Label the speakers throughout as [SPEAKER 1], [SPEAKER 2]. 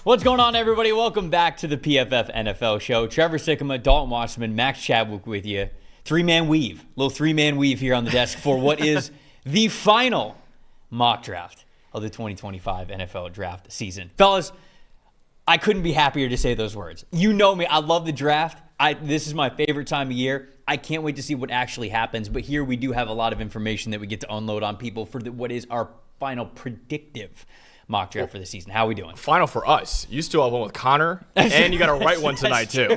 [SPEAKER 1] What's going on, everybody? Welcome back to the PFF NFL show. Trevor Sikkema, Dalton Wasserman, Max Chadwick with you. Three-man weave. Little three-man weave here on the desk for what is the final mock draft of the 2025 NFL draft season. Fellas, I couldn't be happier to say those words. You know me. I love the draft. This is my favorite time of year. I can't wait to see what actually happens. But here we do have a lot of information that we get to unload on people for what is our final predictive mock draft for the season. How are we doing?
[SPEAKER 2] Final for us. You still have one with Connor, and you got to write one tonight, too.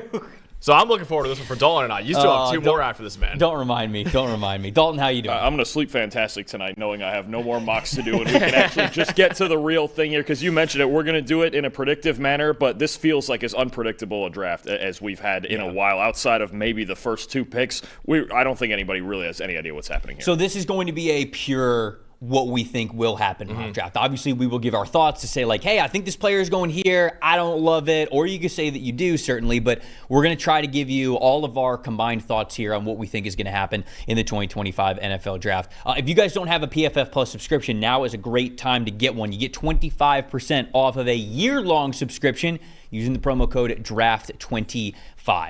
[SPEAKER 2] So I'm looking forward to this one for Dalton and I. You still have two more after this, man.
[SPEAKER 1] Don't remind me. Dalton, how you doing?
[SPEAKER 3] I'm going to sleep fantastic tonight knowing I have no more mocks to do, and we can actually just get to the real thing here, because you mentioned it. We're going to do it in a predictive manner, but this feels like as unpredictable a draft as we've had in a while. Outside of maybe the first two picks, I don't think anybody really has any idea what's happening here.
[SPEAKER 1] So this is going to be a pure what we think will happen in mock draft. Obviously, we will give our thoughts to say, like, hey, I think this player is going here. I don't love it. Or you could say that you do, certainly. But we're going to try to give you all of our combined thoughts here on what we think is going to happen in the 2025 NFL draft. If you guys don't have a PFF Plus subscription, now is a great time to get one. You get 25% off of a year-long subscription using the promo code DRAFT25.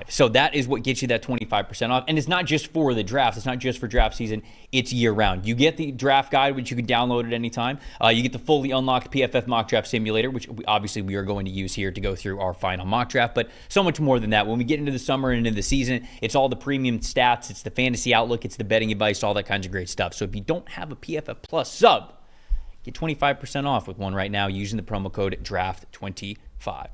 [SPEAKER 1] So that is what gets you that 25% off. And it's not just for the draft. It's not just for draft season. It's year-round. You get the draft guide, which you can download at any time. You get the fully unlocked PFF Mock Draft Simulator, which obviously we are going to use here to go through our final mock draft. But so much more than that. When we get into the summer and into the season, it's all the premium stats. It's the fantasy outlook. It's the betting advice, all that kinds of great stuff. So if you don't have a PFF Plus sub, get 25% off with one right now using the promo code DRAFT25.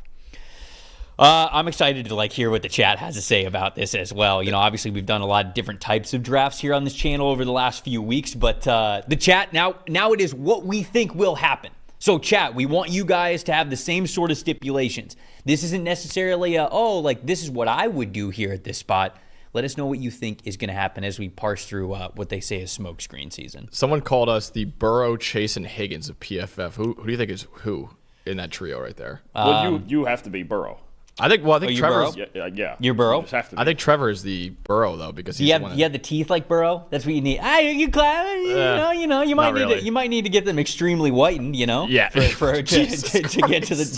[SPEAKER 1] I'm excited to hear what the chat has to say about this as well. You know, obviously we've done a lot of different types of drafts here on this channel over the last few weeks, but the chat now it is what we think will happen. So chat, we want you guys to have the same sort of stipulations. This isn't necessarily this is what I would do here at this spot. Let us know what you think is going to happen as we parse through what they say is smokescreen season.
[SPEAKER 2] Someone called us the Burrow, Chase, and Higgins of PFF. Who do you think is who in that trio right there?
[SPEAKER 3] Well, you have to be Burrow.
[SPEAKER 2] I think Trevor's.
[SPEAKER 3] Yeah.
[SPEAKER 1] You're Burrow?
[SPEAKER 3] You just have to be.
[SPEAKER 2] I think Trevor is the Burrow though, because he's
[SPEAKER 1] you have the teeth like Burrow. That's what you need. You might need to get them extremely whitened.
[SPEAKER 2] Yeah.
[SPEAKER 1] to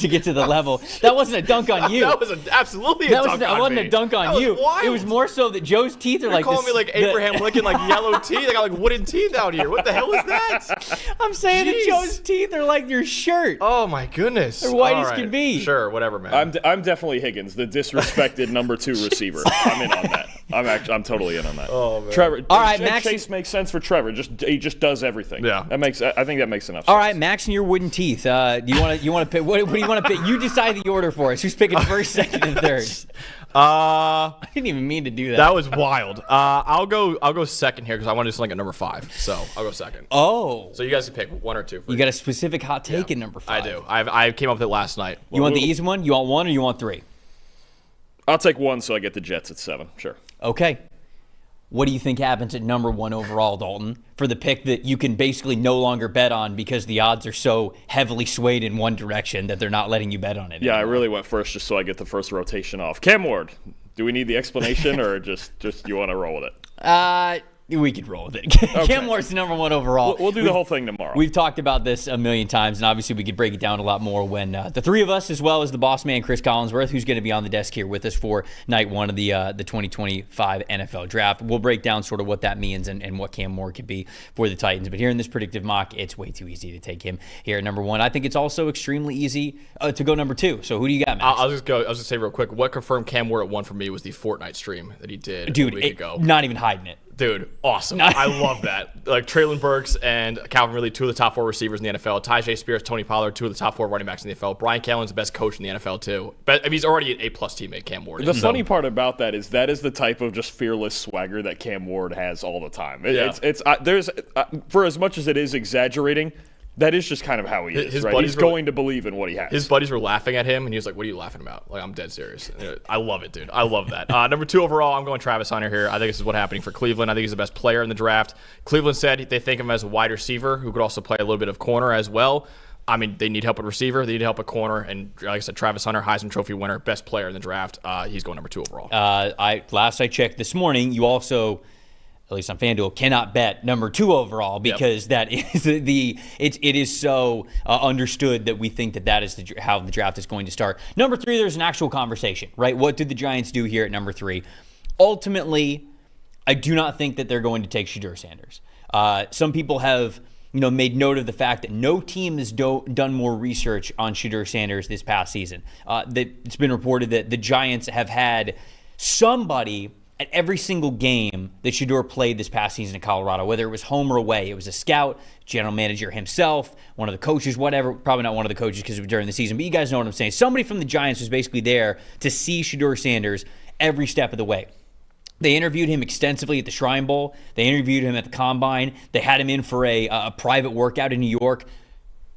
[SPEAKER 1] get to the level. That wasn't a dunk on you.
[SPEAKER 2] That was absolutely a dunk on me.
[SPEAKER 1] That wasn't a dunk on you.
[SPEAKER 2] Wild.
[SPEAKER 1] It was more so that Joe's teeth are
[SPEAKER 2] You're calling me like Abraham Lincoln, like yellow teeth. I got like wooden teeth out here. What the hell is that?
[SPEAKER 1] I'm saying that Joe's teeth are like your shirt.
[SPEAKER 2] Oh my goodness.
[SPEAKER 1] They're white as can be.
[SPEAKER 2] Sure, whatever, man.
[SPEAKER 3] I'm definitely Higgins, the disrespected number 2 receiver. I'm in on that. I'm totally in on that.
[SPEAKER 2] Oh man.
[SPEAKER 3] Trevor.
[SPEAKER 1] All right, Max.
[SPEAKER 3] Chase makes sense for Trevor. He just does everything.
[SPEAKER 2] Yeah.
[SPEAKER 3] I think that makes enough sense.
[SPEAKER 1] All right, Max and your wooden teeth. Do you want to pick? What do you want to pick? You decide the order for us. Who's picking first, second, and third? I didn't even mean to do that.
[SPEAKER 2] That was wild. I'll go second here because I want to do something at number 5. So I'll go second.
[SPEAKER 1] Oh.
[SPEAKER 2] So you guys can pick one or two.
[SPEAKER 1] You got a specific hot take in number 5.
[SPEAKER 2] I do. I came up with it last night.
[SPEAKER 1] You want the easy one? You want 1 or you want 3?
[SPEAKER 3] I'll take 1 so I get the Jets at 7. Sure.
[SPEAKER 1] Okay. What do you think happens at number 1 overall, Dalton, for the pick that you can basically no longer bet on because the odds are so heavily swayed in one direction that they're not letting you bet on it anymore?
[SPEAKER 3] I really went first just so I get the first rotation off. Cam Ward, do we need the explanation or just you want to roll with it?
[SPEAKER 1] We could roll with it. Okay. Cam Ward's number 1 overall.
[SPEAKER 3] We'll do the whole thing tomorrow.
[SPEAKER 1] We've talked about this a million times, and obviously we could break it down a lot more when the three of us, as well as the boss man, Chris Collinsworth, who's going to be on the desk here with us for night 1 of the 2025 NFL draft. We'll break down sort of what that means and what Cam Ward could be for the Titans. But here in this predictive mock, it's way too easy to take him here at number 1. I think it's also extremely easy to go number 2. So who do you got, Max?
[SPEAKER 2] I was just say real quick, what confirmed Cam Ward at 1 for me was the Fortnite stream that he did a week ago.
[SPEAKER 1] Not even hiding it.
[SPEAKER 2] Dude, awesome. I love that. Like Traylon Burks and Calvin Ridley, 2 of the top 4 receivers in the NFL. Tyjae Spears, Tony Pollard, 2 of the top 4 running backs in the NFL. Brian Callen's the best coach in the NFL, too. But I mean, he's already an A-plus teammate, Cam Ward.
[SPEAKER 3] The funny part about that is the type of just fearless swagger that Cam Ward has all the time. There's for as much as it is exaggerating, that is just kind of how he is, right? He's going to believe in what he has.
[SPEAKER 2] His buddies were laughing at him, and he was like, what are you laughing about? Like, I'm dead serious. I love it, dude. I love that. Number 2 overall, I'm going Travis Hunter here. I think this is what's happening for Cleveland. I think he's the best player in the draft. Cleveland said they think of him as a wide receiver who could also play a little bit of corner as well. I mean, they need help at receiver. They need help at corner. And like I said, Travis Hunter, Heisman Trophy winner, best player in the draft. He's going number 2 overall.
[SPEAKER 1] Last I checked this morning, you also at least on FanDuel, cannot bet number 2 overall because that is it is so understood that we think that is how the draft is going to start. Number 3, there's an actual conversation, right? What did the Giants do here at number 3? Ultimately, I do not think that they're going to take Shedeur Sanders. Some people have made note of the fact that no team has done more research on Shedeur Sanders this past season. It's been reported that the Giants have had somebody at every single game that Shedeur played this past season in Colorado, whether it was home or away. It was a scout, general manager himself, one of the coaches, whatever. Probably not one of the coaches because it was during the season, but you guys know what I'm saying. Somebody from the Giants was basically there to see Shedeur Sanders every step of the way. They interviewed him extensively at the Shrine Bowl. They interviewed him at the Combine. They had him in for a private workout in New York.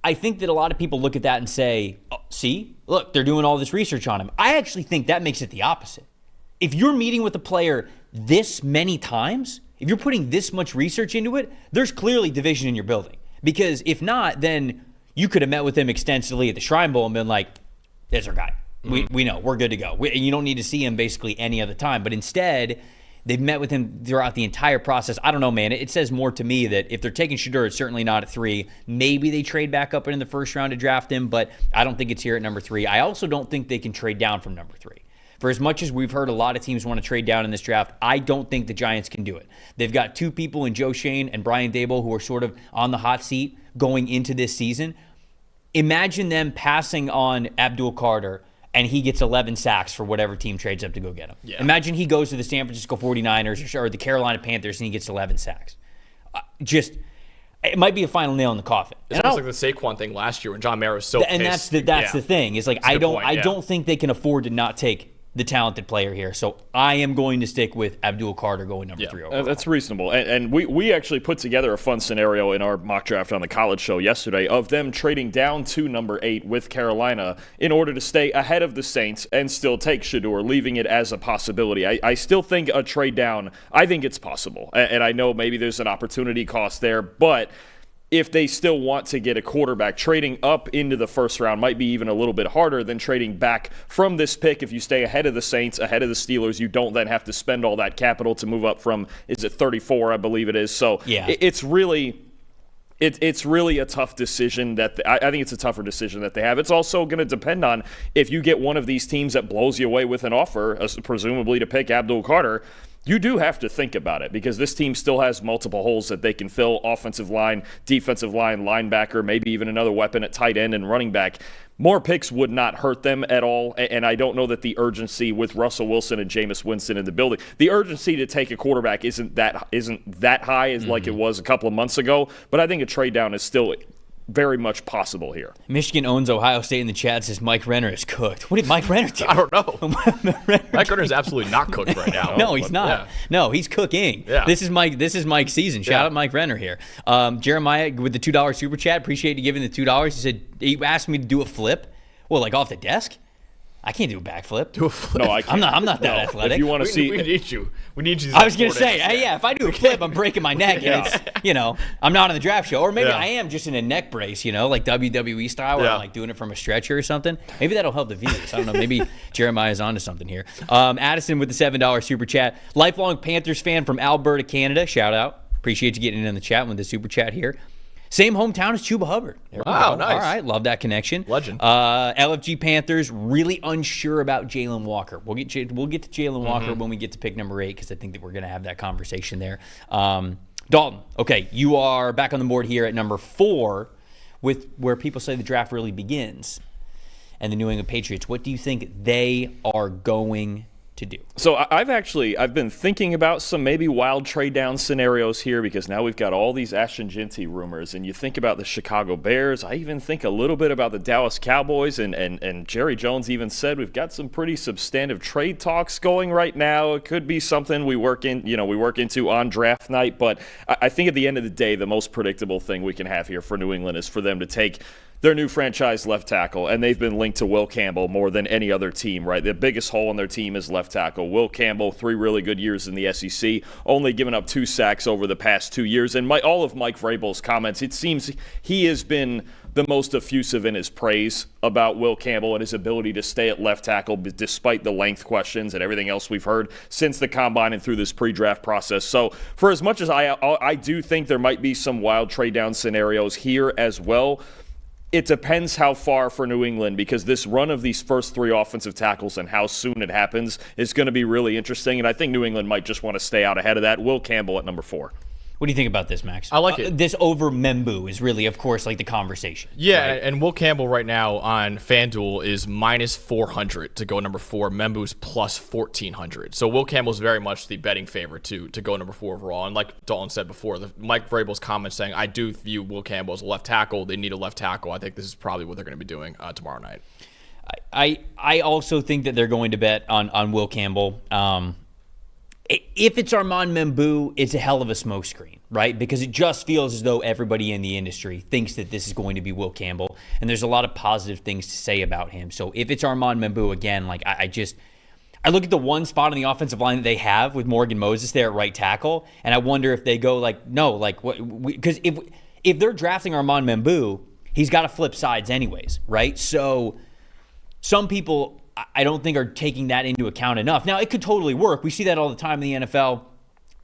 [SPEAKER 1] I think that a lot of people look at that and say, oh, see, look, they're doing all this research on him. I actually think that makes it the opposite. If you're meeting with a player this many times, if you're putting this much research into it, there's clearly division in your building. Because if not, then you could have met with him extensively at the Shrine Bowl and been like, there's our guy. We know. We're good to go. You don't need to see him basically any other time. But instead, they've met with him throughout the entire process. I don't know, man. It says more to me that if they're taking Shedeur, it's certainly not at 3. Maybe they trade back up in the first round to draft him, but I don't think it's here at number 3. I also don't think they can trade down from number 3. For as much as we've heard a lot of teams want to trade down in this draft, I don't think the Giants can do it. They've got 2 people in Joe Shane and Brian Daboll who are sort of on the hot seat going into this season. Imagine them passing on Abdul Carter and he gets 11 sacks for whatever team trades up to go get him. Yeah. Imagine he goes to the San Francisco 49ers or the Carolina Panthers and he gets 11 sacks. It might be a final nail in the coffin.
[SPEAKER 2] It's almost like the Saquon thing last year when John Mara was so pissed.
[SPEAKER 1] And that's the thing. It's like I don't think they can afford to not take the talented player here. So I am going to stick with Abdul Carter going number 3 overall.
[SPEAKER 3] That's reasonable. And we actually put together a fun scenario in our mock draft on the college show yesterday of them trading down to number 8 with Carolina in order to stay ahead of the Saints and still take Shedeur, leaving it as a possibility. I still think a trade down, I think it's possible. And I know maybe there's an opportunity cost there, but if they still want to get a quarterback, trading up into the first round might be even a little bit harder than trading back from this pick. If you stay ahead of the Saints, ahead of the Steelers, you don't then have to spend all that capital to move up from, is it 34, I believe it is. So yeah. It's really a tough decision I think it's a tougher decision that they have. It's also going to depend on if you get one of these teams that blows you away with an offer, presumably to pick Abdul Carter. You do have to think about it because this team still has multiple holes that they can fill: offensive line, defensive line, linebacker, maybe even another weapon at tight end and running back. More picks would not hurt them at all, and I don't know that the urgency with Russell Wilson and Jameis Winston in the building, the urgency to take a quarterback isn't that high as like it was a couple of months ago, but I think a trade down is still very much possible here.
[SPEAKER 1] Michigan owns Ohio State in the chat, says Mike Renner is cooked. What did Mike Renner do?
[SPEAKER 2] I don't know. Mike Renner is absolutely not cooked right now.
[SPEAKER 1] No, he's not. Yeah. No, he's cooking. Yeah. This is Mike's season. Shout out Mike Renner here. Jeremiah with the $2 super chat. Appreciate you giving the $2. He said he asked me to do a flip. Well, like off the desk? I can't do a backflip.
[SPEAKER 2] Do a flip.
[SPEAKER 3] No, I can't.
[SPEAKER 1] I'm not that athletic.
[SPEAKER 3] If you want to see,
[SPEAKER 2] we need you. We need you.
[SPEAKER 1] I was gonna say, yeah. If I do a flip, I'm breaking my neck. And it's, I'm not on the draft show, or maybe I am just in a neck brace, like WWE style, where I'm like doing it from a stretcher or something. Maybe that'll help the views. I don't know. Maybe Jeremiah's onto something here. Addison with the $7 super chat. Lifelong Panthers fan from Alberta, Canada. Shout out. Appreciate you getting in the chat with the super chat here. Same hometown as Chuba Hubbard.
[SPEAKER 2] Wow, nice.
[SPEAKER 1] All right, love that connection.
[SPEAKER 2] Legend.
[SPEAKER 1] LFG Panthers, really unsure about Jalen Walker. We'll get to Jalen Walker when we get to pick number 8 because I think that we're going to have that conversation there. Dalton, okay, you are back on the board here at number 4 with where people say the draft really begins and the New England Patriots. What do you think they are going to do?
[SPEAKER 3] So I've been thinking about some maybe wild trade down scenarios here because now we've got all these Ashton Ginty rumors, and you think about the Chicago Bears. I even think a little bit about the Dallas Cowboys, and Jerry Jones even said we've got some pretty substantive trade talks going right now. It could be something we work into on draft night, but I think at the end of the day, the most predictable thing we can have here for New England is for them to take their new franchise left tackle, and they've been linked to Will Campbell more than any other team, right? The biggest hole in their team is left tackle. Will Campbell, 3 really good years in the SEC, only given up 2 sacks over the past 2 years. And all of Mike Vrabel's comments, it seems he has been the most effusive in his praise about Will Campbell and his ability to stay at left tackle despite the length questions and everything else we've heard since the combine and through this pre-draft process. So for as much as I do think there might be some wild trade down scenarios here as well, it depends how far for New England, because this run of these first 3 offensive tackles and how soon it happens is going to be really interesting, and I think New England might just want to stay out ahead of that. Will Campbell at number 4.
[SPEAKER 1] What do you think about this, Max?
[SPEAKER 2] I like it.
[SPEAKER 1] This over Membu is really, of course, like the conversation.
[SPEAKER 2] Yeah,
[SPEAKER 1] right?
[SPEAKER 2] and Will Campbell right now on FanDuel is minus 400 to go number 4. Membu's plus 1,400. So Will Campbell's very much the betting favorite to go number 4 overall. And like Dalton said before, Mike Vrabel's comment saying, I do view Will Campbell as a left tackle. They need a left tackle. I think this is probably what they're going to be doing tomorrow night.
[SPEAKER 1] I also think that they're going to bet on Will Campbell. If it's Armand Membu, it's a hell of a smokescreen, right? Because it just feels as though everybody in the industry thinks that this is going to be Will Campbell, and there's a lot of positive things to say about him. So if it's Armand Membu, again, like I look at the one spot on the offensive line that they have with Morgan Moses there at right tackle, and I wonder if they go like, no, like what? Because if they're drafting Armand Membu, he's got to flip sides anyways, right? So some people, I don't think, are taking that into account enough. Now, it could totally work. We see that all the time in the NFL.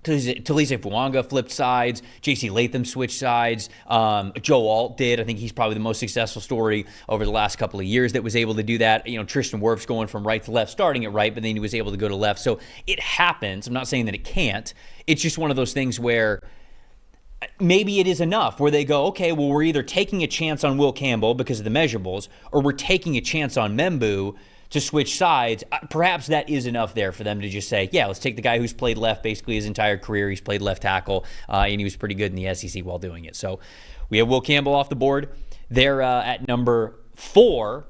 [SPEAKER 1] Talise Fuanga flipped sides. J.C. Latham switched sides. Joe Alt did. I think he's probably the most successful story over the last couple of years that was able to do that. You know, Tristan Wirfs going from right to left, starting at right, but then he was able to go to left. So it happens. I'm not saying that it can't. It's just one of those things where maybe it is enough, where they go, okay, well, we're either taking a chance on Will Campbell because of the measurables, or we're taking a chance on Membu to switch sides. Perhaps that is enough there for them to just say, yeah, let's take the guy who's played left basically his entire career. He's played left tackle, and he was pretty good in the SEC while doing it. So we have Will Campbell off the board. They're at number 4.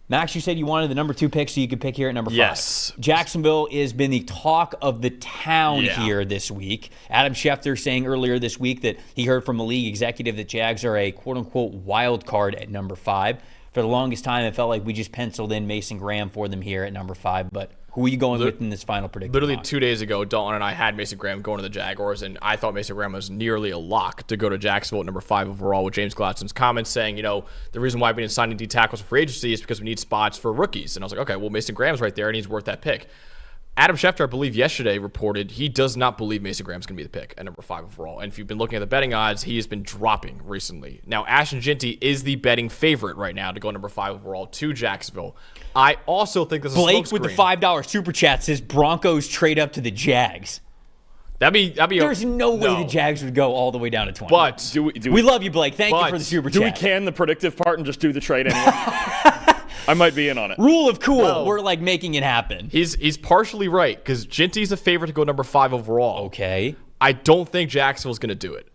[SPEAKER 1] Max, you said you wanted the number 2 pick, so you could pick here at number 5.
[SPEAKER 2] Yes.
[SPEAKER 1] Jacksonville has been the talk of the town here this week. Adam Schefter saying earlier this week that he heard from a league executive that Jags are a quote-unquote wild card at number 5. For the longest time, it felt like we just penciled in Mason Graham for them here at number 5. But who are you going with in this final prediction?
[SPEAKER 2] Literally
[SPEAKER 1] mock?
[SPEAKER 2] 2 days ago, Dalton and I had Mason Graham going to the Jaguars, and I thought Mason Graham was nearly a lock to go to Jacksonville at number 5 overall, with James Gladson's comments saying, you know, the reason why we didn't sign D tackles for free agency is because we need spots for rookies. And I was like, okay, well, Mason Graham's right there, and he's worth that pick. Adam Schefter, I believe yesterday, reported he does not believe Mason Graham's going to be the pick at number 5 overall. And if you've been looking at the betting odds, he has been dropping recently. Now, Ashton Ginty is the betting favorite right now to go number 5 overall to Jacksonville. I also think this is
[SPEAKER 1] Blake with the $5 super chat says Broncos trade up to the Jags.
[SPEAKER 2] That'd be.
[SPEAKER 1] There's no way the Jags would go all the way down to 20.
[SPEAKER 2] But
[SPEAKER 1] we love you, Blake. Thank you for the super chat.
[SPEAKER 3] Do we can the predictive part and just do the trade anyway? I might be in on it.
[SPEAKER 1] Rule of cool. Well, we're like making it happen.
[SPEAKER 2] He's partially right, because Ginty's a favorite to go number 5 overall.
[SPEAKER 1] Okay.
[SPEAKER 2] I don't think Jacksonville's going to do it.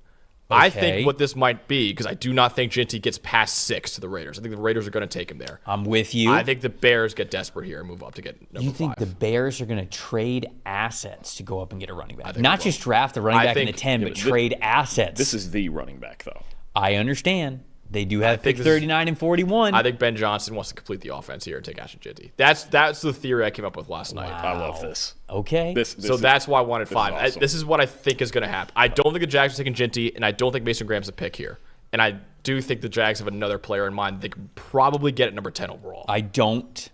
[SPEAKER 1] Okay.
[SPEAKER 2] I think what this might be, because I do not think Ginty gets past 6 to the Raiders. I think the Raiders are going to take him there.
[SPEAKER 1] I'm with you.
[SPEAKER 2] I think the Bears get desperate here and move up to get number 5.
[SPEAKER 1] You think the Bears are going to trade assets to go up and get a running back? Not just draft a running back in the 10, but trade assets.
[SPEAKER 3] This is the running back, though.
[SPEAKER 1] I understand. They do have pick 39 and 41.
[SPEAKER 2] I think Ben Johnson wants to complete the offense here and take Ashton Ginty. That's the theory I came up with last night.
[SPEAKER 3] I love this.
[SPEAKER 1] Okay.
[SPEAKER 2] That's why I wanted 5.
[SPEAKER 3] Awesome.
[SPEAKER 2] This is what I think is going to happen. I don't think the Jags are taking Ginty, and I don't think Mason Graham's a pick here. And I do think the Jags have another player in mind they could probably get at number 10 overall.
[SPEAKER 1] I don't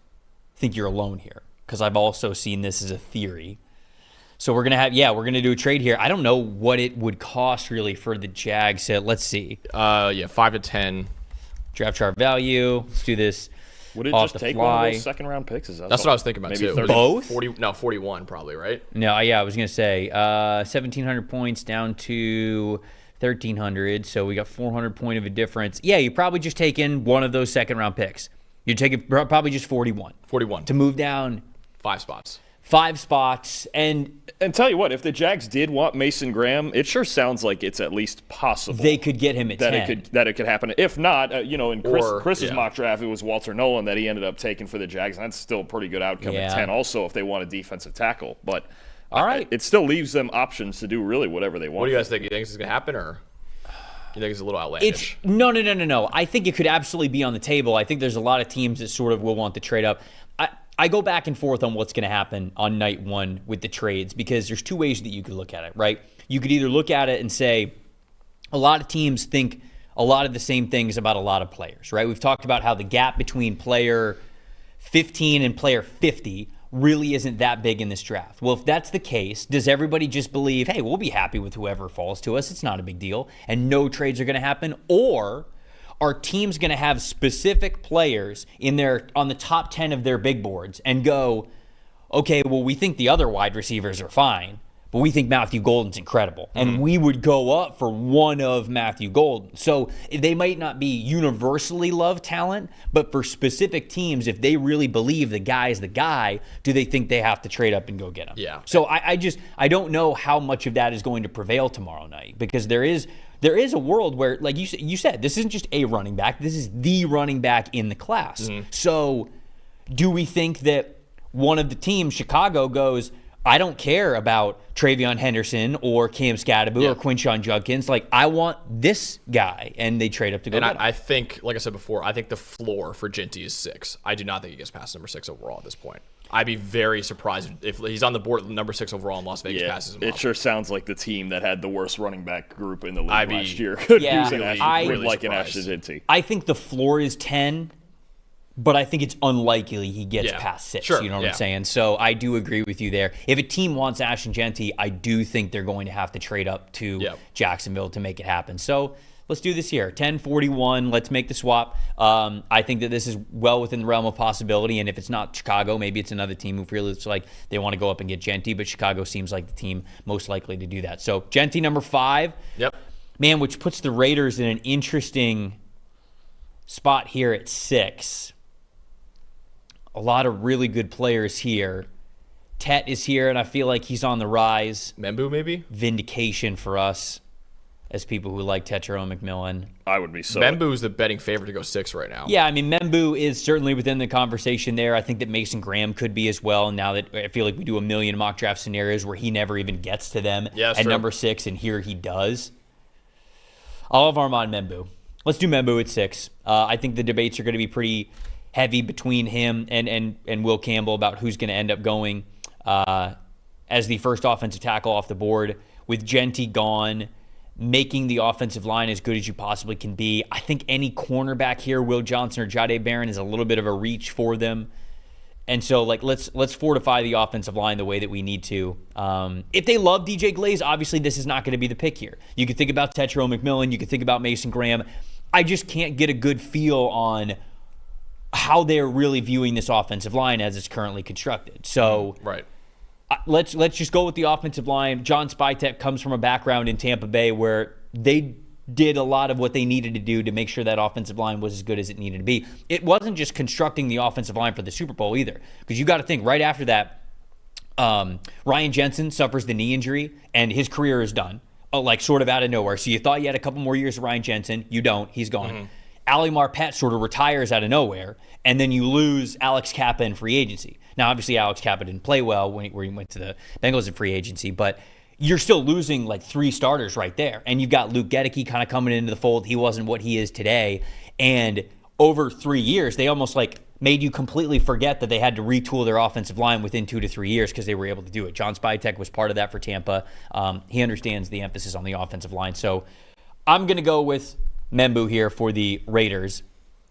[SPEAKER 1] think you're alone here, because I've also seen this as a theory. So we're going to do a trade here. I don't know what it would cost really for the Jags. Let's see.
[SPEAKER 2] 5 to 10.
[SPEAKER 1] Draft chart value. Let's do this.
[SPEAKER 3] Would it
[SPEAKER 1] off
[SPEAKER 3] just
[SPEAKER 1] the
[SPEAKER 3] take
[SPEAKER 1] fly.
[SPEAKER 3] one of those second-round picks?
[SPEAKER 2] That's what I was thinking about, too.
[SPEAKER 3] 30,
[SPEAKER 1] both?
[SPEAKER 2] 41 probably, right?
[SPEAKER 1] No, I was going to say 1,700 points down to 1,300. So we got 400 point of a difference. Yeah, you probably just take in one of those second-round picks. You're taking probably just 41.
[SPEAKER 2] 41.
[SPEAKER 1] To move down
[SPEAKER 2] 5 spots.
[SPEAKER 1] 5 spots. And
[SPEAKER 3] tell you what, if the Jags did want Mason Graham, it sure sounds like it's at least possible
[SPEAKER 1] they could get him at 10.
[SPEAKER 3] It could happen. If not, in Chris's mock draft, it was Walter Nolan that he ended up taking for the Jags. And that's still a pretty good outcome at 10 also if they want a defensive tackle. But
[SPEAKER 1] all right,
[SPEAKER 3] it still leaves them options to do really whatever they want.
[SPEAKER 2] What do you guys think? You think this is going to happen, or you think it's a little outlandish?
[SPEAKER 1] No. I think it could absolutely be on the table. I think there's a lot of teams that sort of will want to trade up. I go back and forth on what's going to happen on night 1 with the trades, because there's 2 ways that you could look at it, right? You could either look at it and say a lot of teams think a lot of the same things about a lot of players, right? We've talked about how the gap between player 15 and player 50 really isn't that big in this draft. Well, if that's the case, does everybody just believe, hey, we'll be happy with whoever falls to us, it's not a big deal, and no trades are going to happen? Or are teams going to have specific players on the top 10 of their big boards and go, okay, well, we think the other wide receivers are fine, but we think Matthew Golden's incredible, and we would go up for one of Matthew Golden. So they might not be universally loved talent, but for specific teams, if they really believe the guy's the guy, do they think they have to trade up and go get him?
[SPEAKER 2] Yeah.
[SPEAKER 1] So I don't know how much of that is going to prevail tomorrow night, because there is a world where, like you said, this isn't just a running back, this is the running back in the class. So do we think that one of the teams, Chicago, goes, I don't care about Travion Henderson or Cam Skattebo or Quinshon Judkins. Like, I want this guy, and they trade up to go get him.
[SPEAKER 2] I think, like I said before, I think the floor for Ginty is 6. I do not think he gets past number 6 overall at this point. I'd be very surprised if he's on the board number 6 overall in Las Vegas passes him
[SPEAKER 3] it
[SPEAKER 2] up.
[SPEAKER 3] sure sounds like the team that had the worst running back group in the league last year could use an Ashton Ginty.
[SPEAKER 1] I think the floor is 10. But I think it's unlikely he gets past 6.
[SPEAKER 2] Sure.
[SPEAKER 1] You know what I'm saying? So I do agree with you there. If a team wants Ashton Ginty, I do think they're going to have to trade up to Jacksonville to make it happen. So let's do this here. 10-41. Let's make the swap. I think that this is well within the realm of possibility. And if it's not Chicago, maybe it's another team who feels like they want to go up and get Ginty. But Chicago seems like the team most likely to do that. So Ginty, number 5.
[SPEAKER 2] Yep.
[SPEAKER 1] Man, which puts the Raiders in an interesting spot here at 6. A lot of really good players here. Tet is here, and I feel like he's on the rise.
[SPEAKER 2] Membu, maybe?
[SPEAKER 1] Vindication for us as people who like Tetairoa McMillan.
[SPEAKER 3] I would be so.
[SPEAKER 2] Membu is the betting favorite to go 6 right now.
[SPEAKER 1] Yeah, I mean, Membu is certainly within the conversation there. I think that Mason Graham could be as well. Now that I feel like we do a million mock draft scenarios where he never even gets to them at number 6, and here he does. I'll have Armand Membu. Let's do Membu at 6. I think the debates are going to be pretty heavy between him and Will Campbell about who's going to end up going as the first offensive tackle off the board. With Ginty gone, making the offensive line as good as you possibly can be. I think any cornerback here, Will Johnson or Jahdae Barron, is a little bit of a reach for them. And so, like, let's fortify the offensive line the way that we need to. If they love DJ Glaze, obviously this is not going to be the pick here. You could think about Tetairoa McMillan. You could think about Mason Graham. I just can't get a good feel on how they're really viewing this offensive line as it's currently constructed. So let's just go with the offensive line. John Spytek comes from a background in Tampa Bay where they did a lot of what they needed to do to make sure that offensive line was as good as it needed to be. It wasn't just constructing the offensive line for the Super Bowl either, because you got to think right after that, Ryan Jensen suffers the knee injury and his career is done, like sort of out of nowhere. So you thought you had a couple more years of Ryan Jensen. You don't. He's gone. Ali Marpet sort of retires out of nowhere, and then you lose Alex Kappa in free agency. Now, obviously, Alex Kappa didn't play well when he went to the Bengals in free agency, but you're still losing like 3 starters right there. And you've got Luke Gedeke kind of coming into the fold. He wasn't what he is today. And over 3 years, they almost like made you completely forget that they had to retool their offensive line within 2 to 3 years because they were able to do it. John Spytek was part of that for Tampa. He understands the emphasis on the offensive line. So I'm going to go with Membu here for the Raiders.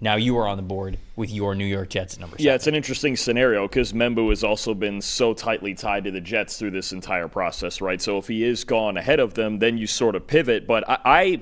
[SPEAKER 1] Now you are on the board with your New York Jets at number 7.
[SPEAKER 3] Yeah, it's an interesting scenario because Membu has also been so tightly tied to the Jets through this entire process, right? So if he is gone ahead of them, then you sort of pivot. But I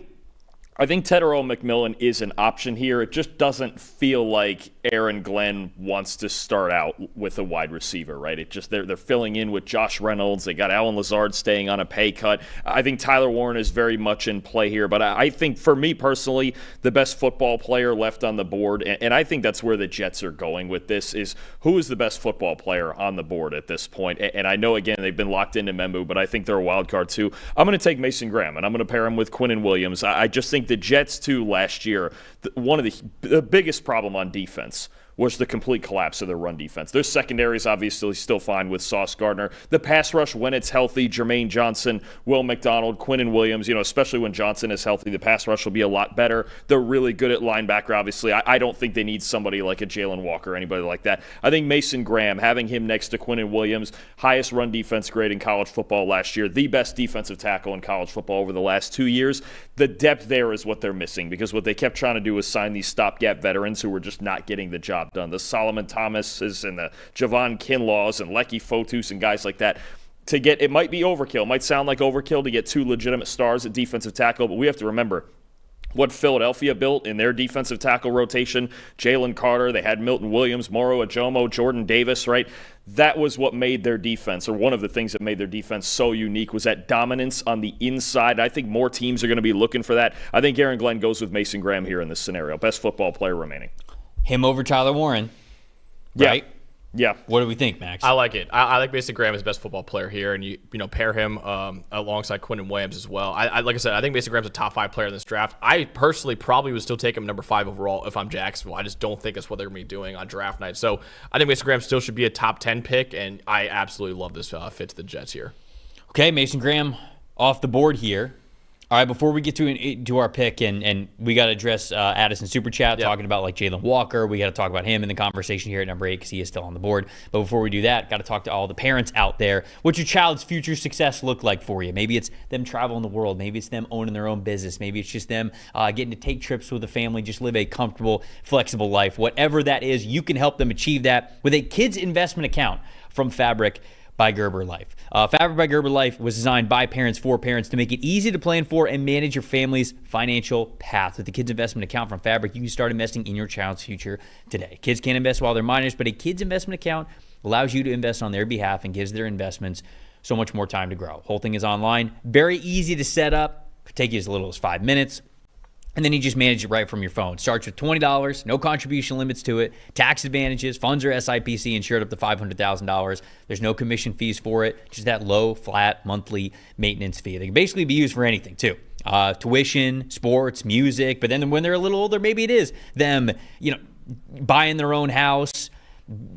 [SPEAKER 3] think Tetairoa McMillan is an option here. It just doesn't feel like Aaron Glenn wants to start out with a wide receiver, right? It just they're filling in with Josh Reynolds. They got Alan Lazard staying on a pay cut. I think Tyler Warren is very much in play here, but I think for me personally, the best football player left on the board, and I think that's where the Jets are going with this, is who is the best football player on the board at this point. And I know, again, they've been locked into Membu, but I think they're a wild card too. I'm going to take Mason Graham, and I'm going to pair him with Quinnen Williams. I just think the Jets, too, last year, one of the biggest problem on defense was the complete collapse of their run defense. Their secondary is obviously still fine with Sauce Gardner. The pass rush, when it's healthy, Jermaine Johnson, Will McDonald, Quinnen Williams, especially when Johnson is healthy, the pass rush will be a lot better. They're really good at linebacker, obviously. I don't think they need somebody like a Jalen Walker or anybody like that. I think Mason Graham, having him next to Quinnen Williams, highest run defense grade in college football last year, the best defensive tackle in college football over the last 2 years. The depth there is what they're missing, because what they kept trying to do was sign these stopgap veterans who were just not getting the job done. The Solomon Thomases and the Javon Kinlaws and Lecky Fotus and guys like that. It might be overkill. It might sound like overkill to get 2 legitimate stars at defensive tackle, but we have to remember what Philadelphia built in their defensive tackle rotation. Jalen Carter, they had Milton Williams, Moro Ajomo, Jordan Davis, right? That was what made their defense, or one of the things that made their defense so unique, was that dominance on the inside. I think more teams are going to be looking for that. I think Aaron Glenn goes with Mason Graham here in this scenario. Best football player remaining.
[SPEAKER 1] Him over Tyler Warren, right?
[SPEAKER 3] Yeah.
[SPEAKER 1] What do we think, Max?
[SPEAKER 2] I like it. I like Mason Graham as best football player here, and you pair him alongside Quinnen Williams as well. Like I said, I think Mason Graham's a top 5 player in this draft. I personally probably would still take him number 5 overall if I'm Jacksonville. I just don't think that's what they're going to be doing on draft night. So I think Mason Graham still should be a top 10 pick, and I absolutely love this fit to the Jets here.
[SPEAKER 1] Okay, Mason Graham off the board here. All right, before we get to our pick, and we got to address Addison Super Chat talking about like Jalen Walker. We got to talk about him in the conversation here at number 8 because he is still on the board. But before we do that, got to talk to all the parents out there. What's your child's future success look like for you? Maybe it's them traveling the world. Maybe it's them owning their own business. Maybe it's just them getting to take trips with the family, just live a comfortable, flexible life. Whatever that is, you can help them achieve that with a kids investment account from Fabric by Gerber Life. Fabric by Gerber Life was designed by parents for parents to make it easy to plan for and manage your family's financial path. With the kids investment account from Fabric, you can start investing in your child's future today. Kids can't invest while they're minors, but a kids investment account allows you to invest on their behalf and gives their investments so much more time to grow. Whole thing is online, very easy to set up. Could take you as little as 5 minutes. And then you just manage it right from your phone. Starts with $20, no contribution limits to it, tax advantages, funds are SIPC insured up to $500,000. There's no commission fees for it, just that low, flat, monthly maintenance fee. They can basically be used for anything too. Tuition, sports, music, but then when they're a little older, maybe it is them, buying their own house,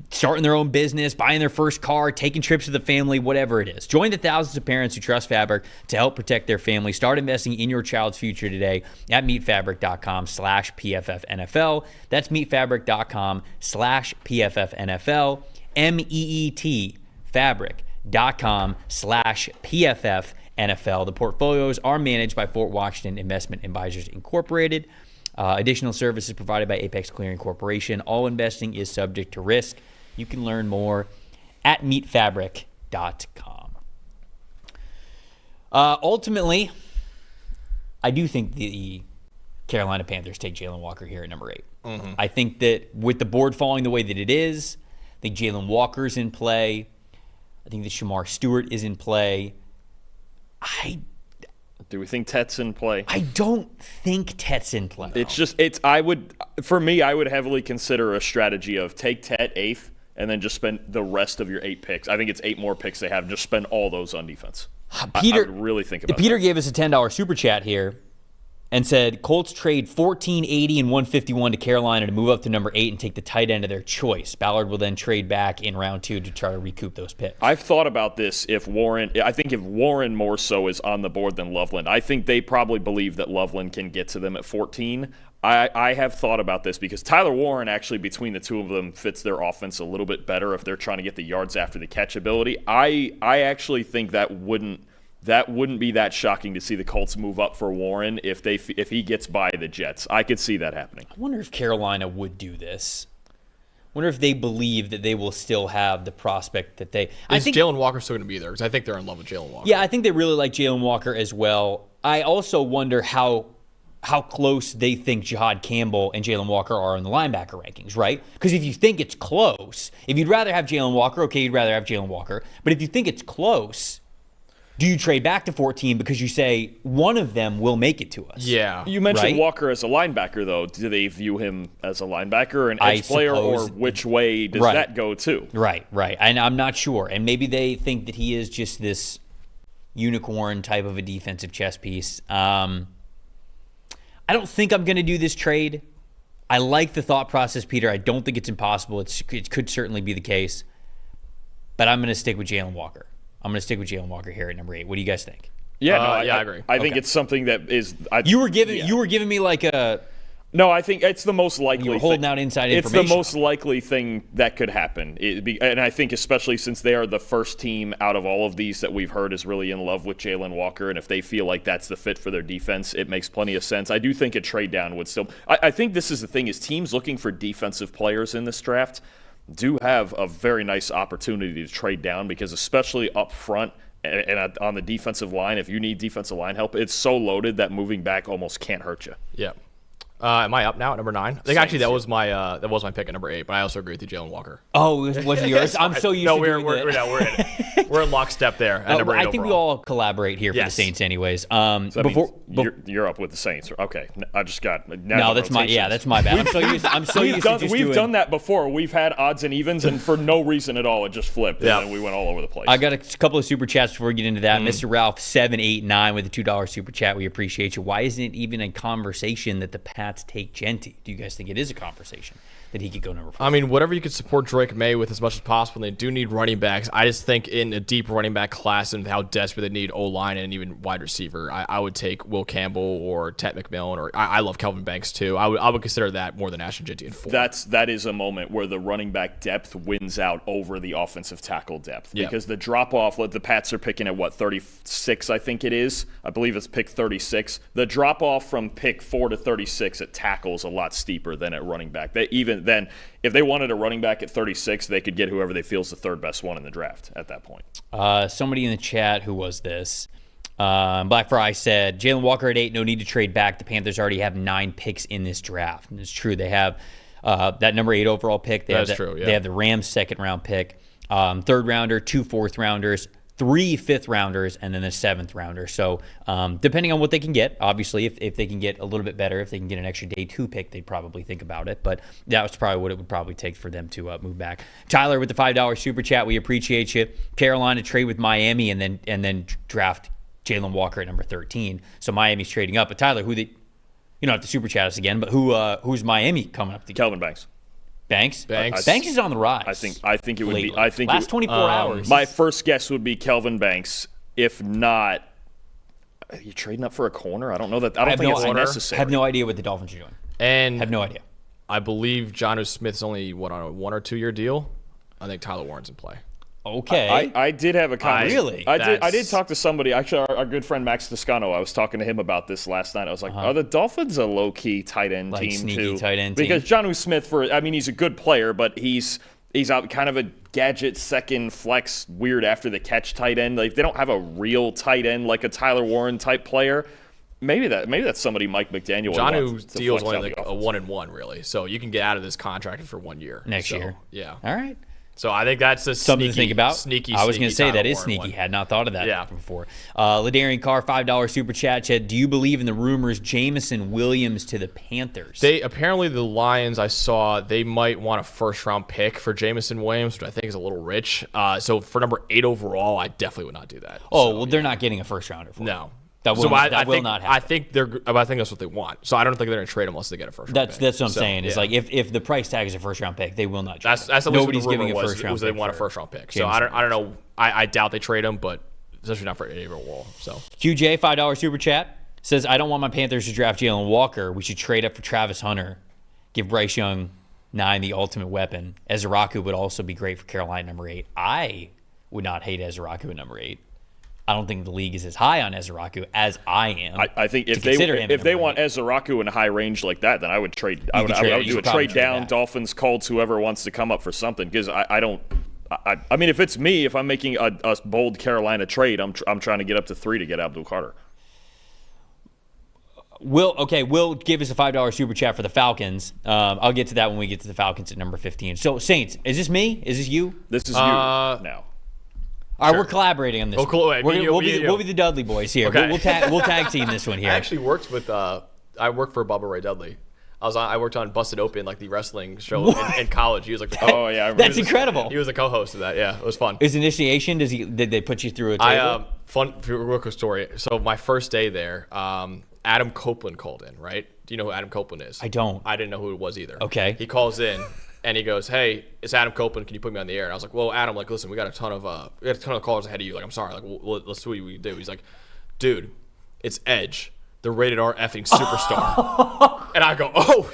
[SPEAKER 1] starting their own business, buying their first car, taking trips with the family, whatever it is. Join the thousands of parents who trust Fabric to help protect their family. Start investing in your child's future today at meetfabric.com/PFFNFL. That's meetfabric.com/PFFNFL. MEET fabric.com/PFFNFL. The portfolios are managed by Fort Washington Investment Advisors Incorporated. Additional services provided by Apex Clearing Corporation. All investing is subject to risk. You can learn more at meetfabric.com. Ultimately, I do think the Carolina Panthers take Jalen Walker here at number 8. Mm-hmm. I think that with the board falling the way that it is, I think Jalen Walker's in play. I think that Shamar Stewart is in play.
[SPEAKER 3] Do we think Tet's in play?
[SPEAKER 1] I don't think Tet's in play.
[SPEAKER 3] I would heavily consider a strategy of take Tet 8th and then just spend the rest of your 8 picks. I think it's 8 more picks they have. Just spend all those on defense. I would really think about
[SPEAKER 1] Peter
[SPEAKER 3] that.
[SPEAKER 1] gave us a $10 super chat here and said Colts trade 1480 and 151 to Carolina to move up to number 8 and take the tight end of their choice. Ballard will then trade back in round 2 to try to recoup those picks.
[SPEAKER 3] I've thought about this I think if Warren more so is on the board than Loveland, I think they probably believe that Loveland can get to them at 14. I have thought about this because Tyler Warren actually, between the two of them, fits their offense a little bit better if they're trying to get the yards after the catch ability. I actually think that wouldn't be that shocking to see the Colts move up for Warren if he gets by the Jets. I could see that happening.
[SPEAKER 1] I wonder if Carolina would do this. I wonder if they believe that they will still have the prospect that they...
[SPEAKER 2] I think Jalen Walker still going to be there? Because I think they're in love with Jalen Walker.
[SPEAKER 1] Yeah, I think they really like Jalen Walker as well. I also wonder how close they think Jihad Campbell and Jalen Walker are in the linebacker rankings, right? Because if you think it's close, if you'd rather have Jalen Walker, okay, you'd rather have Jalen Walker. But if you think it's close... Do you trade back to 14 because you say one of them will make it to us?
[SPEAKER 2] Yeah.
[SPEAKER 3] You mentioned
[SPEAKER 1] right?
[SPEAKER 3] Walker as a linebacker, though. Do they view him as a linebacker or an edge player, or which way does that go to?
[SPEAKER 1] Right. And I'm not sure. And maybe they think that he is just this unicorn type of a defensive chess piece. I don't think I'm going to do this trade. I like the thought process, Peter. I don't think it's impossible. It could certainly be the case. But I'm going to stick with Jalen Walker. I'm going to stick with Jalen Walker here at number 8. What do you guys think?
[SPEAKER 3] Yeah,
[SPEAKER 2] I agree.
[SPEAKER 3] I think it's something that is.
[SPEAKER 1] You were giving me like a.
[SPEAKER 3] No, I think it's the most likely.
[SPEAKER 1] You're holding out inside information.
[SPEAKER 3] It's the most likely thing that could happen. And I think especially since they are the first team out of all of these that we've heard is really in love with Jalen Walker, and if they feel like that's the fit for their defense, it makes plenty of sense. I do think a trade down would still. I think this is the thing: is teams looking for defensive players in this draft do have a very nice opportunity to trade down, because especially up front and on the defensive line, if you need defensive line help, it's so loaded that moving back almost can't hurt you.
[SPEAKER 2] Yeah. Am I up now at number 9? I think actually that was my pick at number 8, but I also agree with you, Jalen Walker.
[SPEAKER 1] Oh, was it yours? I'm so used to doing
[SPEAKER 2] we're in lockstep there at number 8
[SPEAKER 1] I think we all collaborate here for the Saints anyways.
[SPEAKER 3] So you're up with the Saints. Okay. I just got
[SPEAKER 1] that's my bad. I'm so used to
[SPEAKER 3] We've done that before. We've had odds and evens, and for no reason at all, it just flipped, and then we went all over the place.
[SPEAKER 1] I got a couple of super chats before we get into that. Mr. Ralph 789 with a $2 super chat. We appreciate you. Why isn't it even a conversation that the Pats take Genty? Do you guys think it is a conversation that he could go number 4?
[SPEAKER 2] I mean, whatever you could support Drake May with as much as possible. They do need running backs. I just think in a deep running back class and how desperate they need O-line and even wide receiver, I would take Will Campbell or Ted McMillan, or I love Kelvin Banks too. I would consider that more than Ashton Genty in 4.
[SPEAKER 3] That is a moment where the running back depth wins out over the offensive tackle depth, because the drop off, the Pats are picking at 36, I think it is. I believe it's pick 36. The drop off from pick 4 to 36 at tackle is a lot steeper than at running back. Even then, if they wanted a running back at 36, they could get whoever they feel is the third best one in the draft at that point.
[SPEAKER 1] Somebody in the chat, who was this? Black Fry said, Jalen Walker at 8, no need to trade back. The Panthers already have 9 picks in this draft. And it's true. They have that number 8 overall pick. They have the Rams' second-round pick, third rounder, 2 fourth-rounders, 3 fifth-rounders, and then a 7th-rounder. So depending on what they can get, obviously, if they can get a little bit better, if they can get an extra day 2 pick, they'd probably think about it. But that was probably what it would probably take for them to move back. Tyler with the $5 super chat, we appreciate you. Carolina trade with Miami and then draft Jalen Walker at number 13. So Miami's trading up. But Tyler, you don't have to super chat us again, but who's Miami coming up to get?
[SPEAKER 3] Kelvin Banks.
[SPEAKER 1] Banks is on the rise.
[SPEAKER 3] I think it would
[SPEAKER 1] lately.
[SPEAKER 3] be. I think
[SPEAKER 1] last 24 hours.
[SPEAKER 3] My first guess would be Kelvin Banks. If not, are you trading up for a corner? I don't know that. I don't think it's necessary.
[SPEAKER 1] I have no idea what the Dolphins are doing.
[SPEAKER 2] And
[SPEAKER 1] have no idea.
[SPEAKER 2] I believe Jonnu Smith's only on a 1 or 2 year deal. I think Tyler Warren's in play.
[SPEAKER 1] Okay.
[SPEAKER 3] I did have a conversation.
[SPEAKER 1] Really?
[SPEAKER 3] I did talk to somebody. Actually, our good friend Max Toscano. I was talking to him about this last night. I was like, are the Dolphins a low-key tight end team
[SPEAKER 1] sneaky
[SPEAKER 3] too?
[SPEAKER 1] Tight end team?
[SPEAKER 3] Because Jonnu Smith, he's a good player, but he's out kind of a gadget second flex, weird after the catch tight end. Like, they don't have a real tight end like a Tyler Warren type player. Maybe that's somebody Mike McDaniel.
[SPEAKER 2] Jonnu's deal is only like a 1-and-1 really, so you can get out of this contract for 1 year
[SPEAKER 1] next year.
[SPEAKER 2] Yeah.
[SPEAKER 1] All right.
[SPEAKER 2] So I think that's
[SPEAKER 1] something to think about. I was going to say that is
[SPEAKER 2] Warren
[SPEAKER 1] sneaky.
[SPEAKER 2] one.
[SPEAKER 1] Had not thought of that before. Ladarian Carr, $5 super chat said, "Do you believe in the rumors Jameson Williams to the Panthers?"
[SPEAKER 2] They apparently the Lions, I saw they might want a first-round pick for Jameson Williams, which I think is a little rich. So for number 8 overall, I definitely would not do that.
[SPEAKER 1] They're not getting a first-rounder for
[SPEAKER 2] no.
[SPEAKER 1] That will not happen.
[SPEAKER 2] I think that's what they want. So I don't think they're going to trade him unless they get a first round pick.
[SPEAKER 1] That's what I'm saying. It's like if the price tag is a first round pick, they will not trade him.
[SPEAKER 2] That's at least
[SPEAKER 1] Nobody's
[SPEAKER 2] what the
[SPEAKER 1] giving
[SPEAKER 2] rumor
[SPEAKER 1] a first round
[SPEAKER 2] was
[SPEAKER 1] pick.
[SPEAKER 2] They want a first round pick. So I don't know. I doubt they trade him, but especially not for any overall. So
[SPEAKER 1] QJ, $5 super chat says, "I don't want my Panthers to draft Jalen Walker. We should trade up for Travis Hunter. Give Bryce Young 9 the ultimate weapon. Ezraku would also be great for Carolina number 8. I would not hate Ezraku at number 8. I don't think the league is as high on Ezraku as I am.
[SPEAKER 3] I think if they want Ezraku in a high range like that, then I would trade. I would do a trade down, Dolphins, Colts, whoever wants to come up for something. Because I mean, if it's me, if I'm making a bold Carolina trade, I'm trying to get up to 3 to get Abdul Carter.
[SPEAKER 1] Will give us a $5 super chat for the Falcons. I'll get to that when we get to the Falcons at number 15. So Saints, is this me? Is this you?
[SPEAKER 3] This is you now.
[SPEAKER 1] All right, we're collaborating on this. We'll be the Dudley boys here.
[SPEAKER 2] Okay.
[SPEAKER 1] We'll tag team this one here.
[SPEAKER 2] I actually worked with I worked for Bubba Ray Dudley. I worked on Busted Open, like the wrestling show in college. He was like,
[SPEAKER 3] oh yeah, I remember.
[SPEAKER 1] That's incredible.
[SPEAKER 2] He was a co-host of that. Yeah, it was fun.
[SPEAKER 1] His initiation? Did they put you through a table?
[SPEAKER 2] Fun real quick story. So my first day there, Adam Copeland called in. Right? Do you know who Adam Copeland is?
[SPEAKER 1] I don't.
[SPEAKER 2] I didn't know who it was either.
[SPEAKER 1] Okay.
[SPEAKER 2] He calls in and he goes, "Hey, it's Adam Copeland. Can you put me on the air?" And I was like, "Well, Adam, like, listen, we got a ton of callers ahead of you. Like, I'm sorry. Like, let's see what we can do." He's like, "Dude, it's Edge, the rated R effing superstar." And I go, "Oh."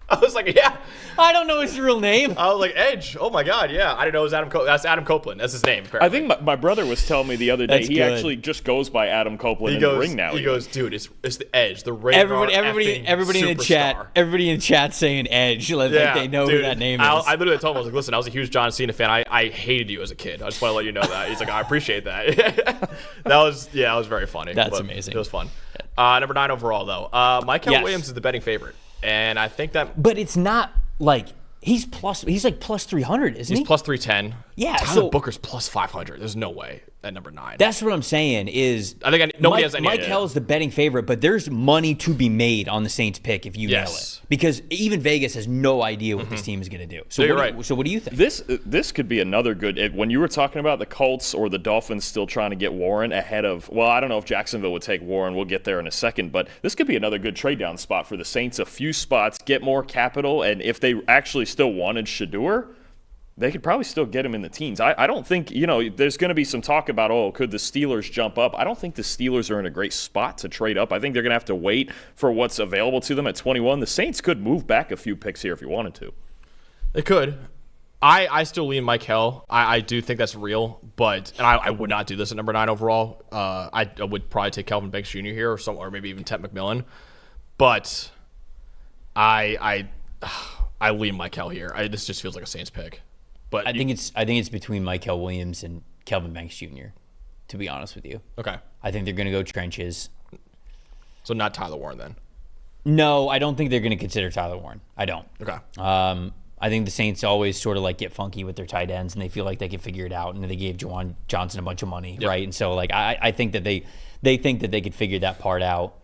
[SPEAKER 2] I was like, "Yeah."
[SPEAKER 1] I don't know his real name.
[SPEAKER 2] I was like, "Edge. Oh my God, yeah." I didn't know it was Adam Copeland. That's Adam Copeland. That's his name. Apparently.
[SPEAKER 3] I think my brother was telling me the other day
[SPEAKER 1] That's
[SPEAKER 3] he
[SPEAKER 1] good.
[SPEAKER 3] actually just goes by Adam Copeland in the ring now.
[SPEAKER 2] He goes, "Dude, it's the Edge, the rated R
[SPEAKER 1] Everybody
[SPEAKER 2] effing
[SPEAKER 1] in the chat,
[SPEAKER 2] superstar."
[SPEAKER 1] everybody in the chat saying Edge. Like they know
[SPEAKER 2] dude,
[SPEAKER 1] who that name is.
[SPEAKER 2] I literally told him, I was like, "Listen, I was a huge John Cena fan. I hated you as a kid. I just want to let you know that." He's like, "I appreciate that." that was very funny.
[SPEAKER 1] That's amazing.
[SPEAKER 2] It was fun. Number 9 overall, though. Michael
[SPEAKER 1] Yes.
[SPEAKER 2] Williams is the betting favorite, and I think that
[SPEAKER 1] But it's not like he's like plus 300, isn't he?
[SPEAKER 2] he's plus 310.
[SPEAKER 1] Yeah,
[SPEAKER 2] Tyler
[SPEAKER 1] so-
[SPEAKER 2] Booker's plus 500. There's no way at number 9.
[SPEAKER 1] That's what I'm saying is
[SPEAKER 2] I think nobody has any
[SPEAKER 1] Mike
[SPEAKER 2] idea.
[SPEAKER 1] Hell's the betting favorite, but there's money to be made on the Saints pick if you nail
[SPEAKER 2] Yes.
[SPEAKER 1] it. Because even Vegas has no idea what this team is going to do. So
[SPEAKER 2] you're
[SPEAKER 1] what
[SPEAKER 2] right.
[SPEAKER 1] So what do you think?
[SPEAKER 3] This could be another good. When you were talking about the Colts or the Dolphins still trying to get Warren ahead of, well, I don't know if Jacksonville would take Warren. We'll get there in a second, but this could be another good trade down spot for the Saints. A few spots, get more capital, and if they actually still wanted Shedeur, they could probably still get him in the teens. I don't think, there's going to be some talk about, could the Steelers jump up? I don't think the Steelers are in a great spot to trade up. I think they're going to have to wait for what's available to them at 21. The Saints could move back a few picks here if you wanted to.
[SPEAKER 2] They could. I still lean Mike Hell. I do think that's real, but I would not do this at number 9 overall. I would probably take Kelvin Banks Jr. here or maybe even Ted McMillan. But I lean Mike Hell here. This just feels like a Saints pick. But
[SPEAKER 1] I think it's between Michael Williams and Kelvin Banks Jr., to be honest with you.
[SPEAKER 2] Okay.
[SPEAKER 1] I think they're going to go trenches.
[SPEAKER 2] So not Tyler Warren then.
[SPEAKER 1] No, I don't think they're going to consider Tyler Warren. I don't.
[SPEAKER 2] Okay.
[SPEAKER 1] I think the Saints always sort of like get funky with their tight ends, and they feel like they can figure it out. And they gave Juwan Johnson a bunch of money, right? And so, like, I think that they think that they could figure that part out.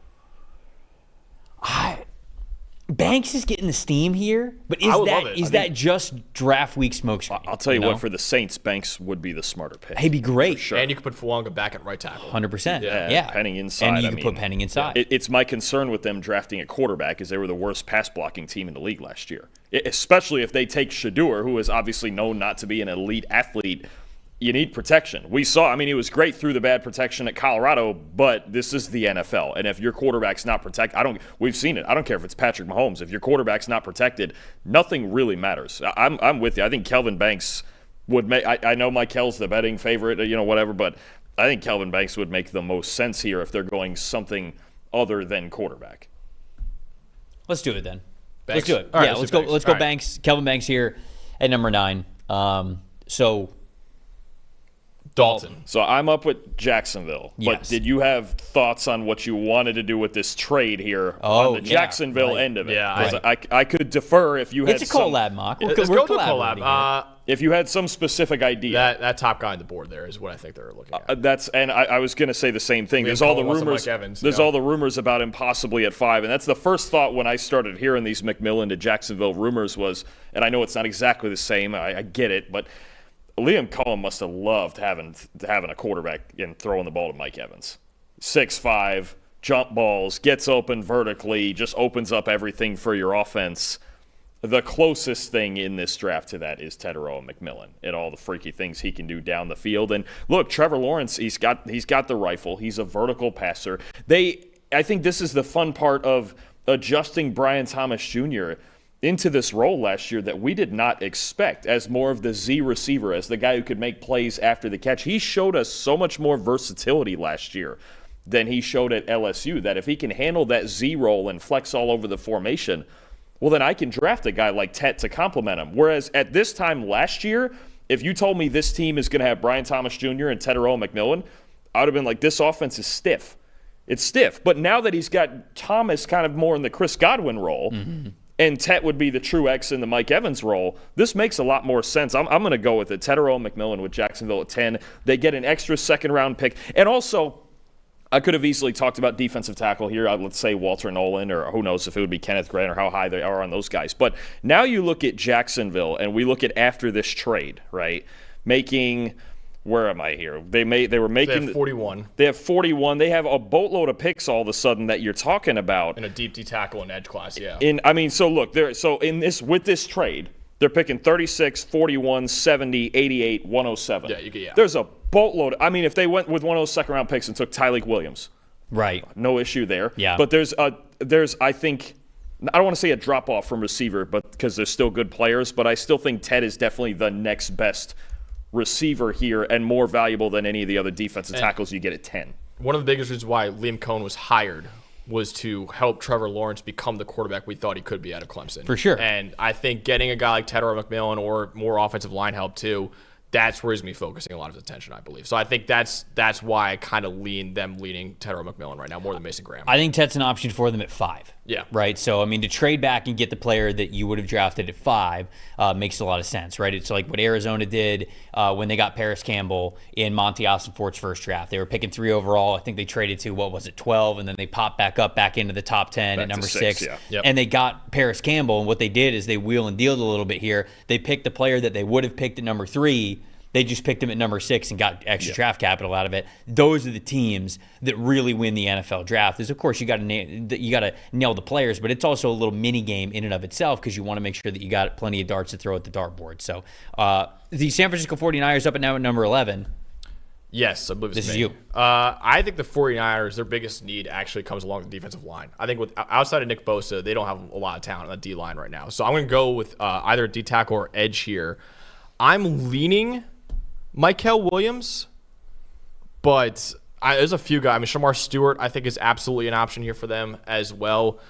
[SPEAKER 1] Banks is getting the steam here, but is that just draft week smokescreen?
[SPEAKER 3] I'll tell you what, for the Saints, Banks would be the smarter pick.
[SPEAKER 1] He'd be great.
[SPEAKER 3] Sure.
[SPEAKER 2] And you could put Fuanga back at right tackle.
[SPEAKER 1] 100%.
[SPEAKER 3] Yeah. Penning inside.
[SPEAKER 1] And you could put Penning inside.
[SPEAKER 3] It's my concern with them drafting a quarterback is they were the worst pass blocking team in the league last year. Especially if they take Shedeur, who is obviously known not to be an elite athlete. You need protection. We saw, he was great through the bad protection at Colorado, but this is the NFL. And if your quarterback's not protected, we've seen it. I don't care if it's Patrick Mahomes. If your quarterback's not protected, nothing really matters. I'm with you. I think Kelvin Banks would make, I know Mike Hell's the betting favorite, whatever, but I think Kelvin Banks would make the most sense here if they're going something other than quarterback.
[SPEAKER 1] Let's do it then.
[SPEAKER 2] Banks.
[SPEAKER 1] Let's do it.
[SPEAKER 2] All right,
[SPEAKER 1] yeah, let's go. Let's go. Banks. Kelvin Banks here at number 9. So.
[SPEAKER 2] Dalton.
[SPEAKER 3] So I'm up with Jacksonville.
[SPEAKER 1] Yes.
[SPEAKER 3] But did you have thoughts on what you wanted to do with this trade here
[SPEAKER 1] Oh,
[SPEAKER 3] on the Jacksonville end of it?
[SPEAKER 2] Yeah,
[SPEAKER 3] I could defer if you had
[SPEAKER 1] It's a collab, Mock.
[SPEAKER 2] Let's go to a collab.
[SPEAKER 3] If you had some specific idea.
[SPEAKER 2] That top guy on the board there is what I think they're looking at.
[SPEAKER 3] I was going to say the same thing. There's all the rumors. There's all the rumors about him possibly at 5, and that's the first thought when I started hearing these McMillan to Jacksonville rumors was, and I know it's not exactly the same. I get it, but Liam Cohen must have loved having a quarterback and throwing the ball to Mike Evans. 6'5", jump balls, gets open vertically, just opens up everything for your offense. The closest thing in this draft to that is Teterow McMillan and all the freaky things he can do down the field. And look, Trevor Lawrence, he's got the rifle. He's a vertical passer. I think this is the fun part of adjusting Brian Thomas Jr. into this role last year that we did not expect as more of the Z receiver, as the guy who could make plays after the catch. He showed us so much more versatility last year than he showed at LSU, that if he can handle that Z role and flex all over the formation, well, then I can draft a guy like Tet to complement him. Whereas at this time last year, if you told me this team is going to have Brian Thomas Jr. and Teterow McMillan, I would have been like, this offense is stiff. It's stiff. But now that he's got Thomas kind of more in the Chris Godwin role, and Tet would be the true X in the Mike Evans role, this makes a lot more sense. I'm going to go with it. Teterow McMillan with Jacksonville at 10. They get an extra second-round pick. And also, I could have easily talked about defensive tackle here. Let's say Walter Nolan, or who knows if it would be Kenneth Grant or how high they are on those guys. But now you look at Jacksonville, and we look at after this trade, right, making Where am I here? They were making.
[SPEAKER 2] They have 41.
[SPEAKER 3] They have 41. They have a boatload of picks all of a sudden that you're talking about.
[SPEAKER 2] In a deep D tackle and edge class, yeah.
[SPEAKER 3] So look, with this trade, they're picking 36, 41, 70, 88, 107.
[SPEAKER 2] Yeah.
[SPEAKER 3] There's a boatload. I mean, if they went with one of those second-round picks and took Tyleik Williams,
[SPEAKER 1] right,
[SPEAKER 3] no issue there.
[SPEAKER 1] Yeah.
[SPEAKER 3] But there's I think, I don't want to say a drop-off from receiver, but because they're still good players, but I still think Ted is definitely the next best receiver here and more valuable than any of the other defensive tackles you get at 10.
[SPEAKER 2] One of the biggest reasons why Liam Cohen was hired was to help Trevor Lawrence become the quarterback we thought he could be out of Clemson.
[SPEAKER 1] For sure.
[SPEAKER 2] And I think getting a guy like Ted or McMillan or more offensive line help too, that's where he's going to be focusing a lot of his attention, I believe. So I think that's why I kind of leaning Ted or McMillan right now more than Mason Graham.
[SPEAKER 1] I think Ted's an option for them at 5.
[SPEAKER 2] Yeah.
[SPEAKER 1] Right. So, I mean, to trade back and get the player that you would have drafted at 5 makes a lot of sense, right? It's like what Arizona did when they got Paris Campbell in Monty Ossenfort's first draft. They were picking 3 overall. I think they traded to, 12, and then they popped back into the top 10 at number 6.
[SPEAKER 3] Yeah.
[SPEAKER 2] Yep.
[SPEAKER 1] And they got Paris Campbell, and what they did is they wheel and dealed a little bit here. They picked the player that they would have picked at number 3. They just picked him at number 6 and got extra draft capital out of it. Those are the teams that really win the NFL draft. Is of course you got to nail the players, but it's also a little mini game in and of itself because you want to make sure that you got plenty of darts to throw at the dartboard. So the San Francisco 49ers up and now at number 11.
[SPEAKER 2] Yes, I believe it's
[SPEAKER 1] This
[SPEAKER 2] me.
[SPEAKER 1] is you.
[SPEAKER 2] I think the 49ers, their biggest need actually comes along the defensive line. I think outside of Nick Bosa, they don't have a lot of talent on the D line right now. So I'm going to go with either a D tackle or edge here. I'm leaning Michael Williams, but there's a few guys. I mean, Shamar Stewart, I think, is absolutely an option here for them as well.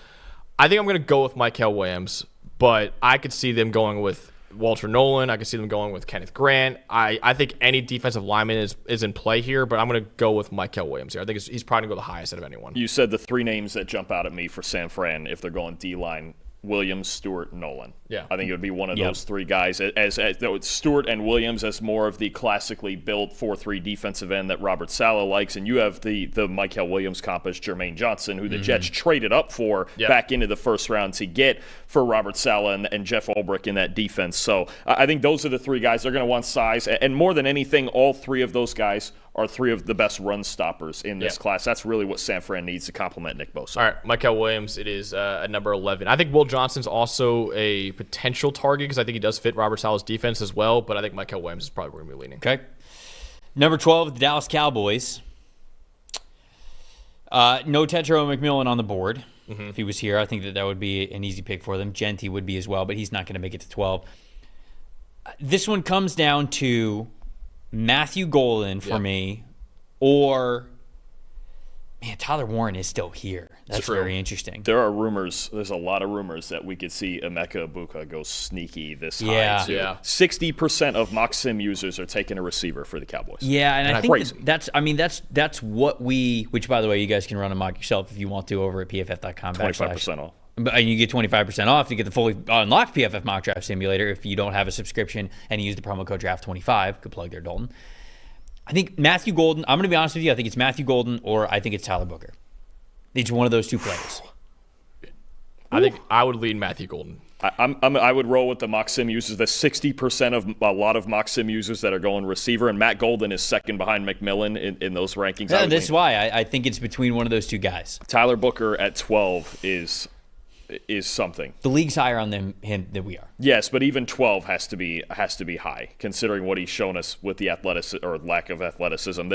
[SPEAKER 2] I think I'm going to go with Michael Williams, but I could see them going with Walter Nolan. I could see them going with Kenneth Grant. I think any defensive lineman is in play here, but I'm going to go with Michael Williams here. I think he's probably going to go the highest out of anyone.
[SPEAKER 3] You said the 3 names that jump out at me for San Fran if they're going D-line. Williams, Stewart, Nolan.
[SPEAKER 2] Yeah.
[SPEAKER 3] I think it would be one of those 3 guys. As Stewart and Williams as more of the classically built 4-3 defensive end that Robert Saleh likes, and you have the Michael Williams comp as Jermaine Johnson, who the Jets traded up for back into the first round to get for Robert Saleh and Jeff Ulbrich in that defense. So I think those are the 3 guys. They're going to want size. And more than anything, all 3 of those guys are 3 of the best run stoppers in this class. That's really what San Fran needs to complement Nick Bosa.
[SPEAKER 2] All right, Michael Williams, it is at number 11. I think Will Johnson's also a potential target because I think he does fit Robert Saleh's defense as well, but I think Michael Williams is probably where we're leaning.
[SPEAKER 1] Okay. Number 12, the Dallas Cowboys. No Tetro McMillan on the board. If he was here, I think that would be an easy pick for them. Genty would be as well, but he's not going to make it to 12. This one comes down to Matthew Golden for me, or Tyler Warren is still here. That's very interesting.
[SPEAKER 3] There are rumors. There's a lot of rumors that we could see Emeka Egbuka go sneaky this high too. 60% of mock sim users are taking a receiver for the Cowboys.
[SPEAKER 1] Yeah, and I think that's what which by the way, you guys can run a mock yourself if you want to over at pff.com.
[SPEAKER 3] 25% off.
[SPEAKER 1] And you get 25% off to get the fully unlocked PFF Mock Draft Simulator if you don't have a subscription and you use the promo code DRAFT25. Good plug there, Dalton. I think Matthew Golden, I'm going to be honest with you, I think it's Matthew Golden or I think it's Tyler Booker. It's one of those 2 players.
[SPEAKER 2] I think I would lean Matthew Golden.
[SPEAKER 3] I would roll with the mock sim users. The 60% of a lot of mock sim users that are going receiver, and Matt Golden is second behind McMillan in those rankings.
[SPEAKER 1] Yeah, that's why I think it's between one of those 2 guys.
[SPEAKER 3] Tyler Booker at 12 is something.
[SPEAKER 1] The league's higher on him than we are.
[SPEAKER 3] Yes, but even 12 has to be high, considering what he's shown us with the athleticism or lack of athleticism.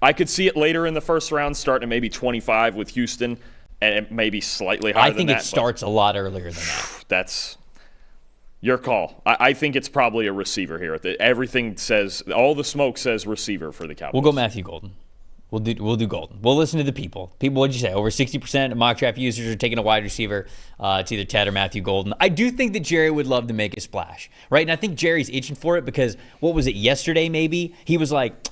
[SPEAKER 3] I could see it later in the first round, starting at maybe 25 with Houston, and maybe slightly higher than that.
[SPEAKER 1] I think it starts a lot earlier than that.
[SPEAKER 3] That's your call. I think it's probably a receiver here. Everything says, all the smoke says receiver for the Cowboys.
[SPEAKER 1] We'll go Matthew Golden. We'll do Golden. We'll listen to the people. People, what'd you say? Over 60% of mock draft users are taking a wide receiver. It's either Ted or Matthew Golden. I do think that Jerry would love to make a splash, right? And I think Jerry's itching for it because, what was it, yesterday maybe? He was like,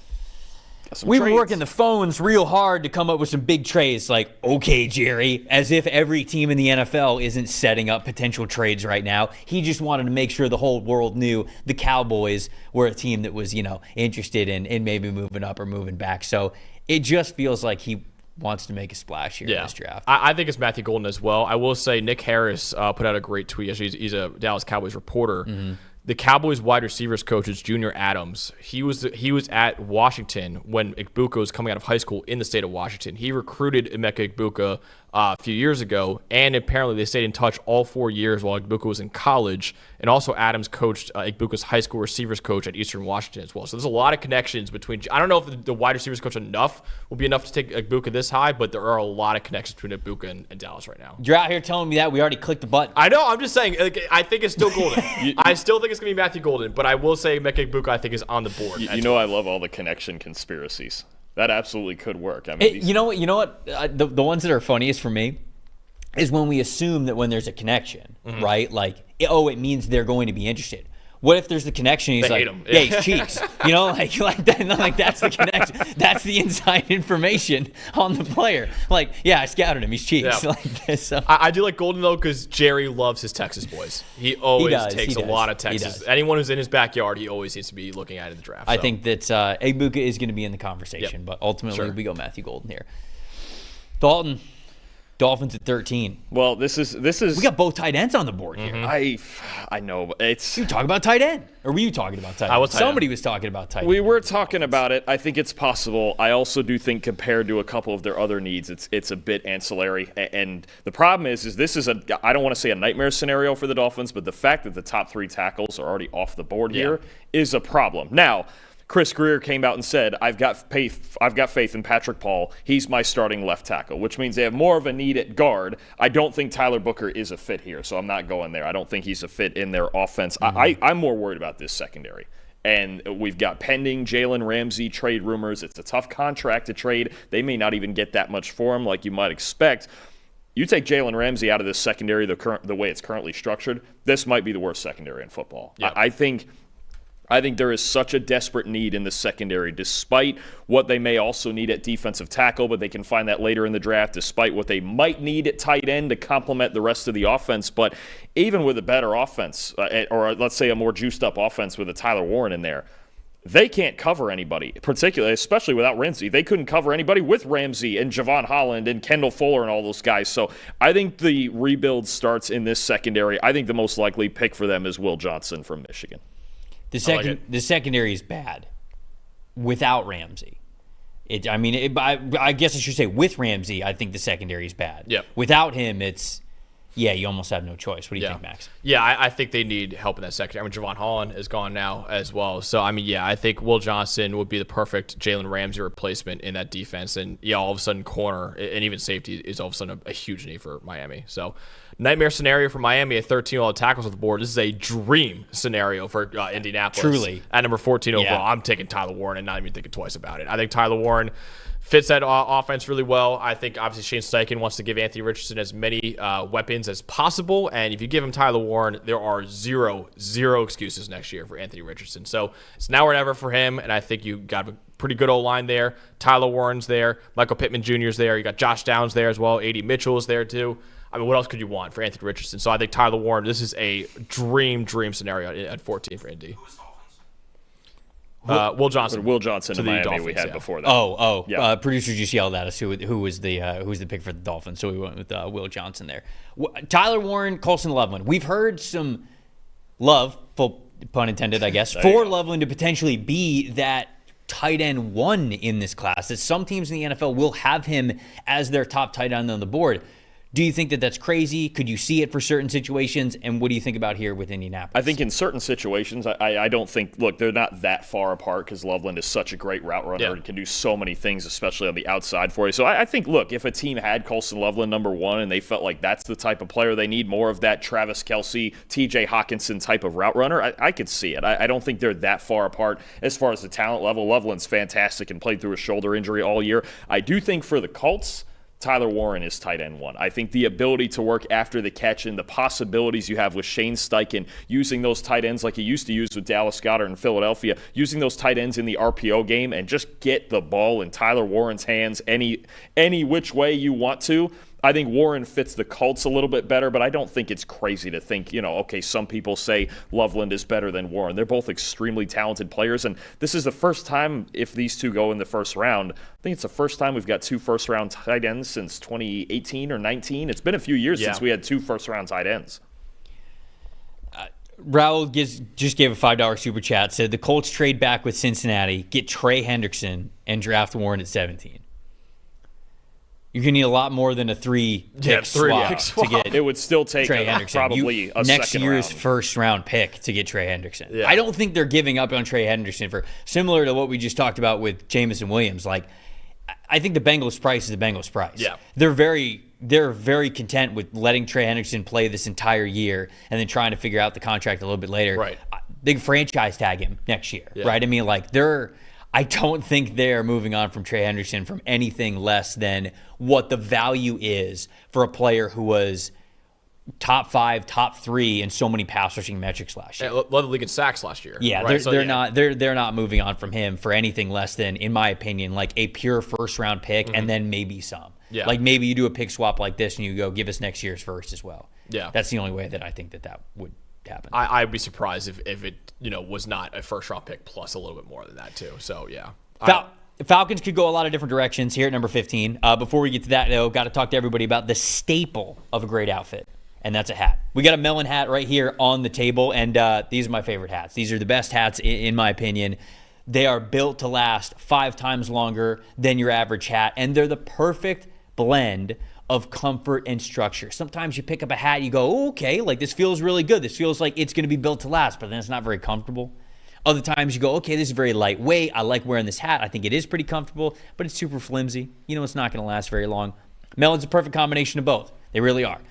[SPEAKER 1] we were working the phones real hard to come up with some big trades. Like, okay, Jerry, as if every team in the NFL isn't setting up potential trades right now. He just wanted to make sure the whole world knew the Cowboys were a team that was, interested in maybe moving up or moving back. So it just feels like he wants to make a splash here in this draft.
[SPEAKER 2] I think it's Matthew Golden as well. I will say Nick Harris put out a great tweet. He's a Dallas Cowboys reporter. the Cowboys wide receivers coach is Junior Adams. He was at Washington when Igbuka was coming out of high school in the state of Washington. He recruited Emeka Igbuka a few years ago, and apparently they stayed in touch all 4 years while Igbuka was in college. And also Adams coached Igbuka's high school receivers coach at Eastern Washington as well. So there's a lot of connections between. I don't know if the wide receivers coach will be enough to take Igbuka this high, but there are a lot of connections between Igbuka and Dallas right now.
[SPEAKER 1] You're out here telling me that we already clicked the button.
[SPEAKER 2] I know. I'm just saying. I think it's still Golden. I still think it's going to be Matthew Golden, but I will say Emeka Igbuka I think is on the board.
[SPEAKER 3] You know, I love all the connection conspiracies. That absolutely could work. I mean,
[SPEAKER 1] you know what? The ones that are funniest for me is when we assume that when there's a connection, right? Like, it means they're going to be interested. What if there's the connection? He's
[SPEAKER 2] they
[SPEAKER 1] like,
[SPEAKER 2] hate him.
[SPEAKER 1] Yeah, he's cheeks. You know, like that. Like that's the connection. That's the inside information on the player. Like, yeah, I scouted him. He's cheeks.
[SPEAKER 2] Yeah.
[SPEAKER 1] Like this.
[SPEAKER 2] I do like Golden though because Jerry loves his Texas boys. He always takes a lot of Texas. Anyone who's in his backyard, he always seems to be looking at in the draft.
[SPEAKER 1] I think that Igbuka is going to be in the conversation, but ultimately
[SPEAKER 2] Sure.
[SPEAKER 1] we go Matthew Golden here. Dalton. Dolphins at 13.
[SPEAKER 3] well, this is
[SPEAKER 1] We got both tight ends on the board here.
[SPEAKER 3] I know, but it's.
[SPEAKER 1] You talking about tight end, or were you talking about tight end?
[SPEAKER 2] I was tight end.
[SPEAKER 1] Somebody was talking about tight end.
[SPEAKER 3] We were talking about it. I think it's possible. I also do think compared to a couple of their other needs, it's a bit ancillary. And the problem is this is I don't want to say a nightmare scenario for the Dolphins, but the fact that the top 3 tackles are already off the board here is a problem. Now, Chris Greer came out and said, I've got faith in Patrick Paul. He's my starting left tackle, which means they have more of a need at guard. I don't think Tyler Booker is a fit here, so I'm not going there. I don't think he's a fit in their offense. I'm more worried about this secondary. And we've got pending Jalen Ramsey trade rumors. It's a tough contract to trade. They may not even get that much for him like you might expect. You take Jalen Ramsey out of this secondary the way it's currently structured, this might be the worst secondary in football.
[SPEAKER 2] Yeah.
[SPEAKER 3] I think there is such a desperate need in the secondary, despite what they may also need at defensive tackle, but they can find that later in the draft, despite what they might need at tight end to complement the rest of the offense. But even with a better offense, or let's say a more juiced-up offense with a Tyler Warren in there, they can't cover anybody, particularly, especially without Ramsey. They couldn't cover anybody with Ramsey and Javon Holland and Kendall Fuller and all those guys. So I think the rebuild starts in this secondary. I think the most likely pick for them is Will Johnson from Michigan.
[SPEAKER 1] The secondary is bad without Ramsey. I guess I should say with Ramsey, I think the secondary is bad.
[SPEAKER 2] Yep.
[SPEAKER 1] Without him, you almost have no choice. What do you think, Max?
[SPEAKER 2] Yeah, I think they need help in that secondary. I mean, Javon Holland is gone now as well. So, I think Will Johnson would be the perfect Jalen Ramsey replacement in that defense. And, all of a sudden, corner and even safety is all of a sudden a huge need for Miami. So, nightmare scenario for Miami at 13 all the tackles on the board. This is a dream scenario for Indianapolis.
[SPEAKER 1] Truly.
[SPEAKER 2] At number 14 overall, I'm taking Tyler Warren and not even thinking twice about it. I think Tyler Warren fits that offense really well. I think obviously Shane Steichen wants to give Anthony Richardson as many weapons as possible, and if you give him Tyler Warren, there are zero excuses next year for Anthony Richardson. So it's now or never for him, and I think you got a pretty good old line there. Tyler Warren's there, Michael Pittman Jr.'s there, you got Josh Downs there as well, A.D. Mitchell is there too. I mean, what else could you want for Anthony Richardson? So I think Tyler Warren, this is a dream scenario at 14 for Indy. Will Johnson.
[SPEAKER 3] Will Johnson
[SPEAKER 2] to
[SPEAKER 3] in
[SPEAKER 2] the
[SPEAKER 3] Miami
[SPEAKER 2] Dolphins,
[SPEAKER 3] we had
[SPEAKER 2] yeah.
[SPEAKER 3] before that.
[SPEAKER 1] Yeah. Producers just yelled at us who was the pick for the Dolphins, so we went with Will Johnson there. Tyler Warren, Colson Loveland. We've heard some love, full pun intended, I guess, for Loveland to potentially be that tight end 1 in this class. That some teams in the NFL will have him as their top tight end on the board. Do you think that that's crazy? Could you see it for certain situations? And what do you think about here with Indianapolis?
[SPEAKER 3] I think in certain situations, I don't think, look, they're not that far apart because Loveland is such a great route runner and can do so many things, especially on the outside for you. So I think, look, if a team had Colson Loveland number 1 and they felt like that's the type of player they need, more of that Travis Kelce, TJ Hawkinson type of route runner, I could see it. I don't think they're that far apart as far as the talent level. Loveland's fantastic and played through a shoulder injury all year. I do think for the Colts, Tyler Warren is tight end 1. I think the ability to work after the catch and the possibilities you have with Shane Steichen using those tight ends like he used to use with Dallas Goedert in Philadelphia, using those tight ends in the RPO game and just get the ball in Tyler Warren's hands any which way you want to. I think Warren fits the Colts a little bit better, but I don't think it's crazy to think, okay, some people say Loveland is better than Warren. They're both extremely talented players, and this is the first time, if these two go in the first round, I think it's the first time we've got 2 first-round tight ends since 2018 or 19. It's been a few years since we had 2 first-round tight ends.
[SPEAKER 1] Raul just gave a $5 super chat. Said the Colts trade back with Cincinnati, get Trey Hendrickson, and draft Warren at 17. You're going to need a lot more than a three-pick swap to get
[SPEAKER 3] it would still take
[SPEAKER 1] Trey Hendrickson.
[SPEAKER 3] Probably a
[SPEAKER 1] next
[SPEAKER 3] second
[SPEAKER 1] year's
[SPEAKER 3] round.
[SPEAKER 1] first-round pick to get Trey Hendrickson.
[SPEAKER 2] Yeah.
[SPEAKER 1] I don't think they're giving up on Trey Hendrickson for similar to what we just talked about with Jameson Williams. Like, I think the Bengals' price is the Bengals' price.
[SPEAKER 2] Yeah.
[SPEAKER 1] They're very content with letting Trey Hendrickson play this entire year and then trying to figure out the contract a little bit later.
[SPEAKER 2] Right.
[SPEAKER 1] They franchise tag him next year,
[SPEAKER 2] Yeah.
[SPEAKER 1] right? I mean, like, I don't think they're moving on from Trey Hendrickson from anything less than what the value is for a player who was top 5, top 3 in so many pass rushing metrics last year.
[SPEAKER 2] Led the league in sacks last year.
[SPEAKER 1] Yeah,
[SPEAKER 2] right?
[SPEAKER 1] they're not moving on from him for anything less than, in my opinion, like a pure first round pick and then maybe some.
[SPEAKER 2] Yeah.
[SPEAKER 1] Like maybe you do a pick swap like this and you go give us next year's first as well.
[SPEAKER 2] Yeah.
[SPEAKER 1] That's the only way that I think that would happen.
[SPEAKER 2] I'd be surprised if it was not a first round pick plus a little bit more than that too. So yeah.
[SPEAKER 1] Falcons could go a lot of different directions here at number 15. Before we get to that, though, got to talk to everybody about the staple of a great outfit, and that's a hat. We got a melon hat right here on the table, and these are my favorite hats. These are the best hats, in my opinion. They are built to last 5 times longer than your average hat, and they're the perfect blend of comfort and structure. Sometimes you pick up a hat, you go, oh, okay, like this feels really good. This feels like it's going to be built to last, but then it's not very comfortable. Other times you go, okay, this is very lightweight. I like wearing this hat. I think it is pretty comfortable, but it's super flimsy. You know, it's not going to last very long. Melon's a perfect combination of both. They really are.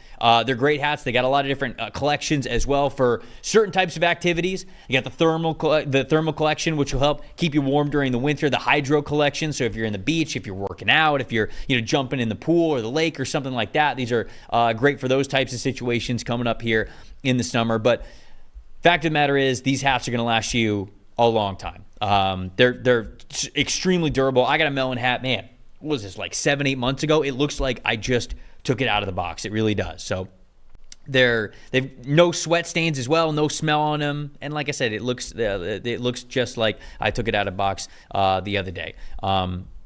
[SPEAKER 1] They're great hats. They got a lot of different collections as well for certain types of activities. You got the thermal collection, which will help keep you warm during the winter. The hydro collection, so if you're in the beach, if you're working out, if you're jumping in the pool or the lake or something like that, these are great for those types of situations coming up here in the summer. But fact of the matter is, these hats are going to last you a long time. They're extremely durable. I got a melon hat, man. What was this, like 7-8 months ago? It looks like I just took it out of the box. It really does. So they've no sweat stains as well, no smell on them, and like I said, it looks just like I took it out of the box the other day.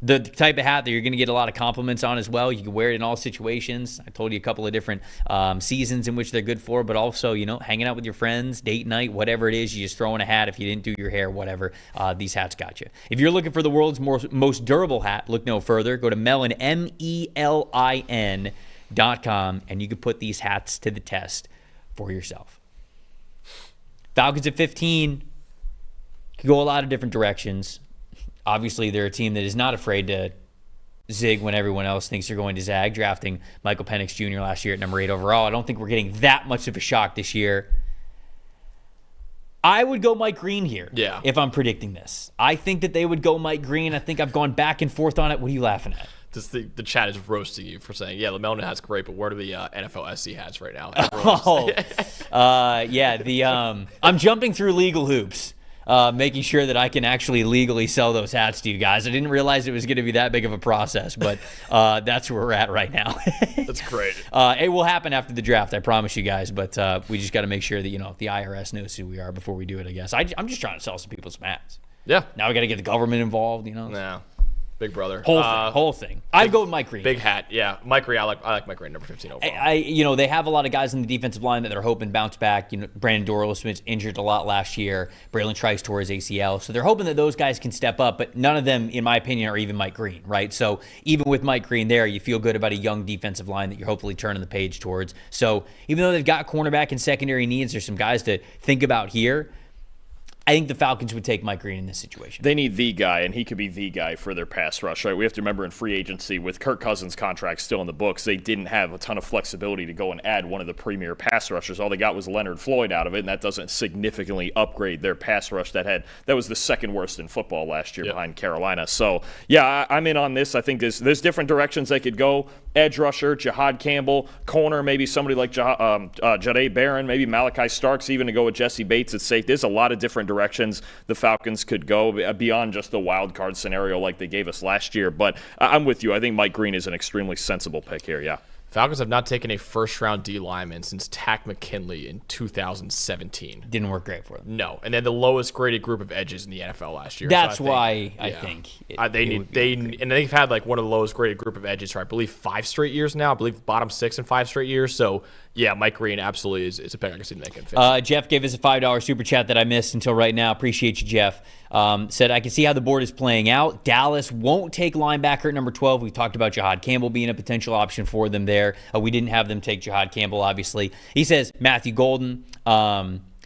[SPEAKER 1] The type of hat that you're going to get a lot of compliments on as well. You can wear it in all situations. I told you a couple of different seasons in which they're good for, but also, hanging out with your friends, date night, whatever it is, you just throw in a hat if you didn't do your hair, whatever. These hats got you. If you're looking for the world's most durable hat, look no further. Go to Melin, MELIN.com, and you can put these hats to the test for yourself. Falcons at 15 could go a lot of different directions. Obviously, they're a team that is not afraid to zig when everyone else thinks they're going to zag, drafting Michael Penix Jr. last year at number 8 overall. I don't think we're getting that much of a shock this year. I would go Mike Green here if I'm predicting this. I think that they would go Mike Green. I think I've gone back and forth on it. What are you laughing at?
[SPEAKER 2] Just the chat is roasting you for saying, the Melon hat's great, but where are the NFL SC hats right now?
[SPEAKER 1] I'm jumping through legal hoops. Making sure that I can actually legally sell those hats to you guys. I didn't realize it was going to be that big of a process, but that's where we're at right now.
[SPEAKER 2] That's great.
[SPEAKER 1] It will happen after the draft, I promise you guys, but we just got to make sure that, the IRS knows who we are before we do it, I guess. I'm just trying to sell some people some hats.
[SPEAKER 2] Yeah.
[SPEAKER 1] Now we got to get the government involved,
[SPEAKER 2] Nah. Big brother.
[SPEAKER 1] Whole thing. I'd go with Mike Green.
[SPEAKER 2] Big hat, yeah. Mike Green, I like Mike Green, number 15 overall.
[SPEAKER 1] They have a lot of guys in the defensive line that they're hoping bounce back. Brandon Dorlus was injured a lot last year. Braylon Trice tore his ACL. So they're hoping that those guys can step up, but none of them, in my opinion, are even Mike Green, right? So even with Mike Green there, you feel good about a young defensive line that you're hopefully turning the page towards. So even though they've got cornerback and secondary needs, there's some guys to think about here. I think the Falcons would take Mike Green in this situation.
[SPEAKER 3] They need the guy, and he could be the guy for their pass rush, right? We have to remember in free agency, with Kirk Cousins' contract still in the books, they didn't have a ton of flexibility to go and add one of the premier pass rushers. All they got was Leonard Floyd out of it, and that doesn't significantly upgrade their pass rush that was the second worst in football last year behind Carolina. So, I'm in on this. I think there's different directions they could go. Edge rusher, Jihad Campbell, corner, maybe somebody like Jahdae Barron, maybe Malachi Starks, even to go with Jesse Bates at safe. There's a lot of different directions the Falcons could go beyond just the wild card scenario like they gave us last year. But I'm with you. I think Mike Green is an extremely sensible pick here,
[SPEAKER 2] Falcons have not taken a first-round D lineman since Tack McKinley in 2017.
[SPEAKER 1] Didn't work great for them.
[SPEAKER 2] No, and then the lowest graded group of edges in the NFL last year.
[SPEAKER 1] That's why I think
[SPEAKER 2] they've had like one of the lowest graded group of edges for I believe 5 straight years now. I believe bottom 6 in 5 straight years. So Yeah, Mike Green absolutely is a pick I can see making.
[SPEAKER 1] Jeff gave us a $5 super chat that I missed until right now. Appreciate you, Jeff. Said, I can see how the board is playing out. Dallas won't take linebacker at number 12. We talked about Jahad Campbell being a potential option for them there. We didn't have them take Jahad Campbell, obviously. He says Matthew Golden,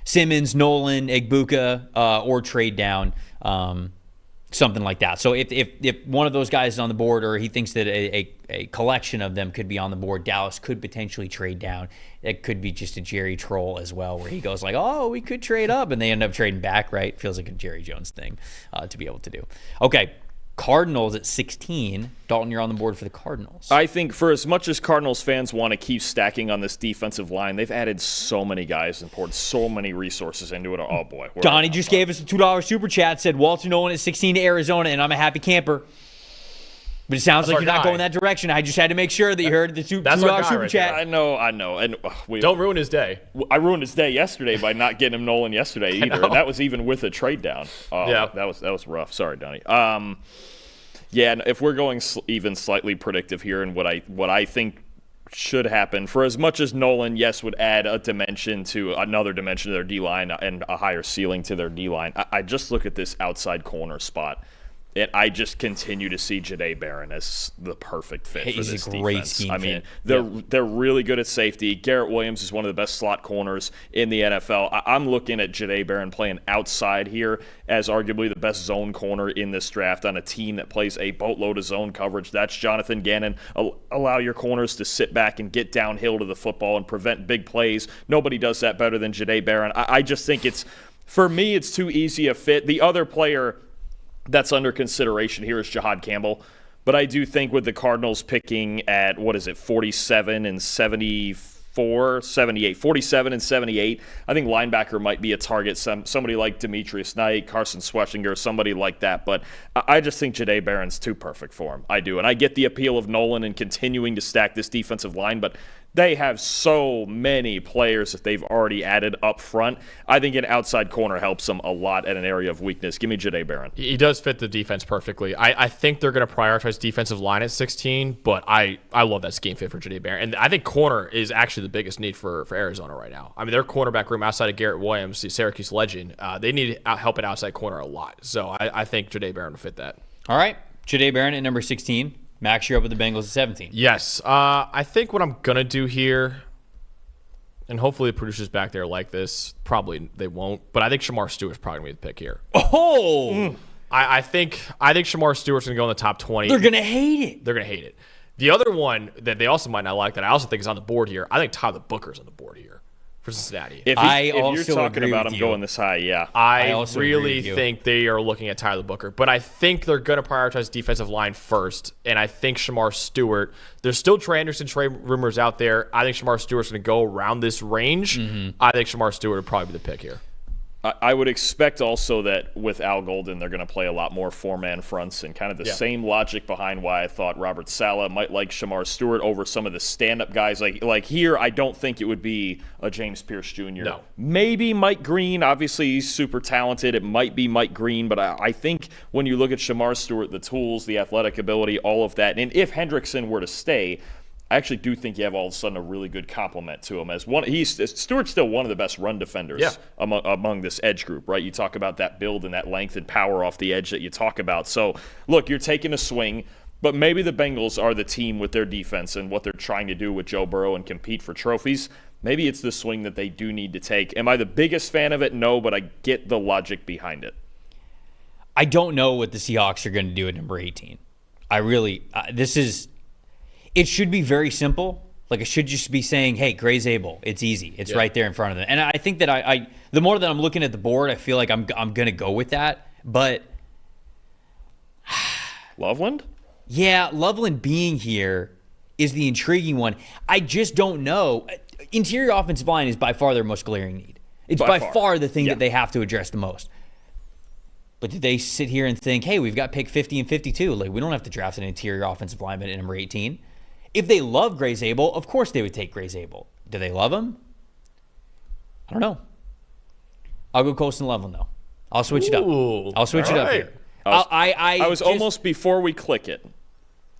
[SPEAKER 1] Simmons, Nolan, Egbuka, or trade down. Something like that. So if one of those guys is on the board, or he thinks that a collection of them could be on the board, Dallas could potentially trade down. It could be just a Jerry troll as well, where he goes like, oh, we could trade up, and they end up trading back, right? Feels like a Jerry Jones thing to be able to do. Okay, Cardinals at 16. Dalton, you're on the board for the Cardinals.
[SPEAKER 3] I think for as much as Cardinals fans want to keep stacking on this defensive line, they've added so many guys and poured so many resources into it. Oh, boy.
[SPEAKER 1] Donnie just gave us a $2 super chat, said Walter Nolan at 16 to Arizona, and I'm a happy camper. But it sounds like you're not going that direction. I just had to make sure that you heard the $2 super chat.
[SPEAKER 3] I know. And
[SPEAKER 2] don't ruin his day.
[SPEAKER 3] I ruined his day yesterday by not getting him Nolan yesterday either. And that was even with a trade down. Yeah. That was rough. Sorry, Donnie. Yeah, and if we're going even slightly predictive here, and what I think should happen, for as much as Nolan, yes, would add another dimension to their D-line and a higher ceiling to their D-line, I just look at this outside corner spot, and I just continue to see Jahdae Barron as the perfect fit for this defense.
[SPEAKER 1] Great scheme
[SPEAKER 3] I mean, they're really good at safety. Garrett Williams is one of the best slot corners in the NFL. I'm looking at Jahdae Barron playing outside here as arguably the best zone corner in this draft on a team that plays a boatload of zone coverage. That's Jonathan Gannon. Allow your corners to sit back and get downhill to the football and prevent big plays. Nobody does that better than Jahdae Barron. I just think for me, it's too easy a fit. The other player that's under consideration here is Jahad Campbell. But I do think with the Cardinals picking at, 47 and 78, I think linebacker might be a target. Somebody like Demetrius Knight, Carson Schwetzinger, somebody like that. But I just think Jahdae Barron's too perfect for him. I do. And I get the appeal of Nolan and continuing to stack this defensive line, but they have so many players that they've already added up front. I think an outside corner helps them a lot at an area of weakness. Give me Jahdae Barron.
[SPEAKER 2] He does fit the defense perfectly. I think they're going to prioritize defensive line at 16, but I love that scheme fit for Jahdae Barron. And I think corner is actually the biggest need for Arizona right now. I mean, their cornerback room outside of Garrett Williams, the Syracuse legend, they need help at outside corner a lot. So I think Jahdae Barron will fit that.
[SPEAKER 1] All right, Jahdae Barron at number 16. Max, you're up with the Bengals at 17.
[SPEAKER 2] Yes. I think what I'm going to do here, and hopefully the producers back there like this, probably they won't, but I think Shamar Stewart's probably going to be the pick here.
[SPEAKER 1] Oh!
[SPEAKER 2] I think Shamar Stewart's going to go in the top 20.
[SPEAKER 1] They're going to hate it.
[SPEAKER 2] They're going to hate it. The other one that they also might not like that I also think is on the board here, I think Tyler Booker's on the board here for Cincinnati.
[SPEAKER 3] If you're talking about him going this high, yeah.
[SPEAKER 2] I really think they are looking at Tyler Booker. But I think they're going to prioritize defensive line first. And I think Shamar Stewart, there's still Trey Anderson trade rumors out there. I think Shamar Stewart's going to go around this range. Mm-hmm. I think Shamar Stewart would probably be the pick here.
[SPEAKER 3] I would expect also that with Al Golden, they're going to play a lot more four-man fronts, and kind of the same logic behind why I thought Robert Saleh might like Shamar Stewart over some of the stand-up guys. Like here, I don't think it would be a James Pierce Jr.
[SPEAKER 2] No.
[SPEAKER 3] Maybe Mike Green. Obviously, he's super talented. It might be Mike Green, but I think when you look at Shamar Stewart, the tools, the athletic ability, all of that, and if Hendrickson were to stay, I actually do think you have all of a sudden a really good compliment to him. Stewart's still one of the best run defenders among this edge group, right? You talk about that build and that length and power off the edge that you talk about. So, look, you're taking a swing, but maybe the Bengals are the team with their defense and what they're trying to do with Joe Burrow and compete for trophies. Maybe it's the swing that they do need to take. Am I the biggest fan of it? No, but I get the logic behind it.
[SPEAKER 1] I don't know what the Seahawks are going to do at number 18. It should be very simple. Like, it should just be saying, hey, Gray Zabel. It's easy. It's right there in front of them. And I think that the more that I'm looking at the board, I feel like I'm going to go with that. But
[SPEAKER 3] Loveland?
[SPEAKER 1] Yeah, Loveland being here is the intriguing one. I just don't know. Interior offensive line is by far their most glaring need. It's by far the thing that they have to address the most. But did they sit here and think, hey, we've got pick 50 and 52. Like, we don't have to draft an interior offensive lineman at number 18. If they love Gray Zabel, of course they would take Gray Zabel. Do they love him? I don't know. I'll go Colston Loveland, though. I'll switch it up. I'll switch it up here.
[SPEAKER 3] I was almost before we click it.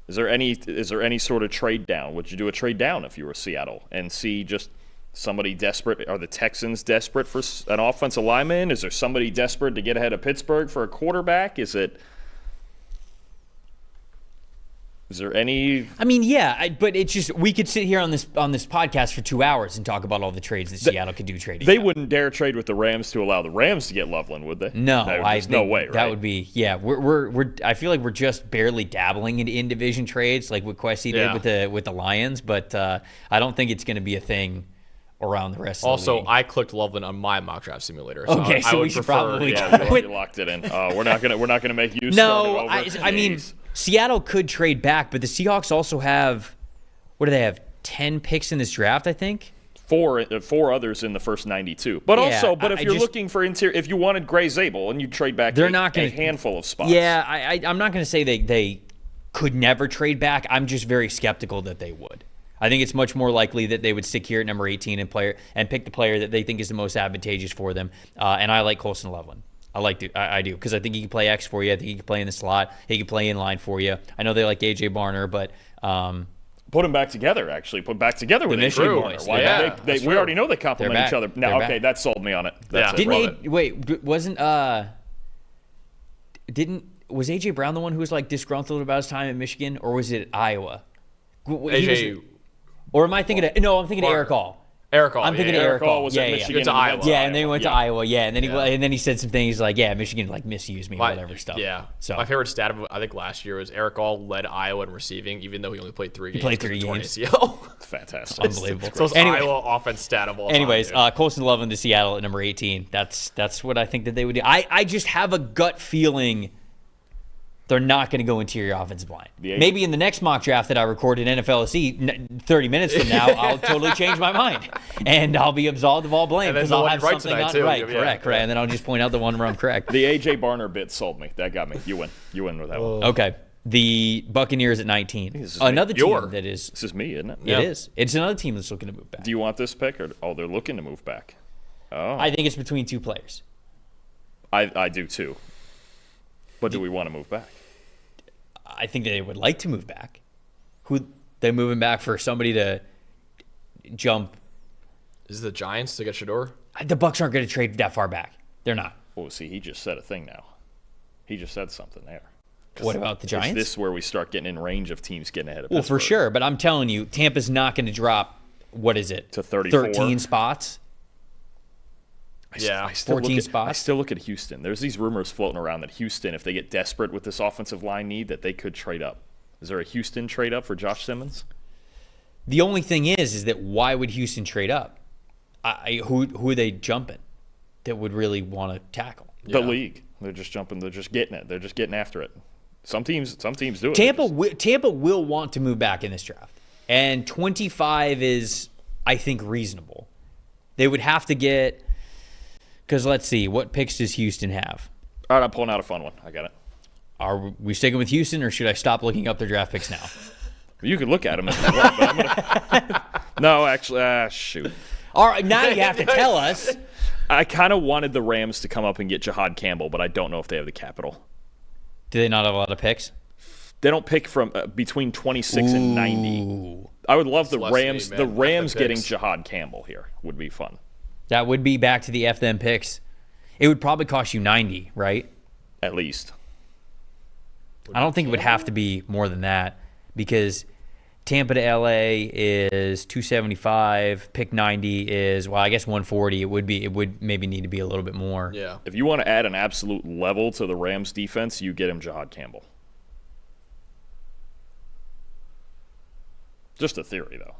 [SPEAKER 3] Is there any sort of trade down? Would you do a trade down if you were Seattle and see just Somebody desperate? Are the Texans desperate for an offensive lineman? Is there somebody desperate to get ahead of Pittsburgh for a quarterback? Is there any?
[SPEAKER 1] I mean, yeah, but it's just we could sit here on this podcast for 2 hours and talk about all the trades that Seattle could do trading.
[SPEAKER 3] They wouldn't dare trade with the Rams to allow the Rams to get Loveland, would they?
[SPEAKER 1] No,
[SPEAKER 3] there's no way. Right?
[SPEAKER 1] That would be We're I feel like we're just barely dabbling in division trades, like what Kwesi did with the Lions, but I don't think it's going to be a thing around the rest of the league.
[SPEAKER 2] Also, I clicked Loveland on my mock draft simulator. So
[SPEAKER 1] okay, so we should probably
[SPEAKER 3] you locked it in. We're not gonna make use.
[SPEAKER 1] No, I mean. Seattle could trade back, but the Seahawks also have, what do they have, 10 picks in this draft, I think?
[SPEAKER 3] Four others in the first 92. But if you're looking for interior, if you wanted Gray Zabel and you trade back a handful of spots.
[SPEAKER 1] Yeah, I'm not going to say they could never trade back. I'm just very skeptical that they would. I think it's much more likely that they would stick here at number 18 and pick the player that they think is the most advantageous for them. And I like Colson Loveland. I do, because I think he can play X for you. I think he can play in the slot. He can play in line for you. I know they like A.J. Barner, but
[SPEAKER 3] put them back together. Actually, put back together with A.J. Barner. Why? We already know they complement each other. Now, okay, that sold me on it.
[SPEAKER 1] Was A.J. Brown the one who was like disgruntled about his time in Michigan, or was it Iowa? Or am I thinking of? No, I'm thinking of Eric All. I'm thinking of Eric All.
[SPEAKER 3] Was at Michigan
[SPEAKER 2] to Iowa.
[SPEAKER 1] Yeah, and then he went to Iowa. Yeah, and then he said some things like, Michigan like misused me, whatever stuff.
[SPEAKER 2] Yeah.
[SPEAKER 1] So
[SPEAKER 2] my favorite stat of I think last year was Eric All led Iowa in receiving, even though he only played 3 games.
[SPEAKER 1] He played 3 games.
[SPEAKER 3] It's fantastic.
[SPEAKER 1] Unbelievable.
[SPEAKER 2] So it's Iowa offense stat of all time.
[SPEAKER 1] Anyways, Colson Loveland to Seattle at number 18. That's what I think that they would do. I just have a gut feeling they're not going to go interior offensive line. Maybe in the next mock draft that I record in NFLSE 30 minutes from now, I'll totally change my mind. And I'll be absolved of all blame because I'll have something on right. Correct. And then I'll just point out the one where I'm correct.
[SPEAKER 3] The A.J. Barner bit sold me. That got me. You win. You win with that one.
[SPEAKER 1] Okay. The Buccaneers at 19. Another team that is...
[SPEAKER 3] This is me, isn't it?
[SPEAKER 1] It is. It's another team that's looking to move back.
[SPEAKER 3] Do you want this pick? They're looking to move back. Oh.
[SPEAKER 1] I think it's between 2 players.
[SPEAKER 3] I do too. But do we want to move back?
[SPEAKER 1] I think they would like to move back. Who they're moving back for somebody to jump.
[SPEAKER 2] Is it the Giants to get Shador?
[SPEAKER 1] The Bucs aren't going to trade that far back. They're not.
[SPEAKER 3] Well, see, he just said a thing now. He just said something there.
[SPEAKER 1] What about the Giants?
[SPEAKER 3] Is this where we start getting in range of teams getting ahead of
[SPEAKER 1] Pittsburgh?
[SPEAKER 3] Pittsburgh?
[SPEAKER 1] For sure, but I'm telling you, Tampa's not going to drop, what is it?
[SPEAKER 3] To 34.
[SPEAKER 1] 13 spots?
[SPEAKER 3] I
[SPEAKER 1] 14 spots.
[SPEAKER 3] I still look at Houston. There's these rumors floating around that Houston, if they get desperate with this offensive line need, that they could trade up. Is there a Houston trade up for Josh Simmons?
[SPEAKER 1] The only thing is that why would Houston trade up? Who are they jumping that would really want to tackle?
[SPEAKER 3] The league. They're just jumping. They're just getting it. They're just getting after it. Some teams do it.
[SPEAKER 1] Tampa will want to move back in this draft, and 25 is, I think, reasonable. They would have to get. Because let's see, what picks does Houston have?
[SPEAKER 3] All right, I'm pulling out a fun one. I got it.
[SPEAKER 1] Are we sticking with Houston, or should I stop looking up their draft picks now?
[SPEAKER 3] You can look at them if you want, but I'm gonna... No, actually, shoot.
[SPEAKER 1] All right, now you have to tell us.
[SPEAKER 3] I kind of wanted the Rams to come up and get Jahad Campbell, but I don't know if they have the capital.
[SPEAKER 1] Do they not have a lot of picks?
[SPEAKER 3] They don't pick from between 26 and 90. I would love the Rams. The Rams getting Jahad Campbell here would be fun.
[SPEAKER 1] That would be back to the F them picks. It would probably cost you 90, right?
[SPEAKER 3] At least.
[SPEAKER 1] I don't think it would have to be more than that because Tampa to LA is 275. Pick 90 is, well, I guess 140. It would maybe need to be a little bit more.
[SPEAKER 2] Yeah.
[SPEAKER 3] If you want to add an absolute level to the Rams defense, you get him Jahad Campbell. Just a theory, though.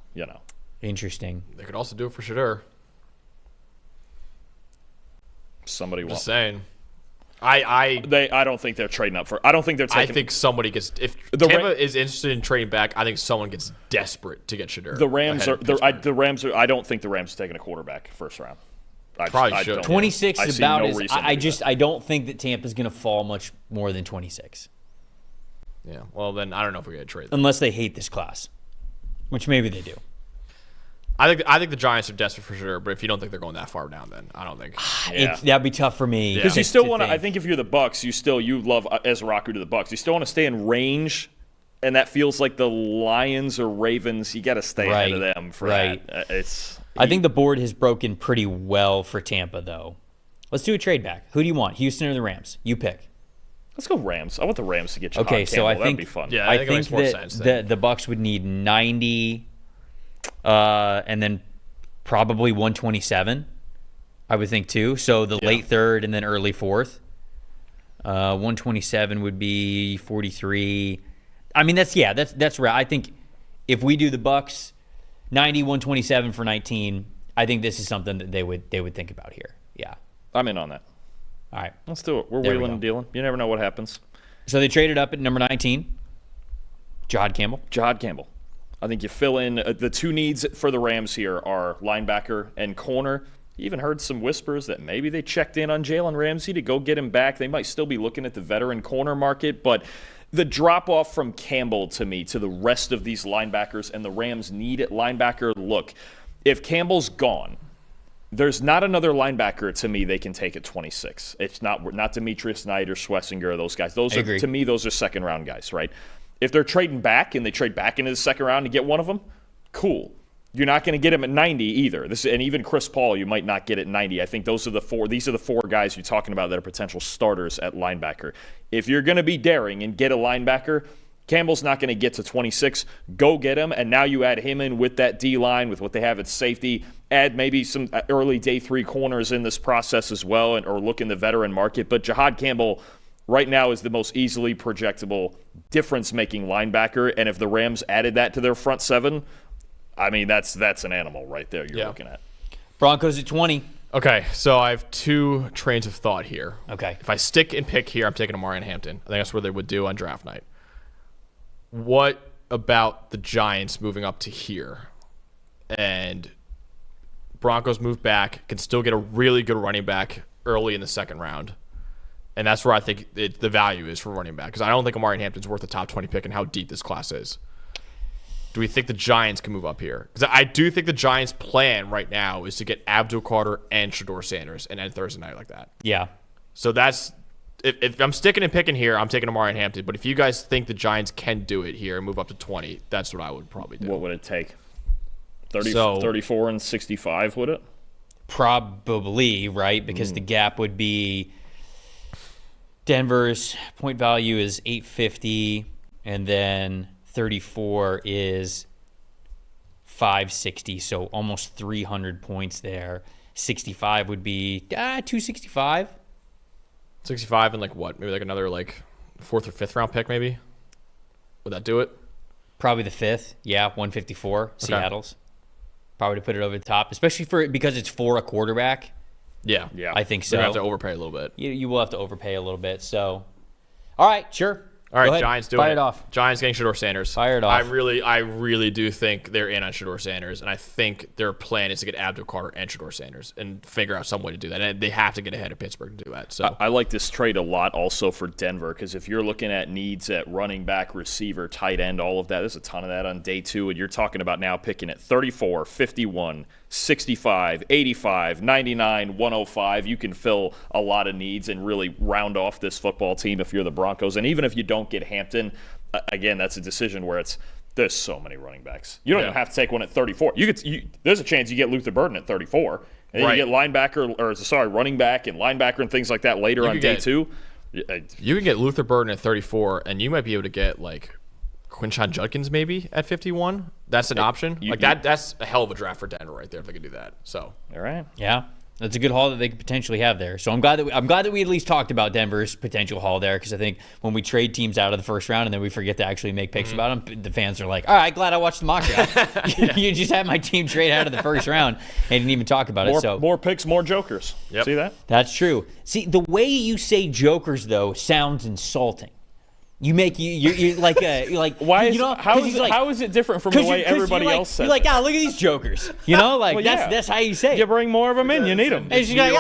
[SPEAKER 1] Interesting.
[SPEAKER 2] They could also do it for Shador.
[SPEAKER 3] Somebody
[SPEAKER 2] Just saying. I
[SPEAKER 3] don't think they're trading up for. I don't think they're taking.
[SPEAKER 2] I think somebody gets. If Tampa is interested in trading back, I think someone gets desperate to get Shador.
[SPEAKER 3] The Rams are. The Rams are. I don't think the Rams are taking a quarterback first round.
[SPEAKER 2] Probably should.
[SPEAKER 1] 26 is about as. I don't think that Tampa's going to fall much more than 26.
[SPEAKER 2] Yeah. Well, then I don't know if we're going to trade them.
[SPEAKER 1] Unless they hate this class, which maybe they do.
[SPEAKER 2] I think the Giants are desperate for sure, but if you don't think they're going that far down, then I don't think.
[SPEAKER 1] That'd be tough for me.
[SPEAKER 3] Because you still want to. I think if you're the Bucs, you love Ezraku to the Bucs. You still want to stay in range and that feels like the Lions or Ravens. You got to stay ahead of them for that.
[SPEAKER 1] I think the board has broken pretty well for Tampa, though. Let's do a trade back. Who do you want, Houston or the Rams? You pick.
[SPEAKER 3] Let's go Rams. I want the Rams to get Jahan
[SPEAKER 1] Okay,
[SPEAKER 3] Campbell.
[SPEAKER 1] so I
[SPEAKER 3] That'd
[SPEAKER 1] think
[SPEAKER 3] be fun.
[SPEAKER 2] Yeah,
[SPEAKER 1] I
[SPEAKER 2] think it makes
[SPEAKER 1] think
[SPEAKER 2] more
[SPEAKER 1] that
[SPEAKER 2] sense then.
[SPEAKER 1] the Bucs would need 90, and then probably 127. I would think too. So the late third and then early fourth. 127 would be 43. I mean, that's right. I think if we do the Bucs 90, 127 for 19, I think this is something that they would think about here. Yeah,
[SPEAKER 3] I'm in on that.
[SPEAKER 1] all right.
[SPEAKER 3] Let's do it. We're
[SPEAKER 1] There we
[SPEAKER 3] wheeling
[SPEAKER 1] go.
[SPEAKER 3] and dealing. You never know what happens.
[SPEAKER 1] So they traded up at number 19. Jahad Campbell.
[SPEAKER 3] Jahad Campbell. I think you fill in the two needs for the Rams here are linebacker and corner. You even heard some whispers that maybe they checked in on Jalen Ramsey to go get him back. They might still be looking at the veteran corner market, but the drop-off from Campbell to me to the rest of these linebackers and the Rams need at linebacker, look, if Campbell's gone, there's not another linebacker to me they can take at 26. It's not Demetrius Knight or Schlesinger or those guys. Those are, to me, those are second-round guys, right? If they're trading back and they trade back into the second round to get one of them, cool. You're not going to get him at 90 either. And even Chris Paul, you might not get at 90. I think those are the four. These are the four guys you're talking about that are potential starters at linebacker. If you're going to be daring and get a linebacker, Campbell's not going to get to 26. Go get him, and now you add him in with that D-line, with what they have at safety. Add maybe some early day 3 corners in this process as well, or look in the veteran market. But Jahad Campbell right now is the most easily projectable difference-making linebacker, and if the Rams added that to their front seven, I mean, that's an animal right there you're looking at.
[SPEAKER 1] Broncos at 20.
[SPEAKER 2] Okay, so I have two trains of thought here.
[SPEAKER 1] Okay.
[SPEAKER 2] If I stick and pick here, I'm taking Amari and Hampton. I think that's what they would do on draft night. What about the Giants moving up to here? And Broncos move back, can still get a really good running back early in the second round. And that's where I think the value is for running back. Because I don't think Amari and Hampton's worth a top 20 pick and how deep this class is. Do we think the Giants can move up here? Because I do think the Giants' plan right now is to get Abdul Carter and Shedeur Sanders and end Thursday night like that.
[SPEAKER 1] Yeah.
[SPEAKER 2] So that's if I'm sticking and picking here, I'm taking Amari and Hampton. But if you guys think the Giants can do it here and move up to 20, that's what I would probably do.
[SPEAKER 3] What would it take? 34 and 65, would it?
[SPEAKER 1] Probably, right? Because the gap would be Denver's point value is 850, and then 34 is 560, so almost 300 points there. 65 would be 265.
[SPEAKER 2] 65 and like what? Maybe like another like 4th or 5th round pick maybe? Would that do it?
[SPEAKER 1] Probably the 5th. Yeah, 154, Seattle's. Probably to put it over the top, especially because it's for a quarterback.
[SPEAKER 2] Yeah.
[SPEAKER 1] I think so.
[SPEAKER 2] You're going to have to overpay a little bit.
[SPEAKER 1] You will have to overpay a little bit. So, all right, sure.
[SPEAKER 2] All right,
[SPEAKER 1] Go ahead.
[SPEAKER 2] Giants doing it.
[SPEAKER 1] Fire it off.
[SPEAKER 2] Giants getting Shedeur Sanders.
[SPEAKER 1] Fire it off.
[SPEAKER 2] I really do think they're in on Shedeur Sanders, and I think their plan is to get Abdul Carter and Shedeur Sanders and figure out some way to do that. And they have to get ahead of Pittsburgh to do that. So
[SPEAKER 3] I like this trade a lot also for Denver because if you're looking at needs at running back, receiver, tight end, all of that, there's a ton of that on day 2, and you're talking about now picking at 34, 51, 65, 85, 99, 105. You can fill a lot of needs and really round off this football team if you're the Broncos. And even if you don't get Hampton, again, that's a decision where there's so many running backs. You don't even have to take one at 34. There's a chance you get Luther Burden at 34. And you get running back and linebacker and things like that later on day 2.
[SPEAKER 2] You can get Luther Burden at 34, and you might be able to get like Quinshon Judkins maybe at 51. That's an option. That's a hell of a draft for Denver right there if they could do that. So
[SPEAKER 3] all right,
[SPEAKER 1] yeah, that's a good haul that they could potentially have there. So I'm glad that we at least talked about Denver's potential haul there because I think when we trade teams out of the first round and then we forget to actually make picks about them, the fans are like, all right, glad I watched the mock draft. You just had my team trade out of the first round and didn't even talk about it. So
[SPEAKER 3] more picks, more jokers.
[SPEAKER 2] Yep.
[SPEAKER 3] See that?
[SPEAKER 1] That's true. See, the way you say jokers though sounds insulting. You make you're like
[SPEAKER 3] why is,
[SPEAKER 1] you know
[SPEAKER 3] how is it different from the way everybody else says
[SPEAKER 1] you're like,
[SPEAKER 3] it?
[SPEAKER 1] look at these jokers, you know, like
[SPEAKER 3] Well,
[SPEAKER 1] that's how you say it.
[SPEAKER 3] You bring more of them in, you need them.
[SPEAKER 1] And she's like,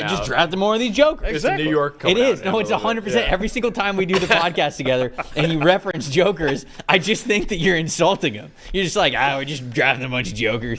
[SPEAKER 1] just draft more of these jokers.
[SPEAKER 3] Exactly.
[SPEAKER 2] New York coming
[SPEAKER 1] It is.
[SPEAKER 2] out
[SPEAKER 1] No, it's 100%. Every single time we do the podcast together and you reference jokers, I just think that you're insulting them. You're just like, we're just drafting a bunch of jokers.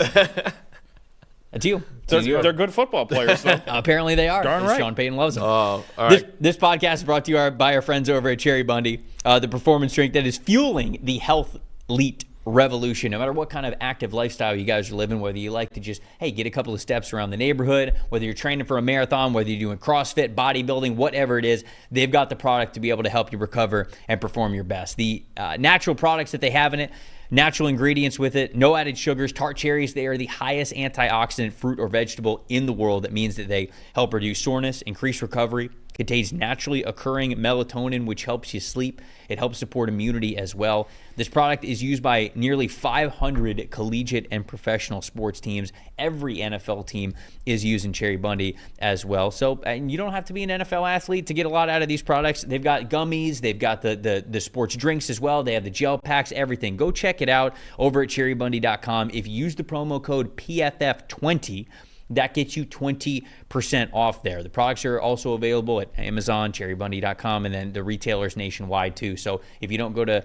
[SPEAKER 1] That's you.
[SPEAKER 3] They're good football players, though.
[SPEAKER 1] Apparently they are.
[SPEAKER 3] Darn right.
[SPEAKER 1] Sean Payton loves them.
[SPEAKER 2] All right.
[SPEAKER 1] This podcast is brought to you by our friends over at Cherry Bundy, the performance drink that is fueling the health elite revolution. No matter what kind of active lifestyle you guys are living, whether you like to just, get a couple of steps around the neighborhood, whether you're training for a marathon, whether you're doing CrossFit, bodybuilding, whatever it is, they've got the product to be able to help you recover and perform your best. The natural products that they have in it, natural ingredients with it, no added sugars, tart cherries. They are the highest antioxidant fruit or vegetable in the world. That means that they help reduce soreness, increase recovery, contains naturally occurring melatonin, which helps you sleep. It helps support immunity as well. This product is used by nearly 500 collegiate and professional sports teams. Every NFL team is using Cherry Bundy as well. So and you don't have to be an NFL athlete to get a lot out of these products. They've got gummies. They've got the sports drinks as well. They have the gel packs, everything. Go check it out over at cherrybundy.com. If you use the promo code PFF20, that gets you 20% off there. The products are also available at Amazon, cherrybundy.com, and then the retailers nationwide too. So if you don't go to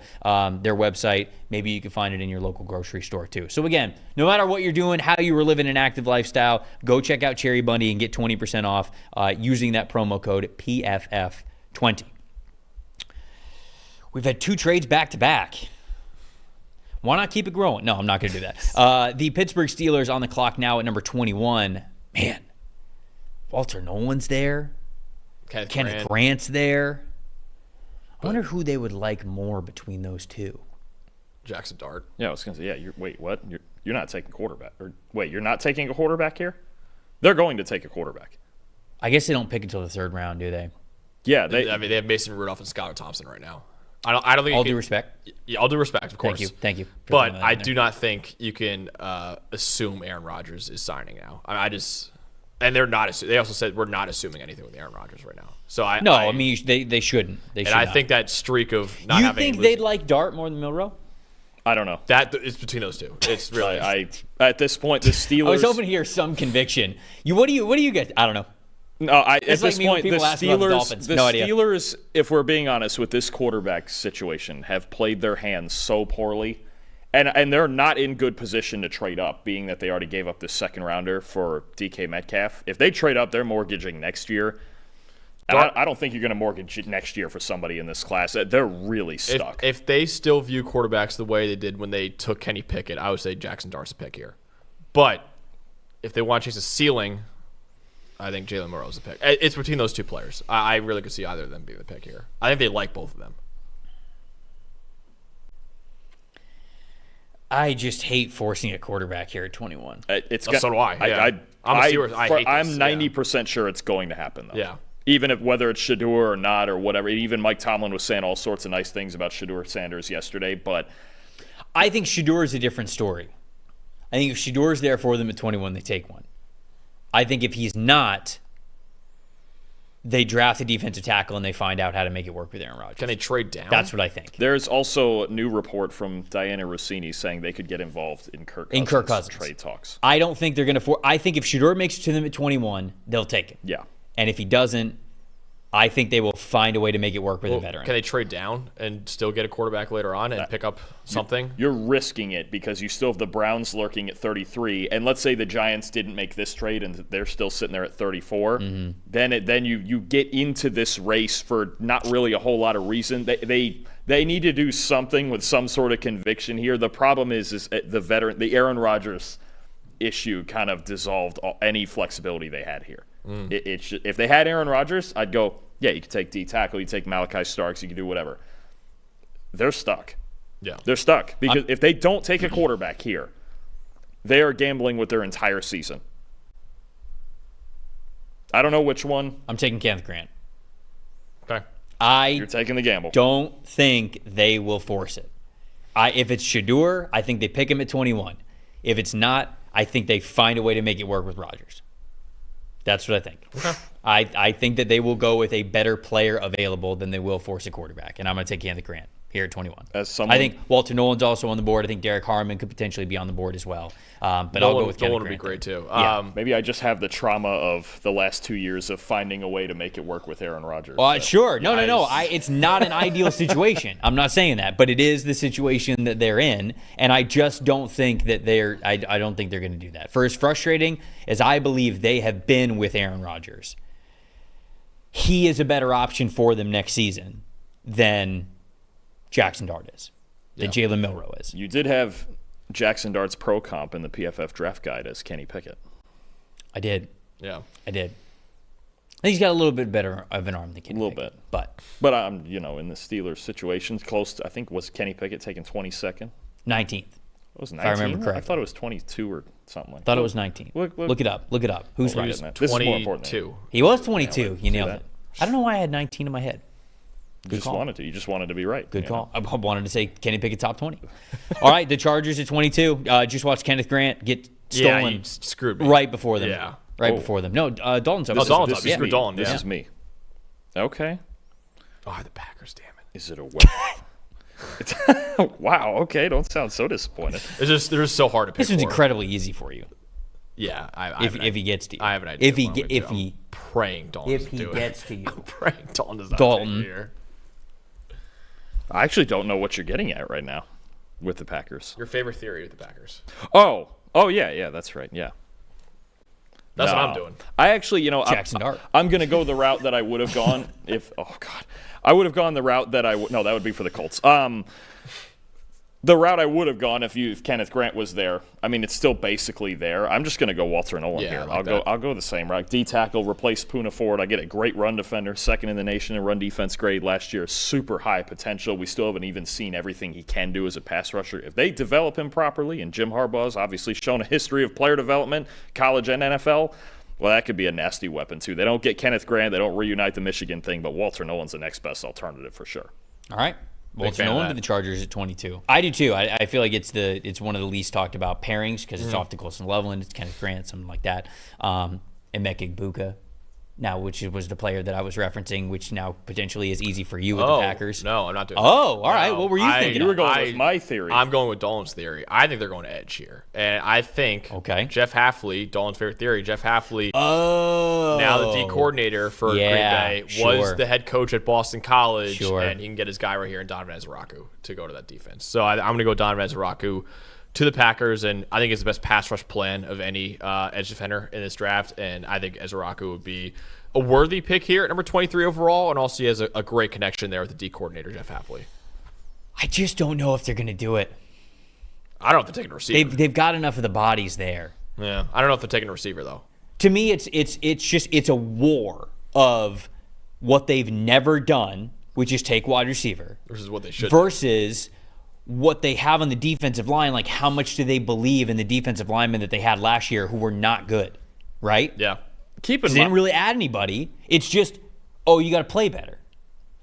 [SPEAKER 1] their website, maybe you can find it in your local grocery store too. So again, no matter what you're doing, how you were living an active lifestyle, go check out Cherry Bundy and get 20% off using that promo code PFF20. We've had 2 trades back-to-back. Why not keep it growing? No, I'm not going to do that. The Pittsburgh Steelers on the clock now at number 21. Man, Walter Nolan's there. Kenneth Grant's there. I wonder who they would like more between those two.
[SPEAKER 2] Jackson Dart.
[SPEAKER 3] Yeah, I was going to say, wait, what? You're not taking quarterback. Or wait, you're not taking a quarterback here? They're going to take a quarterback.
[SPEAKER 1] I guess they don't pick until the 3rd round, do they?
[SPEAKER 3] Yeah.
[SPEAKER 2] They have Mason Rudolph and Skylar Thompson right now. I don't think
[SPEAKER 1] all due respect.
[SPEAKER 2] Yeah, all due respect, of course.
[SPEAKER 1] Thank you.
[SPEAKER 2] But I do not think you can assume Aaron Rodgers is signing now. And they're not. They also said we're not assuming anything with Aaron Rodgers right now. So
[SPEAKER 1] they shouldn't. They should.
[SPEAKER 2] And I think that streak of not
[SPEAKER 1] you
[SPEAKER 2] having.
[SPEAKER 1] You think they'd like Dart more than Milroe?
[SPEAKER 3] I don't know.
[SPEAKER 2] That it's between those two. It's really.
[SPEAKER 3] At this point, the Steelers.
[SPEAKER 1] I was hoping to hear some conviction. What do you get? I don't know.
[SPEAKER 3] No, at this point, the Steelers, if we're being honest with this quarterback situation, have played their hands so poorly, and they're not in good position to trade up, being that they already gave up the 2nd rounder for DK Metcalf. If they trade up, they're mortgaging next year. And I don't think you're going to mortgage next year for somebody in this class. They're really stuck.
[SPEAKER 2] If they still view quarterbacks the way they did when they took Kenny Pickett, I would say Jackson Dart's a pick here. But if they want to chase a ceiling, I think Jalen Morrow's the pick. It's between those 2 players. I really could see either of them being the pick here. I think they like both of them.
[SPEAKER 1] I just hate forcing a quarterback here at 21.
[SPEAKER 2] So do I. Yeah.
[SPEAKER 3] I'm 90% sure it's going to happen, though.
[SPEAKER 2] Yeah.
[SPEAKER 3] Even if whether it's Shedeur or not or whatever. Even Mike Tomlin was saying all sorts of nice things about Shedeur Sanders yesterday. But
[SPEAKER 1] I think Shedeur is a different story. I think if Shedeur is there for them at 21, they take one. I think if he's not, they draft a defensive tackle and they find out how to make it work with Aaron Rodgers.
[SPEAKER 2] Can they trade down?
[SPEAKER 1] That's what I think.
[SPEAKER 3] There's also a new report from Diana Rossini saying they could get involved in Kirk Cousins' trade talks.
[SPEAKER 1] I don't think they're going to. I think if Shedeur makes it to them at 21, they'll take him.
[SPEAKER 3] Yeah.
[SPEAKER 1] And if he doesn't, I think they will find a way to make it work with a veteran.
[SPEAKER 2] Can they trade down and still get a quarterback later on and pick up something?
[SPEAKER 3] You're risking it because you still have the Browns lurking at 33. And let's say the Giants didn't make this trade and they're still sitting there at 34. Mm-hmm. Then you get into this race for not really a whole lot of reason. They need to do something with some sort of conviction here. The problem is the Aaron Rodgers issue kind of dissolved any flexibility they had here. If they had Aaron Rodgers, I'd go, yeah, you could take D tackle, you take Malachi Starks, you can do whatever. They're stuck.
[SPEAKER 2] Yeah,
[SPEAKER 3] they're stuck because if they don't take a quarterback here, they are gambling with their entire season. I don't know which one.
[SPEAKER 1] I'm taking Kenneth Grant.
[SPEAKER 2] Okay,
[SPEAKER 3] you're taking the gamble.
[SPEAKER 1] Don't think they will force it. If it's Shedeur, I think they pick him at 21. If it's not, I think they find a way to make it work with Rodgers. That's what I think. Okay. I think that they will go with a better player available than they will force a quarterback, and I'm going to take Kenneth Grant. here at 21.
[SPEAKER 3] As someone,
[SPEAKER 1] I think Walter Nolan's also on the board. I think Derek Harmon could potentially be on the board as well. But I'll go with Kenneth
[SPEAKER 2] Nolan would
[SPEAKER 1] Grant
[SPEAKER 2] be great too.
[SPEAKER 1] Yeah.
[SPEAKER 3] maybe I just have the trauma of the last 2 years of finding a way to make it work with Aaron Rodgers.
[SPEAKER 1] Sure. No. It's not an ideal situation. I'm not saying that, but it is the situation that they're in, and I just don't think that I don't think they're going to do that. For as frustrating as I believe they have been with Aaron Rodgers, he is a better option for them next season than Jackson Dart is, than Jalen Milroe is.
[SPEAKER 3] You did have Jackson Dart's pro comp in the PFF draft guide as Kenny Pickett.
[SPEAKER 1] I did.
[SPEAKER 2] Yeah.
[SPEAKER 1] I did. I think he's got a little bit better of an arm than Kenny Pickett.
[SPEAKER 3] A little bit.
[SPEAKER 1] But
[SPEAKER 3] I'm, in the Steelers situation, close to, I think, was Kenny Pickett taken 22nd?
[SPEAKER 1] 19th.
[SPEAKER 3] It was 19?
[SPEAKER 1] If I remember correctly.
[SPEAKER 3] I thought it was 22 or something like that.
[SPEAKER 1] Thought it was 19. Look it up. Who's right?
[SPEAKER 3] This is more important.
[SPEAKER 2] 22.
[SPEAKER 1] He was 22. You nailed
[SPEAKER 3] that?
[SPEAKER 1] it. I don't know why I had 19 in my head.
[SPEAKER 3] You just wanted to be right.
[SPEAKER 1] Good call. I wanted to say Kenny Pickett top 20. All right, the Chargers at 22. Just watched Kenneth Grant get stolen.
[SPEAKER 2] Yeah, you screwed me.
[SPEAKER 1] Right before them.
[SPEAKER 2] Yeah.
[SPEAKER 1] Before them. No, Dalton's up.
[SPEAKER 2] Dalton's
[SPEAKER 3] This
[SPEAKER 2] up.
[SPEAKER 3] is
[SPEAKER 2] Yeah.
[SPEAKER 3] me.
[SPEAKER 2] Dalton,
[SPEAKER 3] This
[SPEAKER 2] yeah.
[SPEAKER 3] is me. Okay.
[SPEAKER 2] Oh, the Packers, damn it.
[SPEAKER 3] Is it a wow, okay. Don't sound so disappointed.
[SPEAKER 2] They're just so hard to pick
[SPEAKER 1] This one's
[SPEAKER 2] for.
[SPEAKER 1] incredibly easy for you.
[SPEAKER 2] Yeah,
[SPEAKER 1] If he gets to you.
[SPEAKER 2] I have an idea.
[SPEAKER 1] If he
[SPEAKER 2] praying Dalton
[SPEAKER 1] if
[SPEAKER 2] doesn't
[SPEAKER 1] he
[SPEAKER 2] do
[SPEAKER 1] gets
[SPEAKER 2] it.
[SPEAKER 1] to you.
[SPEAKER 2] Praying Dalton does not
[SPEAKER 1] Dalton.
[SPEAKER 2] take it here.
[SPEAKER 3] I actually don't know what you're getting at right now with the Packers.
[SPEAKER 2] Your favorite theory with the Packers?
[SPEAKER 3] Oh, yeah, that's right. Yeah.
[SPEAKER 2] That's what I'm doing.
[SPEAKER 3] I actually,
[SPEAKER 1] Jackson Dart.
[SPEAKER 3] I'm going to go the route that I would have gone if, I would have gone the route that no, that would be for the Colts. The route I would have gone if Kenneth Grant was there. I mean, it's still basically there. I'm just going to go Walter Nolan
[SPEAKER 2] Yeah,
[SPEAKER 3] here.
[SPEAKER 2] I like that.
[SPEAKER 3] I'll go the same route. D tackle, replace Poona Ford. I get a great run defender, second in the nation in run defense grade last year. Super high potential. We still haven't even seen everything he can do as a pass rusher. If they develop him properly, and Jim Harbaugh's obviously shown a history of player development, college and NFL, well, that could be a nasty weapon too. They don't get Kenneth Grant. They don't reunite the Michigan thing, but Walter Nolan's the next best alternative for sure.
[SPEAKER 1] All right. Walter
[SPEAKER 2] fan of
[SPEAKER 1] Nolan
[SPEAKER 2] that.
[SPEAKER 1] to the Chargers at 22. I do too. I feel like it's one of the least talked about pairings because it's off to Colson Loveland, it's Kenneth Grant, something like that. Emeka Egbuka, now which was the player that I was referencing, which now potentially is easy for you with the Packers.
[SPEAKER 2] No, I'm not doing
[SPEAKER 1] Oh, all right.
[SPEAKER 2] No,
[SPEAKER 1] What were you thinking?
[SPEAKER 3] You were going with my theory.
[SPEAKER 2] I'm going with Dolan's theory. I think they're going to edge here. And I think Jeff Hafley, Dolan's favorite theory, Jeff Hafley, now the D coordinator for Green Bay, was the head coach at Boston College, and he can get his guy right here in Donovan Ezeraku to go to that defense. So I'm going to go Donovan Ezeraku to the Packers, and I think it's the best pass rush plan of any edge defender in this draft, and I think Ezeraku would be a worthy pick here at number 23 overall, and also he has a great connection there with the D coordinator, Jeff Hafley.
[SPEAKER 1] I just don't know if they're going to do it.
[SPEAKER 2] I don't know if they're taking a receiver.
[SPEAKER 1] They've got enough of the bodies there.
[SPEAKER 2] Yeah, I don't know if they're taking a receiver though.
[SPEAKER 1] To me, it's a war of what they've never done, which is take wide receiver,
[SPEAKER 2] Versus what they should.
[SPEAKER 1] versus what they have on the defensive line. Like, how much do they believe in the defensive linemen that they had last year who were not good, right?
[SPEAKER 2] Yeah.
[SPEAKER 3] Keep in
[SPEAKER 1] They didn't
[SPEAKER 3] mind,
[SPEAKER 1] really add anybody. It's just, you got to play better.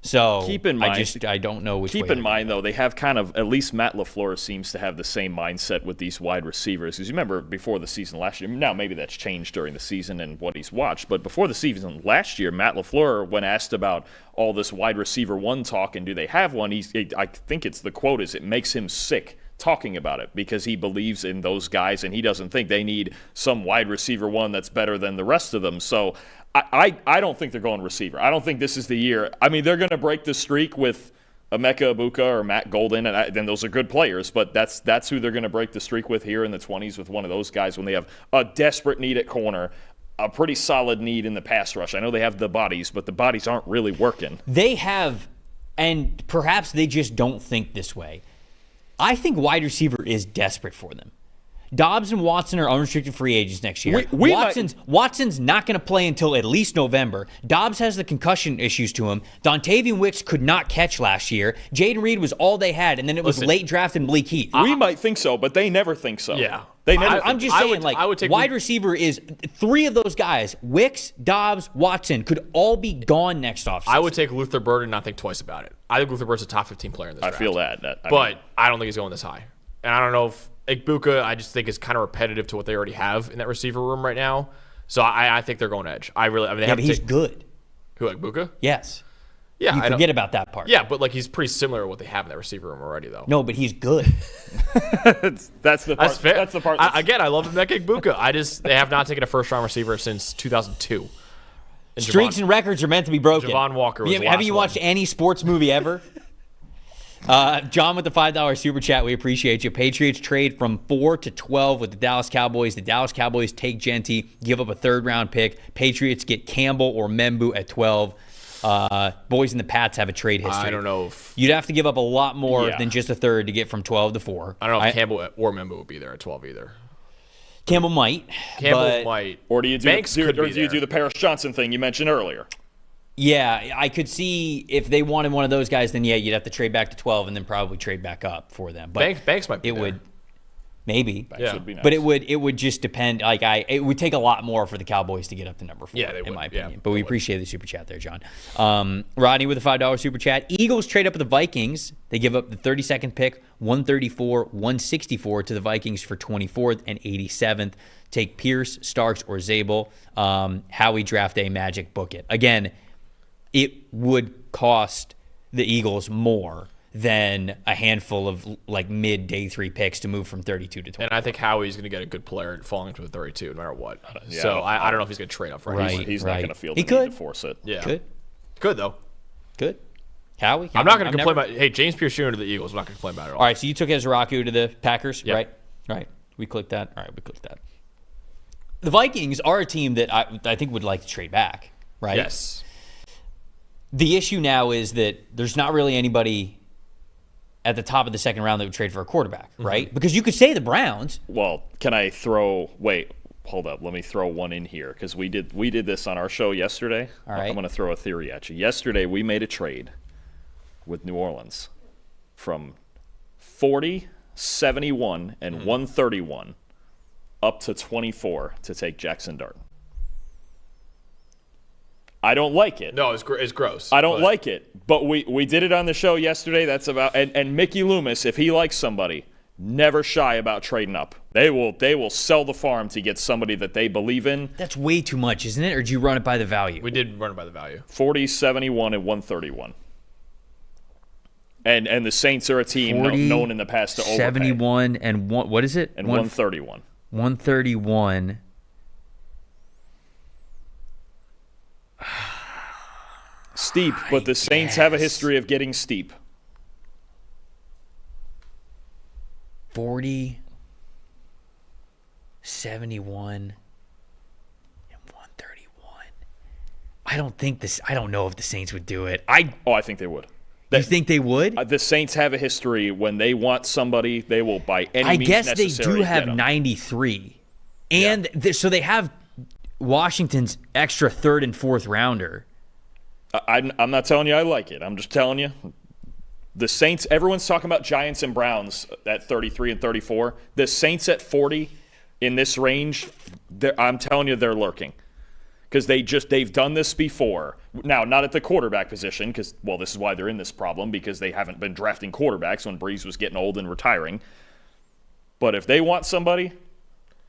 [SPEAKER 1] So
[SPEAKER 3] Keep in mind-
[SPEAKER 1] I don't know which way
[SPEAKER 3] Keep in mind, though, they have kind of, at least Matt LaFleur seems to have the same mindset with these wide receivers. Because you remember before the season last year, now maybe that's changed during the season and what he's watched, but before the season last year, Matt LaFleur, when asked about all this wide receiver one talk and do they have one, I think it's the quote is, it makes him sick talking about it because he believes in those guys and he doesn't think they need some wide receiver one that's better than the rest of them. So I don't think they're going receiver. I don't think this is the year. I mean, they're going to break the streak with Emeka Egbuka or Matt Golden, and then those are good players, but that's who they're going to break the streak with here in the 20s with one of those guys when they have a desperate need at corner, a pretty solid need in the pass rush. I know they have the bodies, but the bodies aren't really working.
[SPEAKER 1] They have, and perhaps they just don't think this way. I think wide receiver is desperate for them. Dobbs and Watson are unrestricted free agents next year. Watson's not going to play until at least November. Dobbs has the concussion issues to him. Dontavian Wicks could not catch last year. Jaden Reed was all they had, and then it was late draft and Malik Heath.
[SPEAKER 3] We might think so, but they never think so.
[SPEAKER 2] Yeah.
[SPEAKER 3] They never.
[SPEAKER 1] I'm just saying,
[SPEAKER 2] I would take
[SPEAKER 1] wide receiver is three of those guys, Wicks, Dobbs, Watson, could all be gone next offseason.
[SPEAKER 2] I would take Luther Bird and not think twice about it. I think Luther Bird's a top 15 player in this draft.
[SPEAKER 3] I feel that.
[SPEAKER 2] But I don't think he's going this high. And I don't know if Egbuka, I just think is kind of repetitive to what they already have in that receiver room right now. So I think they're going edge. They
[SPEAKER 1] but he's good.
[SPEAKER 2] Who, Egbuka?
[SPEAKER 1] Yes.
[SPEAKER 2] Yeah,
[SPEAKER 1] You forget about that part.
[SPEAKER 2] Yeah, but like he's pretty similar to what they have in that receiver room already, though.
[SPEAKER 1] No, but he's good.
[SPEAKER 3] That's the part.
[SPEAKER 2] That's fair.
[SPEAKER 3] That's the part.
[SPEAKER 2] Again, I love Emeka Egbuka. They have not taken a first-round receiver since 2002. And
[SPEAKER 1] Streaks and records are meant to be broken.
[SPEAKER 2] Javon Walker was the
[SPEAKER 1] Have
[SPEAKER 2] last
[SPEAKER 1] you watched any sports movie ever? John with the $5 super chat. We appreciate you. Patriots trade from 4 to 12 with the Dallas Cowboys. The Dallas Cowboys take Genty, give up a third-round pick. Patriots get Campbell or Membu at 12. Boys and the Pats have a trade history.
[SPEAKER 2] I don't know if
[SPEAKER 1] You'd have to give up a lot more than just a third to get from 12 to 4.
[SPEAKER 2] I don't know if Campbell or Membu would be there at 12 either.
[SPEAKER 1] Campbell might.
[SPEAKER 2] Might.
[SPEAKER 3] Or do you do,
[SPEAKER 2] Banks could be there.
[SPEAKER 3] the Paris Johnson thing you mentioned earlier?
[SPEAKER 1] Yeah, I could see if they wanted one of those guys, then you'd have to trade back to 12 and then probably trade back up for them. But
[SPEAKER 2] Banks might be there.
[SPEAKER 1] would maybe.
[SPEAKER 3] Banks would be nice.
[SPEAKER 1] But it would just depend. It would take a lot more for the Cowboys to get up to number 4.
[SPEAKER 2] Yeah, they would.
[SPEAKER 1] In my opinion.
[SPEAKER 2] Yeah,
[SPEAKER 1] but we appreciate the super chat there, John. Rodney with a $5 super chat. Eagles trade up with the Vikings. They give up the 32nd pick, 134, 164 to the Vikings for 24th and 87th. Take Pierce, Starks, or Zabel. Howie draft day magic, book it. Again, it would cost the Eagles more than a handful of like mid day 3 picks to move from 32 to 20.
[SPEAKER 2] And I think Howie's going to get a good player falling into a 32 no matter what.
[SPEAKER 3] Yeah,
[SPEAKER 2] so I don't know if he's going to trade up for
[SPEAKER 1] Right.
[SPEAKER 2] it.
[SPEAKER 3] He's not going to feel the
[SPEAKER 1] He
[SPEAKER 3] need
[SPEAKER 1] could.
[SPEAKER 3] to force it.
[SPEAKER 2] Yeah.
[SPEAKER 1] Could,
[SPEAKER 2] though.
[SPEAKER 1] Howie?
[SPEAKER 2] I'm not going to complain about hey, James Pierce Jr. to the Eagles. I'm not going to complain about it at all.
[SPEAKER 1] All right, so you took Ezraku to the Packers,
[SPEAKER 2] Yep.
[SPEAKER 1] right? Right. We clicked that. All right, we clicked that. The Vikings are a team that I think would like to trade back, right?
[SPEAKER 2] Yes.
[SPEAKER 1] The issue now is that there's not really anybody at the top of the second round that would trade for a quarterback, right? Because you could say the Browns.
[SPEAKER 3] Well, can I throw? Wait, hold up. Let me throw one in here because we did this on our show yesterday.
[SPEAKER 1] All right.
[SPEAKER 3] I'm going to throw a theory at you. Yesterday we made a trade with New Orleans from 40, 71, and 131 up to 24 to take Jackson Dart. I don't like it.
[SPEAKER 2] No, it's gross.
[SPEAKER 3] I don't like it, but we did it on the show yesterday. That's about and Mickey Loomis, if he likes somebody, never shy about trading up. They will sell the farm to get somebody that they believe in.
[SPEAKER 1] That's way too much, isn't it? Or do you run it by the value?
[SPEAKER 2] We did run it by the value.
[SPEAKER 3] 40, 71, and 131. And the Saints are a team
[SPEAKER 1] 40,
[SPEAKER 3] known in the past to overpay.
[SPEAKER 1] 71 and what is it?
[SPEAKER 3] And 131.
[SPEAKER 1] 131.
[SPEAKER 3] Steep, but the Saints have a history of getting steep.
[SPEAKER 1] 40, 71, and 131. I don't know if the Saints would do it.
[SPEAKER 3] I think they would.
[SPEAKER 1] You think they would?
[SPEAKER 3] The Saints have a history when they want somebody, they will by any
[SPEAKER 1] I
[SPEAKER 3] means
[SPEAKER 1] guess
[SPEAKER 3] necessary
[SPEAKER 1] they do have
[SPEAKER 3] get 'em.
[SPEAKER 1] 93. And so they have Washington's extra third and fourth rounder.
[SPEAKER 3] I'm not telling you I like it. I'm just telling you. The Saints, everyone's talking about Giants and Browns at 33 and 34. The Saints at 40 in this range, I'm telling you they're lurking. Because they've done this before. Now, not at the quarterback position, because, well, this is why they're in this problem, because they haven't been drafting quarterbacks when Breeze was getting old and retiring. But if they want somebody,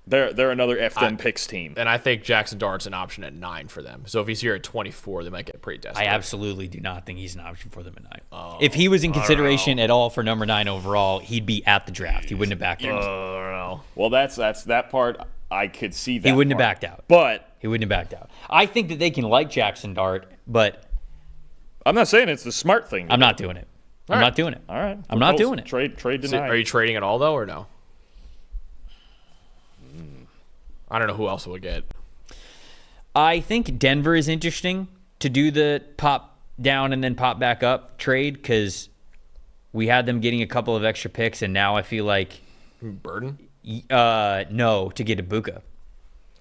[SPEAKER 3] they're another them picks team.
[SPEAKER 2] And I think Jackson Dart's an option at 9 for them. So if he's here at 24, they might get pretty desperate.
[SPEAKER 1] I absolutely do not think he's an option for them at 9. If he was in consideration at all for number 9 overall, he'd be at the draft. He wouldn't have backed out.
[SPEAKER 3] Well, that's that part. I could see that.
[SPEAKER 1] He wouldn't
[SPEAKER 3] part.
[SPEAKER 1] have backed out.
[SPEAKER 3] But
[SPEAKER 1] he wouldn't have backed out. I think that they can like Jackson Dart, but
[SPEAKER 3] I'm not saying it's the smart thing.
[SPEAKER 1] I'm not doing it. I'm not doing it.
[SPEAKER 3] All right.
[SPEAKER 1] I'm not doing it.
[SPEAKER 3] Trade denied.
[SPEAKER 2] Are you trading at all, though, or no? I don't know who else will get.
[SPEAKER 1] I think Denver is interesting to do the pop down and then pop back up trade because we had them getting a couple of extra picks, and now I feel like
[SPEAKER 2] Burden?
[SPEAKER 1] no, to get Ibuka.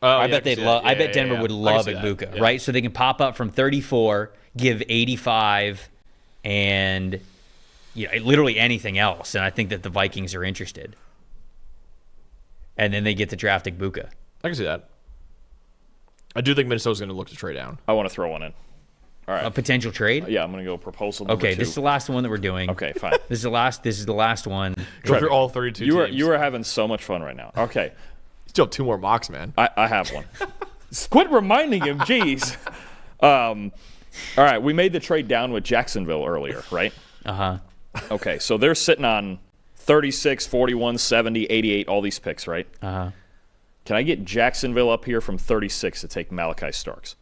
[SPEAKER 2] Oh,
[SPEAKER 1] I bet they'd love. I bet Denver would love Ibuka, right? So they can pop up from 34, give 85, and literally anything else. And I think that the Vikings are interested, and then they get to draft Ibuka.
[SPEAKER 2] I can see that. I do think Minnesota's going to look to trade down.
[SPEAKER 3] I want to throw one in. All right.
[SPEAKER 1] A potential trade.
[SPEAKER 3] Yeah, I'm going to go proposal number 2.
[SPEAKER 1] This is the last one that we're doing.
[SPEAKER 3] Okay, fine.
[SPEAKER 1] This is the last one.
[SPEAKER 2] Go through all 32 teams.
[SPEAKER 3] You are having so much fun right now. Okay.
[SPEAKER 2] You still have 2 more mocks, man.
[SPEAKER 3] I have one. Quit reminding him, jeez. All right, we made the trade down with Jacksonville earlier, right?
[SPEAKER 1] Uh-huh.
[SPEAKER 3] Okay, so they're sitting on 36, 41, 70, 88, all these picks, right?
[SPEAKER 1] Uh-huh.
[SPEAKER 3] Can I get Jacksonville up here from 36 to take Malachi Starks?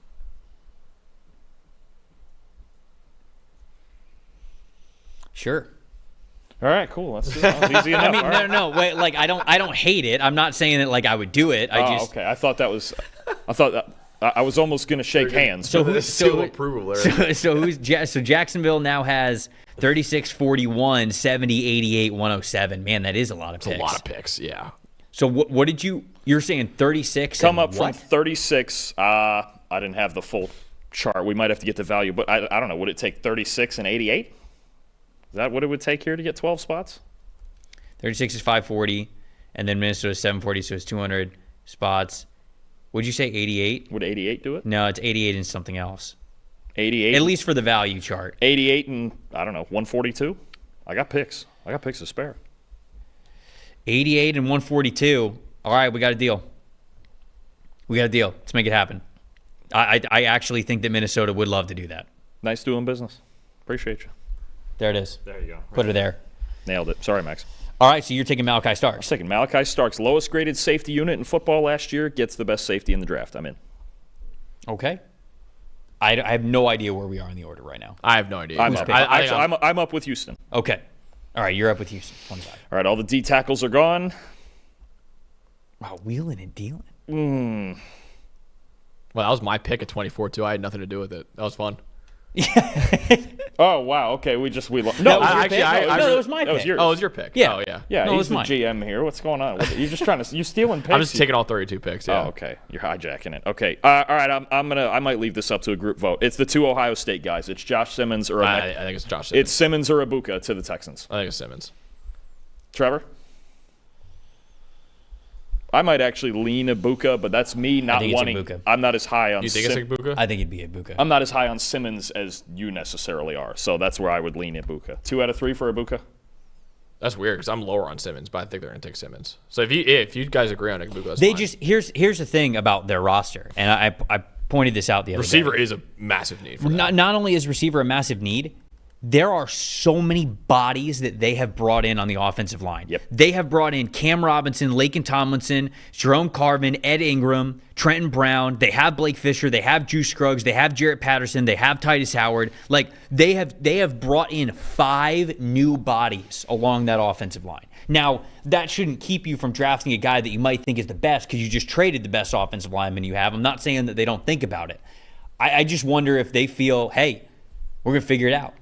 [SPEAKER 1] Sure.
[SPEAKER 3] All right, cool. That's easy enough.
[SPEAKER 1] I mean, no, wait. Like, I don't hate it. I'm not saying that like I would do it.
[SPEAKER 3] Okay. I thought I was almost gonna shake hands.
[SPEAKER 1] So Jacksonville now has 36, 41, 70, 88, 107. Man, that is a lot of picks.
[SPEAKER 2] It's a lot of picks. Yeah.
[SPEAKER 1] So what did you're saying 36?
[SPEAKER 3] Come up from 36. I didn't have the full chart. We might have to get the value, but I don't know. Would it take 36 and 88? Is that what it would take here to get 12 spots?
[SPEAKER 1] 36 is 540, and then Minnesota is 740, so it's 200 spots. Would you say 88?
[SPEAKER 3] Would 88 do it?
[SPEAKER 1] No, it's 88 and something else.
[SPEAKER 3] 88?
[SPEAKER 1] At least for the value chart.
[SPEAKER 3] 88 and, I don't know, 142? I got picks. To spare.
[SPEAKER 1] 88 and 142. All right, we got a deal. Let's make it happen. I actually think that Minnesota would love to do that.
[SPEAKER 3] Nice doing business. Appreciate you.
[SPEAKER 1] There it is.
[SPEAKER 3] There you go.
[SPEAKER 1] Put her there.
[SPEAKER 3] Nailed it. Sorry, Max.
[SPEAKER 1] All right, so you're taking Malachi Starks.
[SPEAKER 3] Second, Malachi Starks, lowest graded safety unit in football last year, gets the best safety in the draft. I'm in.
[SPEAKER 1] Okay. I have no idea where we are in the order right now.
[SPEAKER 2] I have no idea.
[SPEAKER 3] I'm up. I'm up with Houston.
[SPEAKER 1] Okay. All right, you're up with Houston. 25.
[SPEAKER 3] All right, all the D tackles are gone.
[SPEAKER 1] Wow, wheeling and dealing.
[SPEAKER 2] Well, that was my pick at 24 too. I had nothing to do with it. That was fun.
[SPEAKER 3] Oh wow. Okay, we lost. No,
[SPEAKER 1] it was
[SPEAKER 3] it
[SPEAKER 1] my pick.
[SPEAKER 3] That was yours.
[SPEAKER 2] Oh, it was your pick.
[SPEAKER 1] Yeah.
[SPEAKER 2] Oh yeah.
[SPEAKER 3] Yeah,
[SPEAKER 1] No, it
[SPEAKER 3] he's
[SPEAKER 1] was
[SPEAKER 3] the
[SPEAKER 1] mine.
[SPEAKER 3] GM here. What's going on? You're just trying to. You stealing picks?
[SPEAKER 2] I'm just taking all 32 picks. Yeah.
[SPEAKER 3] Oh, okay. You're hijacking it. Okay. All right. I might leave this up to a group vote. It's the two Ohio State guys. It's Josh Simmons or
[SPEAKER 2] I think it's Josh Simmons.
[SPEAKER 3] It's Simmons or Ibuka to the Texans.
[SPEAKER 2] I think it's Simmons.
[SPEAKER 3] Trevor. I might actually lean Ibuka, but that's me not
[SPEAKER 1] think it's
[SPEAKER 3] wanting.
[SPEAKER 1] Ibuka.
[SPEAKER 3] I'm not as high on.
[SPEAKER 2] You think it's Ibuka?
[SPEAKER 1] I think it'd be Ibuka.
[SPEAKER 3] I'm not as high on Simmons as you necessarily are, so that's where I would lean Ibuka. 2 out of 3 for Ibuka.
[SPEAKER 2] That's weird because I'm lower on Simmons, but I think they're going to take Simmons. So if you guys agree on Ibuka, that's
[SPEAKER 1] They
[SPEAKER 2] fine.
[SPEAKER 1] just here's the thing about their roster, and I pointed this out the other
[SPEAKER 2] Receiver
[SPEAKER 1] day.
[SPEAKER 2] is a massive need for that.
[SPEAKER 1] Not only is receiver a massive need, there are so many bodies that they have brought in on the offensive line.
[SPEAKER 3] Yep.
[SPEAKER 1] They have brought in Cam Robinson, Laken Tomlinson, Jerome Carvin, Ed Ingram, Trenton Brown. They have Blake Fisher. They have Juice Scruggs. They have Jarrett Patterson. They have Titus Howard. Like they have brought in 5 new bodies along that offensive line. Now, that shouldn't keep you from drafting a guy that you might think is the best because you just traded the best offensive lineman you have. I'm not saying that they don't think about it. I just wonder if they feel, hey, we're going to figure it out.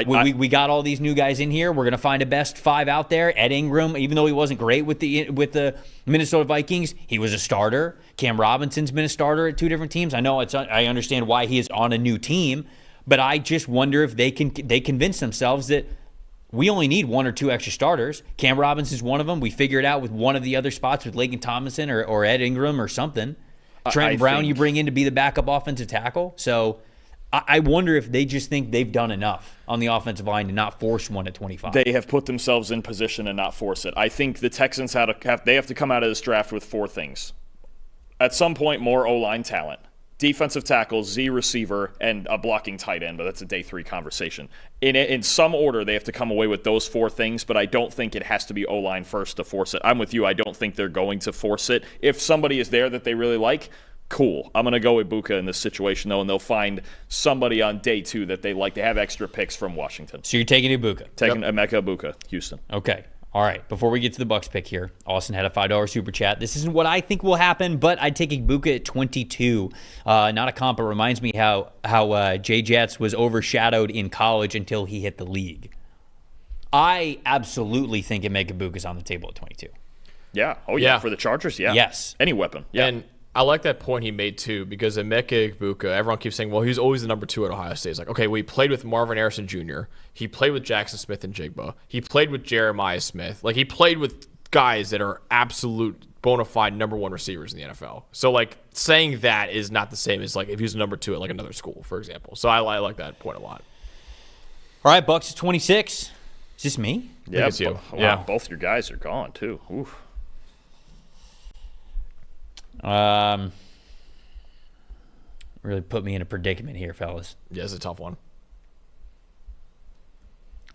[SPEAKER 1] We got all these new guys in here. We're going to find a best 5 out there. Ed Ingram, even though he wasn't great with the Minnesota Vikings, he was a starter. Cam Robinson's been a starter at 2 different teams. I know I understand why he is on a new team, but I just wonder if they convince themselves that we only need 1 or 2 extra starters. Cam Robinson's one of them. We figure it out with one of the other spots with Laken Tomlinson or Ed Ingram or something. Trent Brown you bring in to be the backup offensive tackle. So I wonder if they just think they've done enough on the offensive line to not force one at 25.
[SPEAKER 3] They have put themselves in position and not force it. I think the Texans have to come out of this draft with 4 things. At some point, more O-line talent. Defensive tackle, Z receiver, and a blocking tight end, but that's a day 3 conversation. In some order, they have to come away with those 4 things, but I don't think it has to be O-line first to force it. I'm with you. I don't think they're going to force it. If somebody is there that they really like, cool. I'm going to go with Ibuka in this situation, though, and they'll find somebody on day 2 that they like. They have extra picks from Washington.
[SPEAKER 1] So you're taking Ibuka.
[SPEAKER 3] Taking Emeka Ibuka, Houston.
[SPEAKER 1] Okay. All right. Before we get to the Bucs pick here, Austin had a $5 super chat. This isn't what I think will happen, but I'd take Ibuka at 22. Not a comp. It reminds me how Jay Jets was overshadowed in college until he hit the league. I absolutely think Emeka Ibuka's on the table at 22.
[SPEAKER 3] Yeah. Oh, yeah. For the Chargers, yeah.
[SPEAKER 1] Yes.
[SPEAKER 3] Any weapon. Yeah.
[SPEAKER 2] And I like that point he made, too, because Emeka Ibuka, everyone keeps saying, well, he's always the number 2 at Ohio State. It's like, okay, well, he played with Marvin Harrison Jr., he played with Jackson Smith and Jigba, he played with Jeremiah Smith. Like, he played with guys that are absolute bona fide number 1 receivers in the NFL. So, like, saying that is not the same as, like, if he was number 2 at, like, another school, for example. So I like that point a lot.
[SPEAKER 1] All right, Bucs at 26. Is this me?
[SPEAKER 3] Yeah,
[SPEAKER 2] it's you.
[SPEAKER 3] Wow,
[SPEAKER 2] Yeah.
[SPEAKER 3] both your guys are gone, too. Oof.
[SPEAKER 1] Really put me in a predicament here, fellas.
[SPEAKER 2] Yeah, it's a tough one.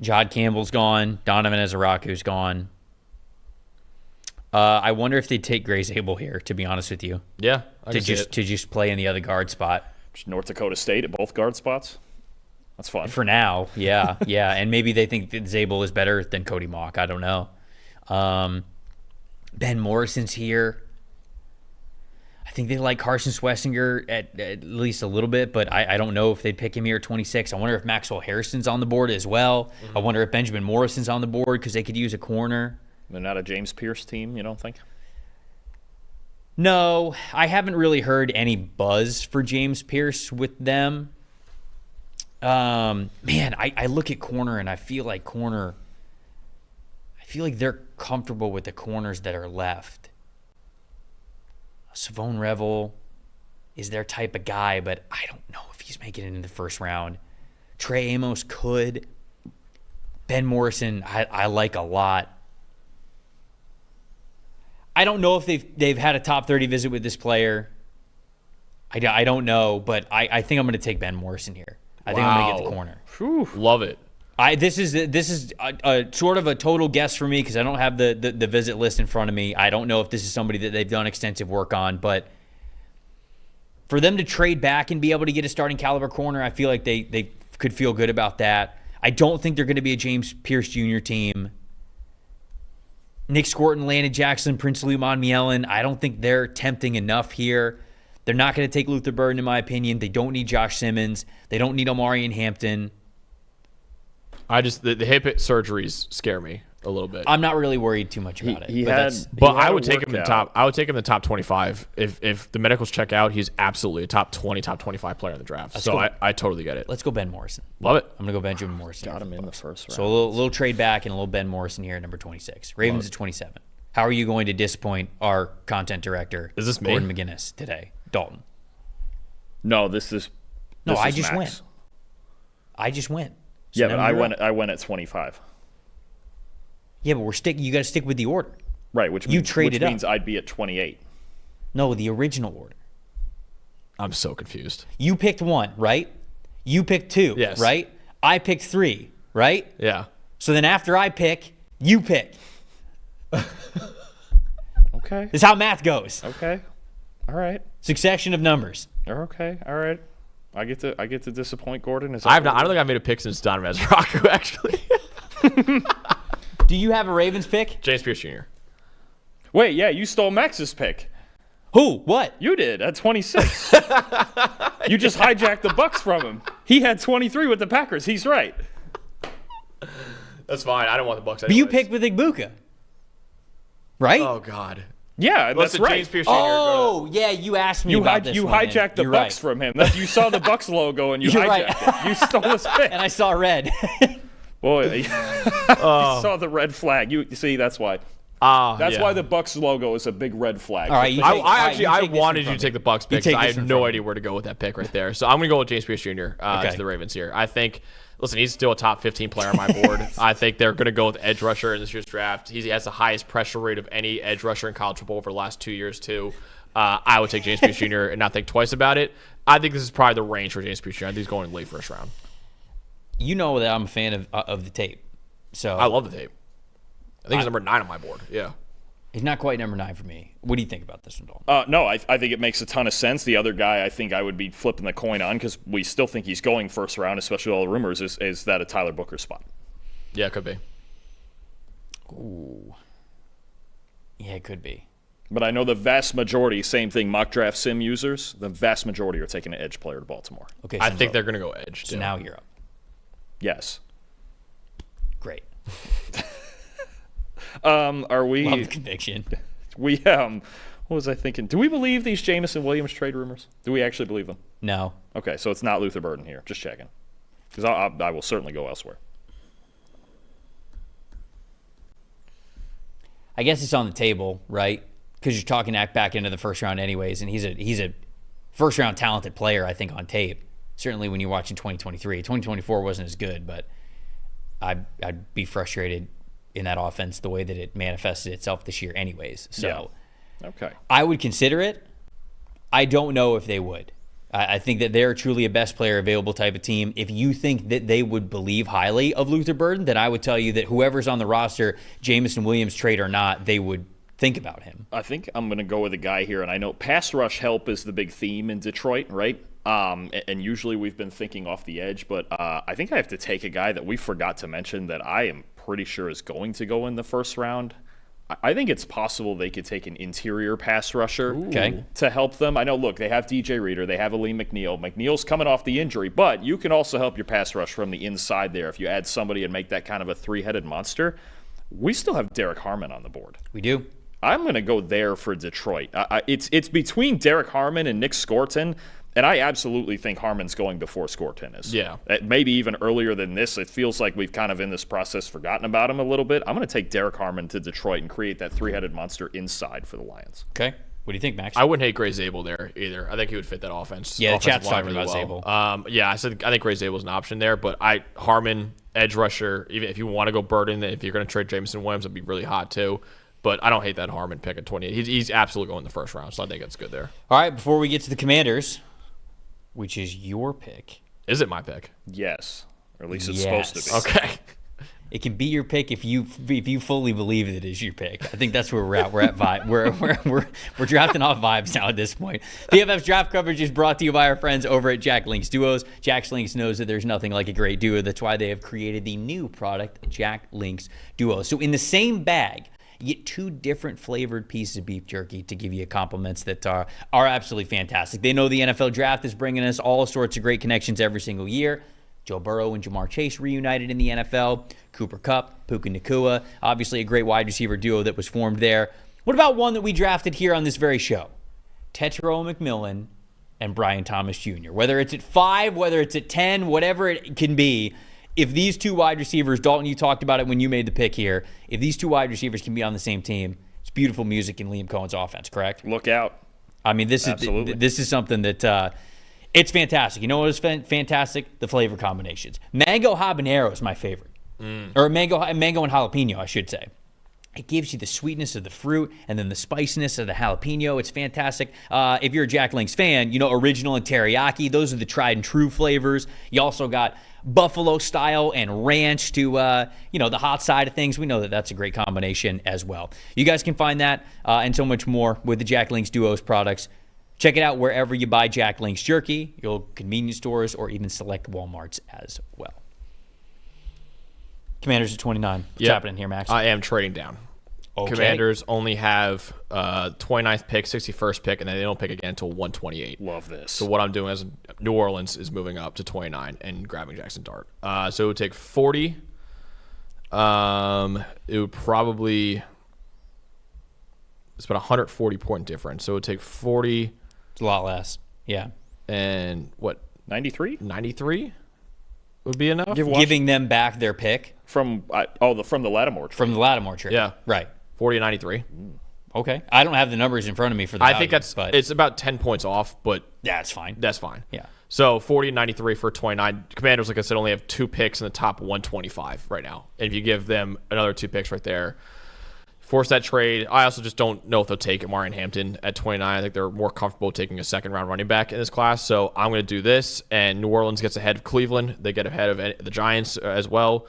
[SPEAKER 1] Jod Campbell's gone. Donovan Ezeraku's gone. I wonder if they'd take Gray Zabel here, to be honest with you.
[SPEAKER 2] Yeah,
[SPEAKER 1] to just play in the other guard spot.
[SPEAKER 3] Just North Dakota State at both guard spots. That's fun.
[SPEAKER 1] For now, yeah. Yeah, and maybe they think that Zabel is better than Cody Mock. I don't know. Ben Morrison's here. I think they like Carson Swessinger at least a little bit, but I don't know if they'd pick him here at 26. I wonder if Maxwell Harrison's on the board as well. I wonder if Benjamin Morrison's on the board because they could use a corner.
[SPEAKER 3] They're not a James Pierce team, you don't think?
[SPEAKER 1] No, I haven't really heard any buzz for James Pierce with them. Man, I look at corner and I feel like they're comfortable with the corners that are left. Savone Revel is their type of guy, but I don't know if he's making it in the first round. Trey Amos could. Ben Morrison, I like a lot. I don't know if they've had a top 30 visit with this player. I don't know, but I think I'm going to take Ben Morrison here. I think I'm going to get the corner.
[SPEAKER 2] Whew. Love it.
[SPEAKER 1] This is a sort of a total guess for me because I don't have the visit list in front of me. I don't know if this is somebody that they've done extensive work on, but for them to trade back and be able to get a starting caliber corner, I feel like they could feel good about that. I don't think they're going to be a James Pierce Jr. team. Nick Squirton, Landon Jackson, Prince Luman Mielen, I don't think they're tempting enough here. They're not going to take Luther Burden, in my opinion. They don't need Josh Simmons. They don't need Omarion Hampton.
[SPEAKER 2] The hip surgeries scare me a little bit.
[SPEAKER 1] I'm not really worried too much about it.
[SPEAKER 2] I would take him in the top. I would take him in the top 25 if the medicals check out. He's absolutely a top 20, top 25 player in the draft. I totally get it.
[SPEAKER 1] Let's go Ben Morrison.
[SPEAKER 2] Love it.
[SPEAKER 1] I'm gonna go Benjamin Morrison.
[SPEAKER 3] Got him in the first round.
[SPEAKER 1] So a little trade back and a little Ben Morrison here at number 26. Ravens at 27. How are you going to disappoint our content director?
[SPEAKER 2] Is this me?
[SPEAKER 1] Gordon McGinnis today? Dalton.
[SPEAKER 3] No, this is.
[SPEAKER 1] I just went. I just went. So
[SPEAKER 3] yeah, but I went at 25.
[SPEAKER 1] Yeah, but you got to stick with the order.
[SPEAKER 3] Right, which means I'd be at 28.
[SPEAKER 1] No, the original order.
[SPEAKER 2] I'm so confused.
[SPEAKER 1] You picked 1, right? You picked 2,
[SPEAKER 2] yes.
[SPEAKER 1] Right? I picked 3, right?
[SPEAKER 2] Yeah.
[SPEAKER 1] So then after I pick, you pick.
[SPEAKER 3] Okay.
[SPEAKER 1] This is how math goes.
[SPEAKER 3] Okay. All right.
[SPEAKER 1] Succession of numbers.
[SPEAKER 3] Okay. All right. I get to disappoint Gordon.
[SPEAKER 2] I don't think I've made a pick since Donovan Ezeraku, actually.
[SPEAKER 1] Do you have a Ravens pick?
[SPEAKER 2] James Pierce Jr.
[SPEAKER 3] Wait, yeah, you stole Max's pick.
[SPEAKER 1] Who? What?
[SPEAKER 3] You did at 26. You just hijacked the Bucs from him. He had 23 with the Packers. He's right.
[SPEAKER 2] That's fine. I don't want the Bucs.
[SPEAKER 1] But you picked with Igbuka, right?
[SPEAKER 2] Oh God.
[SPEAKER 3] Yeah, that's right.
[SPEAKER 2] James Pierce Jr.
[SPEAKER 1] Oh, yeah, you asked me about this.
[SPEAKER 3] You hijacked the Bucs from him. You saw the Bucs logo and you hijacked it. You stole his pick.
[SPEAKER 1] And I saw red.
[SPEAKER 3] Boy, you saw the red flag. You see, that's why. That's why the Bucs logo is a big red flag.
[SPEAKER 1] All right,
[SPEAKER 2] I wanted you to take the Bucs pick. I had no idea where to go with that pick right there. So I'm going to go with James Pierce Jr. To the Ravens here. I think. Listen, he's still a top 15 player on my board. I think they're going to go with edge rusher in this year's draft. He has the highest pressure rate of any edge rusher in college football over the last 2 years, too. I would take James Pierce Jr. and not think twice about it. I think this is probably the range for James Pierce Jr. I think he's going late first round.
[SPEAKER 1] You know that I'm a fan of the tape. So
[SPEAKER 2] I love the tape. I think he's number 9 on my board. Yeah.
[SPEAKER 1] He's not quite number 9 for me. What do you think about this one, Dalton?
[SPEAKER 3] No, I think it makes a ton of sense. The other guy I think I would be flipping the coin on because we still think he's going first round, especially all the rumors, is that a Tyler Booker spot.
[SPEAKER 2] Yeah, it could be.
[SPEAKER 1] Ooh. Yeah, it could be.
[SPEAKER 3] But I know the vast majority, same thing, mock draft sim users, the vast majority are taking an edge player to Baltimore.
[SPEAKER 1] Okay,
[SPEAKER 2] I think they're going to go edge.
[SPEAKER 1] So now you're up.
[SPEAKER 3] Yes.
[SPEAKER 1] Great.
[SPEAKER 3] Are we?
[SPEAKER 1] Love the conviction.
[SPEAKER 3] What was I thinking? Do we believe these Jameson Williams trade rumors? Do we actually believe them?
[SPEAKER 1] No.
[SPEAKER 3] Okay, so it's not Luther Burden here. Just checking, because I will certainly go elsewhere.
[SPEAKER 1] I guess it's on the table, right? Because you're talking back into the first round anyways, and he's a first round talented player, I think, on tape. Certainly when you're watching 2023. 2024 wasn't as good, but I'd be frustrated in that offense the way that it manifested itself this year anyways. So
[SPEAKER 3] yeah. Okay.
[SPEAKER 1] I would consider it. I don't know if they would. I think that they're truly a best player available type of team. If you think that they would believe highly of Luther Burden, then I would tell you that whoever's on the roster, Jameson Williams trade or not, they would think about him.
[SPEAKER 3] I think I'm going to go with a guy here, and I know pass rush help is the big theme in Detroit, right? And usually we've been thinking off the edge, but I think I have to take a guy that we forgot to mention that I am pretty sure is going to go in the first round. I think it's possible they could take an interior pass rusher to help them. I know, look, they have DJ Reader, they have Aleem McNeil. McNeil's coming off the injury, but you can also help your pass rush from the inside there if you add somebody and make that kind of a three-headed monster. We still have Derek Harmon on the board.
[SPEAKER 1] We do.
[SPEAKER 3] I'm going to go there for Detroit. It's between Derek Harmon and Nick Scorton, and I absolutely think Harmon's going before Scorton is.
[SPEAKER 2] Yeah.
[SPEAKER 3] Maybe even earlier than this. It feels like we've kind of in this process forgotten about him a little bit. I'm going to take Derek Harmon to Detroit and create that three-headed monster inside for the Lions.
[SPEAKER 1] Okay. What do you think, Max?
[SPEAKER 2] I wouldn't hate Gray Zabel there either. I think he would fit that offense.
[SPEAKER 1] Yeah, the chat's
[SPEAKER 2] line
[SPEAKER 1] talking about Zabel.
[SPEAKER 2] Yeah, I think Gray Zabel's an option there, but Harmon, edge rusher, even if you want to go Burden, if you're going to trade Jameson Williams, it'd be really hot too. But I don't hate that Harmon pick at 28. He's absolutely going in the first round, so I think that's good there.
[SPEAKER 1] All right, before we get to the Commanders, which is your pick.
[SPEAKER 2] Is it my pick?
[SPEAKER 3] Yes. Or at least it's supposed to be.
[SPEAKER 2] Okay.
[SPEAKER 1] It can be your pick if you fully believe that it is your pick. I think that's where we're at. We're at vibe. We're drafting off vibes now at this point. PFF's draft coverage is brought to you by our friends over at Jack Links Duos. Jack Links knows that there's nothing like a great duo. That's why they have created the new product, Jack Links Duos. So in the same bag, you get two different flavored pieces of beef jerky to give you compliments that are absolutely fantastic. They know the NFL draft is bringing us all sorts of great connections every single year. Joe Burrow and Jamar Chase reunited in the NFL. Cooper Kupp, Puka Nacua, obviously a great wide receiver duo that was formed there. What about one that we drafted here on this very show? Tetairoa McMillan and Brian Thomas Jr. Whether it's at 5, whether it's at 10, whatever it can be, if these two wide receivers, Dalton, you talked about it when you made the pick here, if these two wide receivers can be on the same team, it's beautiful music in Liam Cohen's offense, correct?
[SPEAKER 3] Look out.
[SPEAKER 1] I mean, this is something that it's fantastic. You know what is fantastic? The flavor combinations. Mango habanero is my favorite. Or mango and jalapeno, I should say. It gives you the sweetness of the fruit and then the spiciness of the jalapeno. It's fantastic. If you're a Jack Links fan, you know original and teriyaki. Those are the tried and true flavors. You also got buffalo style and ranch to the hot side of things. We know that that's a great combination as well. You guys can find that and so much more with the Jack Links Duos products. Check it out wherever you buy Jack Links jerky, your convenience stores, or even select Walmarts as well. Commanders at 29. What's happening here, Max?
[SPEAKER 2] I am trading down.
[SPEAKER 1] Okay.
[SPEAKER 2] Commanders only have 29th pick, 61st pick, and then they don't pick again until 128.
[SPEAKER 3] Love this.
[SPEAKER 2] So what I'm doing is New Orleans is moving up to 29 and grabbing Jackson Dart. So it would take 40. It would probably – it's about 140 point difference. So it would take 40.
[SPEAKER 1] It's a lot less. Yeah.
[SPEAKER 2] And what?
[SPEAKER 3] 93?
[SPEAKER 2] 93 would be enough?
[SPEAKER 1] Giving them back their pick.
[SPEAKER 3] From the Lattimore trade.
[SPEAKER 1] From the Lattimore trade.
[SPEAKER 2] Yeah.
[SPEAKER 1] Right.
[SPEAKER 2] 40 and 93.
[SPEAKER 1] Okay. I don't have the numbers in front of me for the
[SPEAKER 2] I think it's about 10 points off, but
[SPEAKER 1] yeah, it's fine.
[SPEAKER 2] That's fine.
[SPEAKER 1] Yeah.
[SPEAKER 2] So 40 and 93 for 29. Commanders, like I said, only have 2 picks in the top 125 right now. And if you give them another 2 picks right there, force that trade. I also just don't know if they'll take Amarian Hampton at 29. I think they're more comfortable taking a second-round running back in this class. So I'm going to do this, and New Orleans gets ahead of Cleveland. They get ahead of the Giants as well.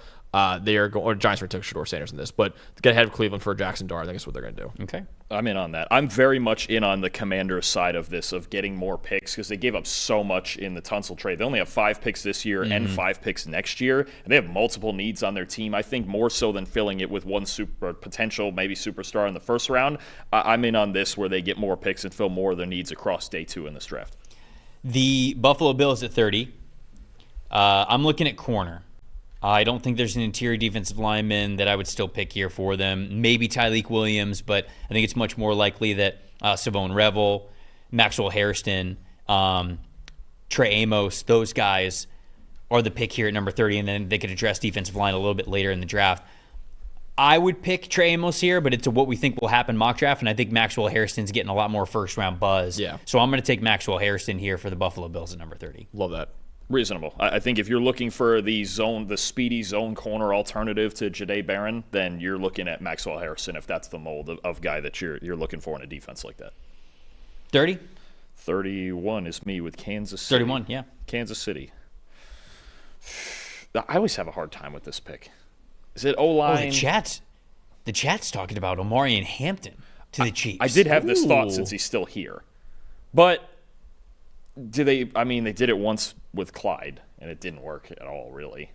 [SPEAKER 2] They are going. Or Giants took Shador Sanders in this, but to get ahead of Cleveland for Jackson Dart, I think that's what they're going to do.
[SPEAKER 1] Okay.
[SPEAKER 3] I'm in on that. I'm very much in on the Commanders side of this, of getting more picks, because they gave up so much in the Tunsil trade. They only have 5 picks this year and 5 picks next year, and they have multiple needs on their team. I think more so than filling it with one potential, maybe superstar in the first round. I'm in on this where they get more picks and fill more of their needs across day 2 in this draft.
[SPEAKER 1] The Buffalo Bills at 30. I'm looking at corner. I don't think there's an interior defensive lineman that I would still pick here for them. Maybe Tyleek Williams, but I think it's much more likely that Savone Revel, Maxwell Hairston, Trey Amos, those guys are the pick here at number 30, and then they could address defensive line a little bit later in the draft. I would pick Trey Amos here, but it's what we think will happen mock draft, and I think Maxwell Hairston's getting a lot more first-round buzz.
[SPEAKER 2] Yeah.
[SPEAKER 1] So I'm going to take Maxwell Hairston here for the Buffalo Bills at number 30.
[SPEAKER 2] Love that.
[SPEAKER 3] Reasonable. I think if you're looking for the speedy zone corner alternative to Jahdae Barron, then you're looking at Maxwell Harrison if that's the mold of guy that you're looking for in a defense like that.
[SPEAKER 1] 30?
[SPEAKER 3] 31 is me with Kansas City.
[SPEAKER 1] 31, yeah.
[SPEAKER 3] Kansas City. I always have a hard time with this pick. Is it O-line?
[SPEAKER 1] Oh, the chat's talking about Omarion Hampton to the Chiefs.
[SPEAKER 3] I did have this thought since he's still here. But they did it once with Clyde, and it didn't work at all, really.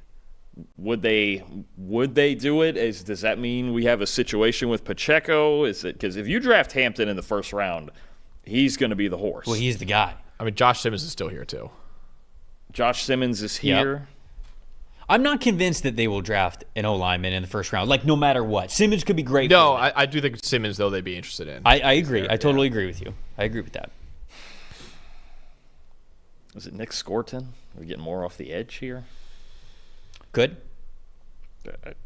[SPEAKER 3] Would they do it? Does that mean we have a situation with Pacheco? Is it because if you draft Hampton in the first round, he's going to be the horse.
[SPEAKER 1] Well, he's the guy.
[SPEAKER 2] I mean, Josh Simmons is still here too.
[SPEAKER 3] Josh Simmons is here.
[SPEAKER 1] Yep. I'm not convinced that they will draft an O-lineman in the first round, like no matter what. Simmons could be great.
[SPEAKER 2] No, I do think Simmons, though, they'd be interested in.
[SPEAKER 1] I agree. I totally agree with you. I agree with that.
[SPEAKER 3] Is it Nick Scorton? Are we getting more off the edge here?
[SPEAKER 1] Could.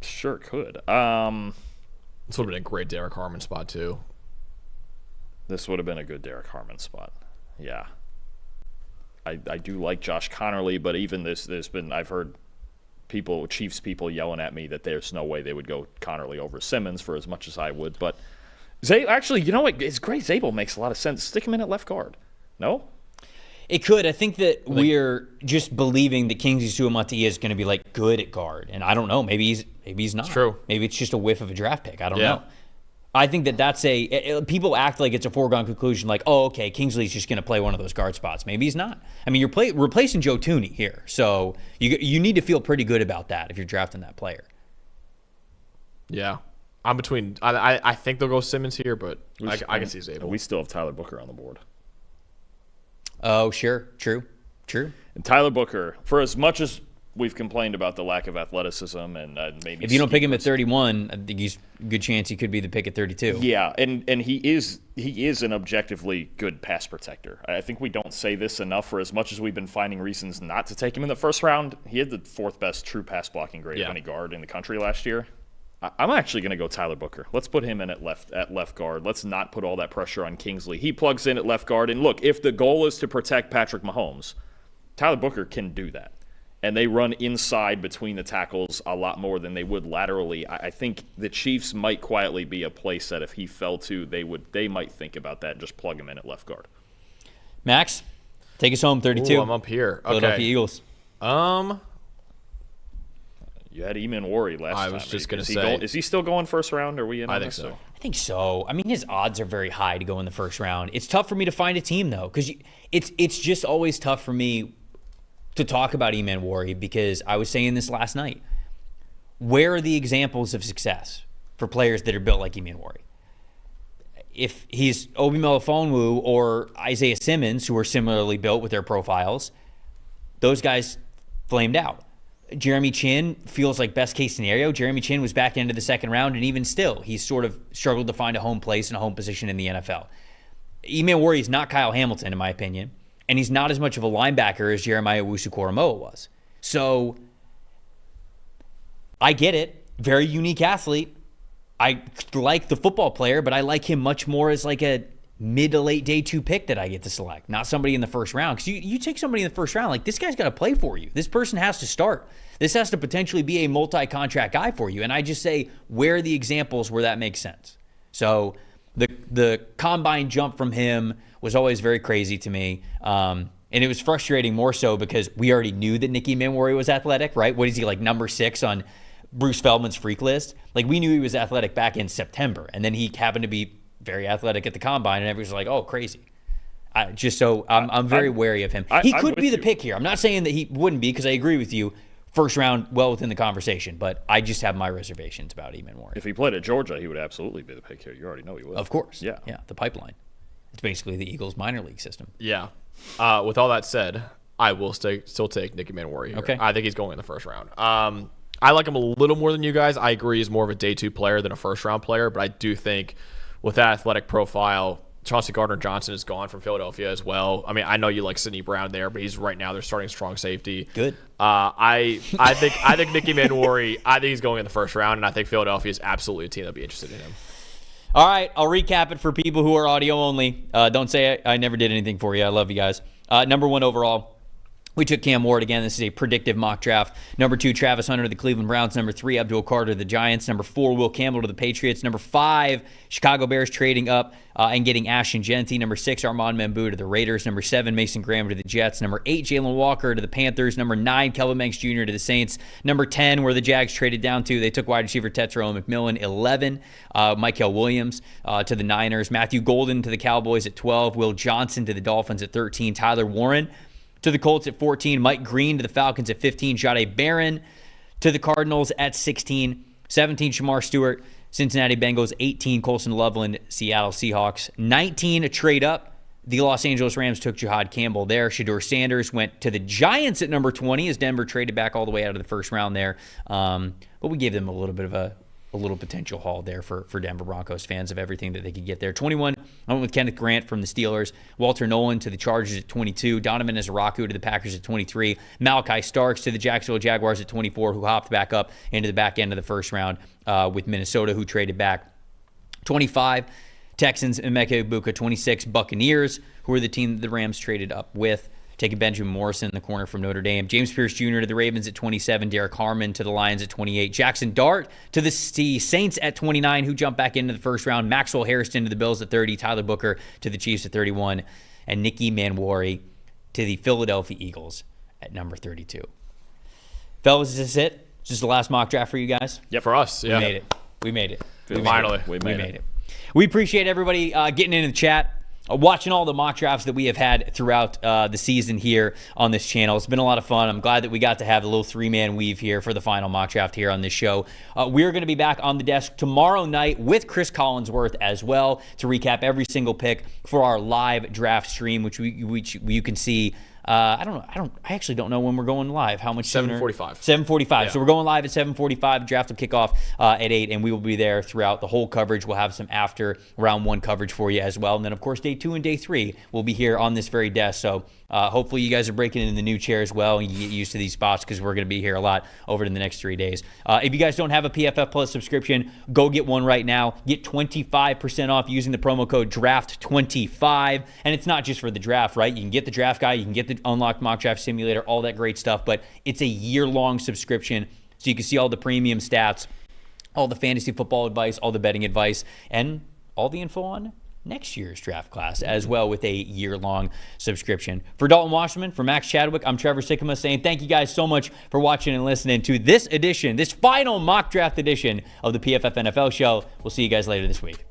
[SPEAKER 3] Sure could.
[SPEAKER 2] This would have been a great Derek Harmon spot, too.
[SPEAKER 3] This would have been a good Derek Harmon spot. Yeah. I do like Josh Connerly, but even I've heard Chiefs people yelling at me that there's no way they would go Connerly over Simmons for as much as I would. But actually, you know what? It's great. Zabel makes a lot of sense. Stick him in at left guard. No?
[SPEAKER 1] It could. I think that we're just believing that Kingsley Suamataia is going to be like good at guard, and I don't know. Maybe he's not.
[SPEAKER 2] It's true.
[SPEAKER 1] Maybe it's just a whiff of a draft pick. I don't know. I think that's people act like it's a foregone conclusion. Like, oh, okay, Kingsley's just going to play one of those guard spots. Maybe he's not. I mean, you're replacing Joe Thuney here, so you need to feel pretty good about that if you're drafting that player.
[SPEAKER 2] Yeah, I'm between. I think they'll go Simmons here, but I can see Zabel.
[SPEAKER 3] We still have Tyler Booker on the board.
[SPEAKER 1] Oh, sure. True.
[SPEAKER 3] And Tyler Booker, for as much as we've complained about the lack of athleticism and maybe
[SPEAKER 1] if you don't pick him at 31, I think he's a good chance he could be the pick at 32.
[SPEAKER 3] Yeah, and he is an objectively good pass protector. I think we don't say this enough. For as much as we've been finding reasons not to take him in the first round, he had the fourth best true pass blocking grade of any guard in the country last year. I'm actually going to go Tyler Booker. Let's put him in at left guard. Let's not put all that pressure on Kingsley. He plugs in at left guard. And look, if the goal is to protect Patrick Mahomes, Tyler Booker can do that. And they run inside between the tackles a lot more than they would laterally. I think the Chiefs might quietly be a place that if he fell to, they might think about that and just plug him in at left guard.
[SPEAKER 1] Max, take us home, 32.
[SPEAKER 2] Ooh, I'm up here. Okay.
[SPEAKER 1] Philadelphia Eagles.
[SPEAKER 3] You had Eamon Worry last time.
[SPEAKER 2] I was just going to say.
[SPEAKER 3] Is he still going first round? Are we in on this?
[SPEAKER 2] So.
[SPEAKER 1] I think so. I mean, his odds are very high to go in the first round. It's tough for me to find a team, though, because it's just always tough for me to talk about Eamon Worry because I was saying this last night. Where are the examples of success for players that are built like Eamon Worry? If he's Obi Melifonwu or Isaiah Simmons, who are similarly built with their profiles, those guys flamed out. Jeremy Chin feels like best case scenario. Jeremy Chin was back into the second round, and even still, he's sort of struggled to find a home place and a home position in the NFL. Eamon Worry is not Kyle Hamilton, in my opinion, and he's not as much of a linebacker as Jeremiah Owusu-Koramoah was. So, I get it. Very unique athlete. I like the football player, but I like him much more as like a mid to late day 2 pick that I get to select, not somebody in the first round. Because you take somebody in the first round, like this guy's got to play for you. This person has to start. This has to potentially be a multi-contract guy for you. And I just say, where are the examples where that makes sense? So the combine jump from him was always very crazy to me. And it was frustrating more so because we already knew that Nicky Manwari was athletic, right? What is he, like number 6 on Bruce Feldman's freak list? Like we knew he was athletic back in September. And then he happened to be very athletic at the combine, and everyone's like, "Oh, crazy!" I'm very wary of him. He could be the pick here. I'm not saying that he wouldn't be because I agree with you. First round, well within the conversation, but I just have my reservations about Eamon Worry.
[SPEAKER 3] If he played at Georgia, he would absolutely be the pick here. You already know he would.
[SPEAKER 1] Of course,
[SPEAKER 3] yeah,
[SPEAKER 1] the pipeline. It's basically the Eagles' minor league system.
[SPEAKER 2] Yeah. With all that said, I will still take Nicky Manwari here.
[SPEAKER 1] Okay.
[SPEAKER 2] I think he's going in the first round. I like him a little more than you guys. I agree he's more of a day 2 player than a first round player, but I do think with that athletic profile, Chauncey Gardner-Johnson is gone from Philadelphia as well. I mean, I know you like Sidney Brown there, but he's right now they're starting strong safety.
[SPEAKER 1] Good.
[SPEAKER 2] I think Nicky Manwari, I think he's going in the first round, and I think Philadelphia is absolutely a team that'd be interested in him.
[SPEAKER 1] All right, I'll recap it for people who are audio only. Don't say I never did anything for you. I love you guys. Number 1 overall, We took Cam Ward again. This is a predictive mock draft. Number 2, Travis Hunter to the Cleveland Browns. Number 3, Abdul Carter to the Giants. Number 4, Will Campbell to the Patriots. Number 5, Chicago Bears trading up and getting Ashton Genty. Number 6, Armand Membu to the Raiders. Number 7, Mason Graham to the Jets. Number 8, Jalen Walker to the Panthers. Number 9, Kelvin Banks Jr. to the Saints. Number 10, where the Jags traded down to, they took wide receiver Tetro McMillan. 11, Michael Williams to the Niners. Matthew Golden to the Cowboys at 12. Will Johnson to the Dolphins at 13. Tyler Warren to the Colts at 14, Mike Green to the Falcons at 15, Jahdae Barron to the Cardinals at 16, 17, Shamar Stewart, Cincinnati Bengals, 18, Colson Loveland, Seattle Seahawks, 19, a trade up. The Los Angeles Rams took Jahad Campbell there. Shedeur Sanders went to the Giants at number 20 as Denver traded back all the way out of the first round there. But we gave them a little bit of a little potential haul there for Denver Broncos fans of everything that they could get there. 21, I went with Kenneth Grant from the Steelers. Walter Nolan to the Chargers at 22. Donovan Ezraku to the Packers at 23. Malachi Starks to the Jacksonville Jaguars at 24, who hopped back up into the back end of the first round with Minnesota, who traded back. 25, Texans, Emeka Egbuka. 26, Buccaneers, who are the team that the Rams traded up with. Taking Benjamin Morrison in the corner from Notre Dame. James Pierce Jr. to the Ravens at 27. Derek Harmon to the Lions at 28. Jackson Dart to the Saints at 29, who jumped back into the first round. Maxwell Harrison to the Bills at 30. Tyler Booker to the Chiefs at 31. And Nicky Manwari to the Philadelphia Eagles at number 32. Fellas, is this it? Is this the last mock draft for you guys?
[SPEAKER 2] Yeah, for us. Yeah.
[SPEAKER 1] We made it. We made it.
[SPEAKER 2] Finally.
[SPEAKER 3] We made it.
[SPEAKER 1] We appreciate everybody getting into the chat. Watching all the mock drafts that we have had throughout the season here on this channel. It's been a lot of fun. I'm glad that we got to have a little 3-man weave here for the final mock draft here on this show. We're going to be back on the desk tomorrow night with Chris Collinsworth as well to recap every single pick for our live draft stream, which you can see. I actually don't know when we're going live. How much sooner?
[SPEAKER 2] 7:45.
[SPEAKER 1] 7:45.
[SPEAKER 2] Yeah.
[SPEAKER 1] So we're going live at 7:45. Draft will kick off at 8, and we will be there throughout the whole coverage. We'll have some after round 1 coverage for you as well. And then, of course, day 2 and day 3 will be here on this very desk. So hopefully you guys are breaking into the new chair as well and you get used to these spots because we're going to be here a lot over the next 3 days. If you guys don't have a PFF Plus subscription, go get one right now. Get 25% off using the promo code DRAFT25. And it's not just for the draft, right? You can get the draft guide, you can get the Unlocked Mock Draft Simulator, all that great stuff, but it's a year-long subscription so you can see all the premium stats, all the fantasy football advice, all the betting advice, and all the info on next year's draft class as well with a year-long subscription. For Dalton Wasserman, for Max Chadwick, I'm Trevor Sikkema saying thank you guys so much for watching and listening to this edition, this final mock draft edition of the PFF NFL show. We'll see you guys later this week.